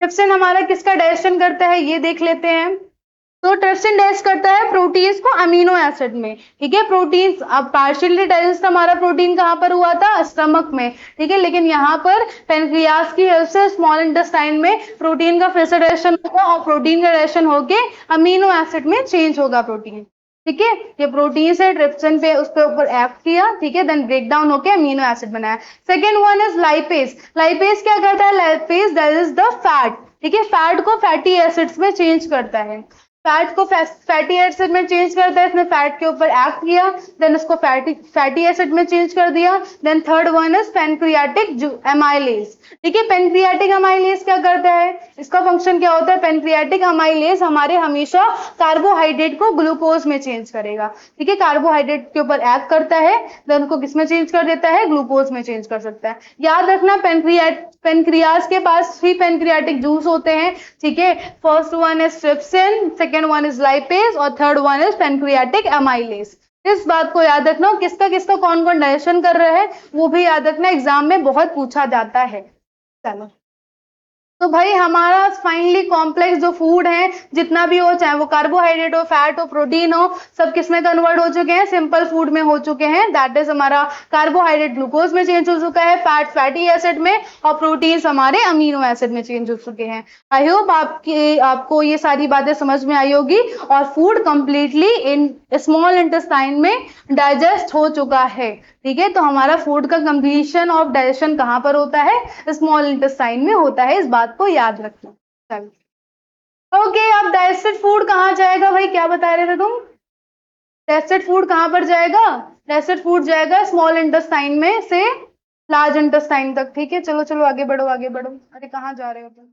ट्रिप्सिन हमारा किसका डाइजेशन करता है ये देख लेते हैं। तो ट्रिप्सिन डाइजेस्ट करता है प्रोटीन्स को अमीनो एसिड में, ठीक है। प्रोटीन्स, अब पार्शियली डाइजेस्ट हमारा प्रोटीन कहाँ पर हुआ था, स्टमक में, ठीक है। लेकिन यहाँ पर पेनक्रियास की हेल्प से स्मॉल इंटेस्टाइन में प्रोटीन का फिर से डाइजेशन होगा और प्रोटीन का डाइजेशन होके अमीनो एसिड में चेंज होगा प्रोटीन, ठीक है। ये प्रोटीन से ट्रिप्सिन पे उसके ऊपर एक्ट किया, ठीक है, देन ब्रेक डाउन होके अमीनो एसिड बनाया। Second one is lipase. Lipase क्या करता है, lipase that is the fat, ठीक है। फैट को फैटी एसिड्स में चेंज करता है, फैट को फैटी एसिड में चेंज करता है, इसने फैट के ऊपर एक्ट किया, देन उसको फैटी एसिड में चेंज कर दिया। Then third one is pancreatic amylase, ठीक है। पेनक्रियाटिक एमाइलेज क्या करता है, इसका फंक्शन क्या होता है, पेनक्रियाटिक एमाइलेज हमारे हमेशा कार्बोहाइड्रेट को ग्लूकोज में चेंज करेगा, ठीक है। कार्बोहाइड्रेट के ऊपर एक्ट करता है, देन उनको किसमें चेंज कर देता है, ग्लूकोज में चेंज कर सकता है। याद रखना पेनक्रियास के पास 3 पेनक्रियाटिक जूस होते हैं, ठीक है। First one is trypsin, second one is lipase और third one is pancreatic amylase. इस बात को याद रखना, किसका किसका कौन कौन डाइजेशन कर रहा है वो भी याद रखना, एग्जाम में बहुत पूछा जाता है। चलो, तो भाई हमारा फाइनली कॉम्प्लेक्स जो फूड है जितना भी हो, चाहे वो कार्बोहाइड्रेट हो, फैट हो, प्रोटीन हो, सब किस में कन्वर्ट हो चुके हैं, सिंपल फूड में हो चुके हैं। दैट इज हमारा कार्बोहाइड्रेट ग्लूकोज में चेंज हो चुका है, फैट फैटी एसिड में, और प्रोटीन हमारे अमीनो एसिड में चेंज हो चुके हैं। आई होप आपको ये सारी बातें समझ में आई होगी और food completely in small intestine में डाइजेस्ट हो चुका है। ठीक है, तो हमारा फूड का कंप्लीशन ऑफ डाइजेशन कहाँ पर होता है, स्मॉल इंटेस्टाइन में होता है, इस बात को याद रखना। चलो ओके, अब डाइजेस्टेड फूड कहाँ जाएगा भाई, क्या बता रहे थे तुम, डाइजेस्टेड फूड कहाँ पर जाएगा, डाइजेस्टेड फूड जाएगा स्मॉल इंटेस्टाइन में से लार्ज इंटेस्टाइन तक। ठीक है, चलो चलो आगे बढ़ो आगे बढ़ो, अरे कहाँ जा रहे हो तुम।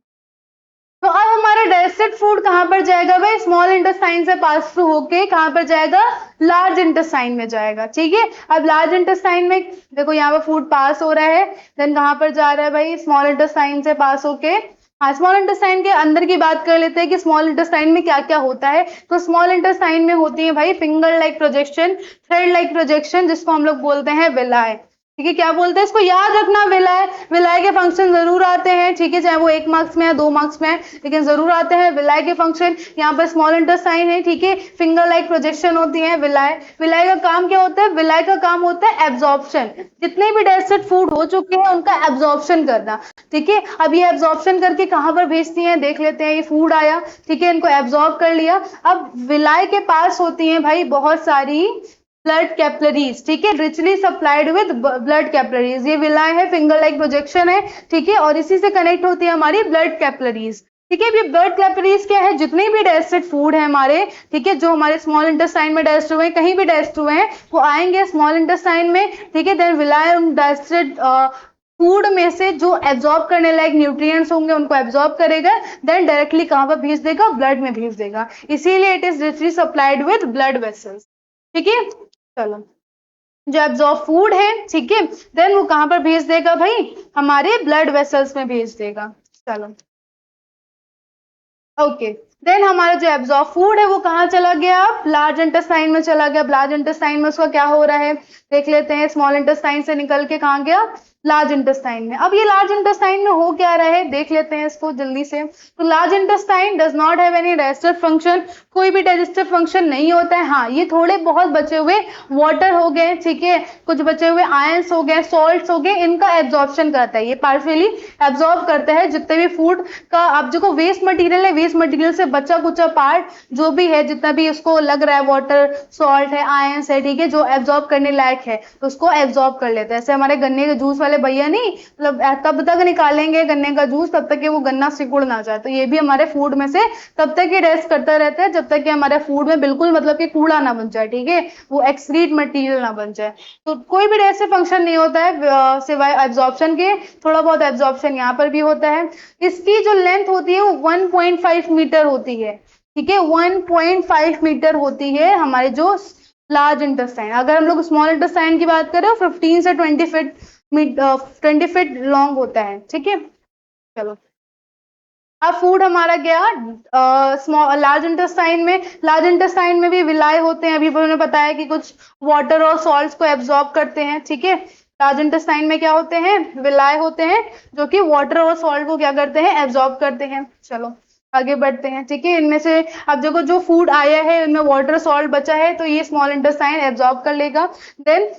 तो अब हमारा डाइजेस्टेड फूड कहाँ पर जाएगा भाई, स्मॉल इंटेस्टाइन से पास थ्रू होके कहाँ पर जाएगा, लार्ज इंटेस्टाइन में जाएगा। ठीक है, अब लार्ज इंटेस्टाइन में देखो यहाँ पर फूड पास हो रहा है, देन कहाँ पर जा रहा है भाई, स्मॉल इंटेस्टाइन से पास होके। हाँ, स्मॉल इंटेस्टाइन के अंदर की बात कर लेते हैं कि स्मॉल इंटेस्टाइन में क्या क्या होता है। तो स्मॉल इंटेस्टाइन में होती है भाई finger like projection, thread like projection, जिसको हम लोग बोलते हैं विलाय। ठीक है, क्या बोलते हैं इसको, याद रखना विलाय। विलाय के फंक्शन जरूर आते हैं, ठीक है, चाहे वो 1 मार्क्स में है 2 मार्क्स में है, लेकिन जरूर आते हैं विलाय के फंक्शन। यहाँ पर स्मॉल इंटेस्टाइन है, ठीक है, फिंगर लाइक प्रोजेक्शन होती है विलाय। विलाय का काम क्या होता है, विलाय का काम होता है एब्जॉर्प्शन, जितने भी डाइजेस्टेड फूड हो चुके हैं उनका एब्जॉर्प्शन करना। ठीक है, अब ये एब्जॉर्प्शन करके कहाँ पर भेजती है, देख लेते हैं। ये फूड आया, ठीक है, इनको एब्जॉर्ब कर लिया। अब विलाय के पास होती है भाई बहुत सारी ब्लड कैपिलरीज, ठीक है, richly supplied with blood capillaries. ये विलाय है, फिंगर लाइक प्रोजेक्शन है, ठीक है, और इसी से कनेक्ट होती है हमारी ब्लड कैपिलरीज। ठीक है, ये ब्लड कैपिलरीज क्या है, जितने भी डाइजेस्टेड फूड है हमारे, ठीक है, जो हमारे स्मॉल इंटेस्टाइन में डाइजेस्ट हुए हैं, कहीं भी डाइजेस्ट हुए हैं, वो आएंगे स्मॉल इंटेस्टाइन में। ठीक है, देन विलाय डाइजेस्टेड फूड में से जो एब्जॉर्ब करने लायक न्यूट्रिएंट्स होंगे उनको एब्जॉर्ब करेगा, देन डायरेक्टली कहां पर भेज देगा, ब्लड में भेज देगा। इसीलिए it is richly supplied with blood vessels. ठीक है, चलो, जो एब्जॉर्ब फूड है, ठीक है, देन वो कहां पर भेज देगा भाई, हमारे ब्लड वेसल्स में भेज देगा। चलो ओके, देन हमारा जो एब्जॉर्ब फूड है वो कहाँ चला गया, लार्ज इंटेस्टाइन में चला गया। लार्ज इंटेस्टाइन में उसका क्या हो रहा है देख लेते हैं। स्मॉल इंटेस्टाइन से निकल के कहाँ गया, लार्ज इंटेस्टाइन में। अब ये लार्ज इंटेस्टाइन में हो क्या रहा है देख लेते हैं इसको जल्दी से। तो large intestine does not have any digestive function, कोई भी डाइजेस्टिव फंक्शन नहीं होता है। हाँ, ये थोड़े बहुत बचे हुए वाटर हो गए, ठीक है, कुछ बचे हुए आयंस हो गए, सॉल्ट्स हो गए, इनका एब्जॉर्प्शन करता है, ये पार्शियली एब्जॉर्ब करता है जितने भी फूड का आप जो वेस्ट मटेरियल है, वेस्ट मटेरियल से बचा कुचा पार्ट जो भी है, जितना भी उसको लग रहा है, वाटर, सॉल्ट है, आयंस है, ठीक है, जो एब्जॉर्ब करने लायक है, तो उसको एब्जॉर्ब कर लेता है। ऐसे हमारे गन्ने के जूस वाले भैया नहीं, मतलब तब तक निकालेंगे गन्ने का जूस तब तक कि वो गन्ना सिकुड़ ना जाए, तो ये भी हमारे फूड में से तब तक ये रेस्ट करता रहता है जब तक कि हमारे फूड में बिल्कुल मतलब कि कूड़ा ना बन जाए, ठीक है, वो एक्सक्रीट मटेरियल ना बन जाए। तो कोई भी ऐसे फंक्शन नहीं होता है सिवाय एब्जॉर्प्शन के। थोड़ा बहुत एब्जॉर्प्शन यहाँ पर भी होता है। इसकी जो लेंथ होती है वो 1.5 मीटर होती है, ठीक है, 1.5 मीटर होती है हमारे जो लार्ज इंटेस्टाइन। अगर हम लोग स्मॉल इंटेस्टाइन की बात करें 15 से 20 फीट लॉन्ग होता है, ठीक है। चलो, अब फूड हमारा गया स्मॉल लार्ज इंटेस्टाइन में। लार्ज इंटेस्टाइन में भी विलाय होते हैं, अभी उन्होंने बताया कि कुछ वाटर और सॉल्ट्स को एब्जॉर्ब करते हैं, ठीक है। लार्ज इंटेस्टाइन में क्या होते हैं, विलाय होते हैं जो कि वाटर और सॉल्ट को क्या करते हैं, एब्जॉर्ब करते हैं। चलो आगे बढ़ते हैं, ठीक है। इनमें से अब देखो जो फूड आया है इनमें वाटर सॉल्ट बचा है तो ये स्मॉल इंटेस्टाइन एब्जॉर्ब कर लेगा। देन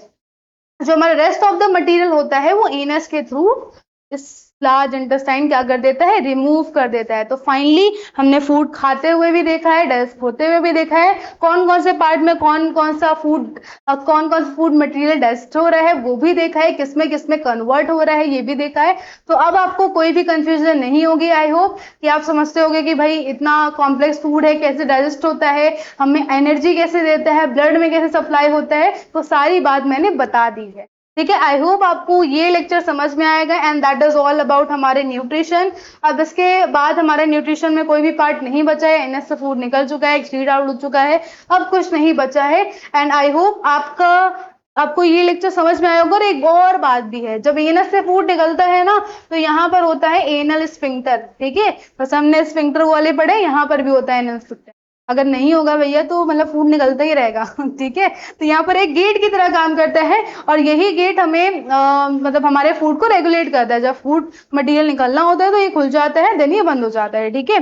जो हमारा रेस्ट ऑफ द मटेरियल होता है वो एनस के थ्रू इस लार्ज इंटेस्टाइन क्या कर देता है, रिमूव कर देता है। तो फाइनली हमने फूड खाते हुए भी देखा है, डाइजेस्ट होते हुए भी देखा है, कौन कौन से पार्ट में कौन कौन सा फूड मटेरियल डाइजेस्ट हो रहा है वो भी देखा है, किसमें कन्वर्ट हो रहा है ये भी देखा है। तो अब आपको कोई भी कंफ्यूजन नहीं होगी। आई होप कि आप समझते होगे कि भाई इतना कॉम्प्लेक्स फूड है, कैसे डाइजेस्ट होता है, हमें एनर्जी कैसे देता है, ब्लड में कैसे सप्लाई होता है, तो सारी बात मैंने बता दी है, ठीक है। आई होप आपको ये लेक्चर समझ में आएगा। And that is all about हमारे न्यूट्रिशन। अब इसके बाद हमारे न्यूट्रिशन में कोई भी पार्ट नहीं बचा है, एनएस से फूड निकल चुका है, एक्सक्रीट आउट हो चुका है, अब कुछ नहीं बचा है। एंड आई होप आपको ये लेक्चर समझ में आया होगा। और एक और बात भी है, जब एनस से फूड निकलता है ना तो यहाँ पर होता है एनल स्फिंक्टर, ठीक है, बस हमने स्फिंक्टर वाले पढ़े, यहाँ पर भी होता है एनल स्फिंक्टर। अगर नहीं होगा भैया तो मतलब फूड निकलता ही रहेगा ठीक है। तो यहाँ पर एक गेट की तरह काम करता है और यही गेट हमें मतलब हमारे फूड को रेगुलेट करता है। जब फूड मटेरियल निकलना होता है तो ये खुल जाता है, देन ये बंद हो जाता है, ठीक है।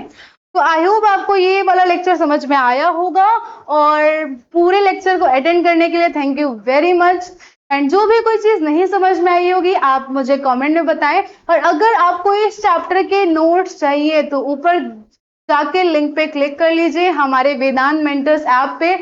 तो आई होप आपको ये वाला लेक्चर समझ में आया होगा और पूरे लेक्चर को अटेंड करने के लिए thank you very much. And जो भी कोई चीज नहीं समझ में आई होगी आप मुझे कमेंट में बताएं। और अगर आपको इस चैप्टर के नोट्स चाहिए तो ऊपर जाके लिंक पे क्लिक कर लीजिए हमारे वेदांत मेंटर्स ऐप पे।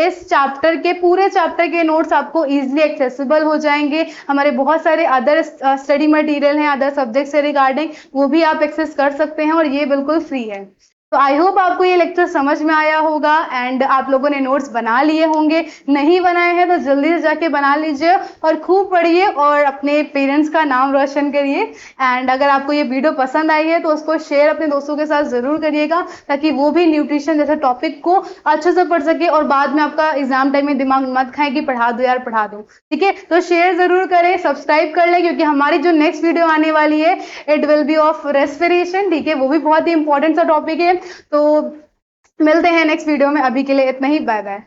इस चैप्टर के पूरे चैप्टर के नोट्स आपको इजीली एक्सेसिबल हो जाएंगे। हमारे बहुत सारे अदर स्टडी मटेरियल हैं अदर सब्जेक्ट से रिगार्डिंग, वो भी आप एक्सेस कर सकते हैं और ये बिल्कुल फ्री है। तो आई होप आपको ये लेक्चर समझ में आया होगा एंड आप लोगों ने नोट्स बना लिए होंगे। नहीं बनाए हैं तो जल्दी से जाके बना लीजिए और खूब पढ़िए और अपने पेरेंट्स का नाम रोशन करिए। एंड अगर आपको ये वीडियो पसंद आई है तो उसको शेयर अपने दोस्तों के साथ जरूर करिएगा ताकि वो भी न्यूट्रिशन जैसे टॉपिक को अच्छे से पढ़ सके और बाद में आपका एग्जाम टाइम में दिमाग मत खाए कि पढ़ा दो यार पढ़ा दो, ठीक है। तो शेयर जरूर करें, सब्सक्राइब कर लें क्योंकि हमारी जो नेक्स्ट वीडियो आने वाली है it will be of respiration, ठीक है। वो भी बहुत ही इंपॉर्टेंट सा टॉपिक है। तो मिलते हैं नेक्स्ट वीडियो में, अभी के लिए इतना ही, बाय बाय।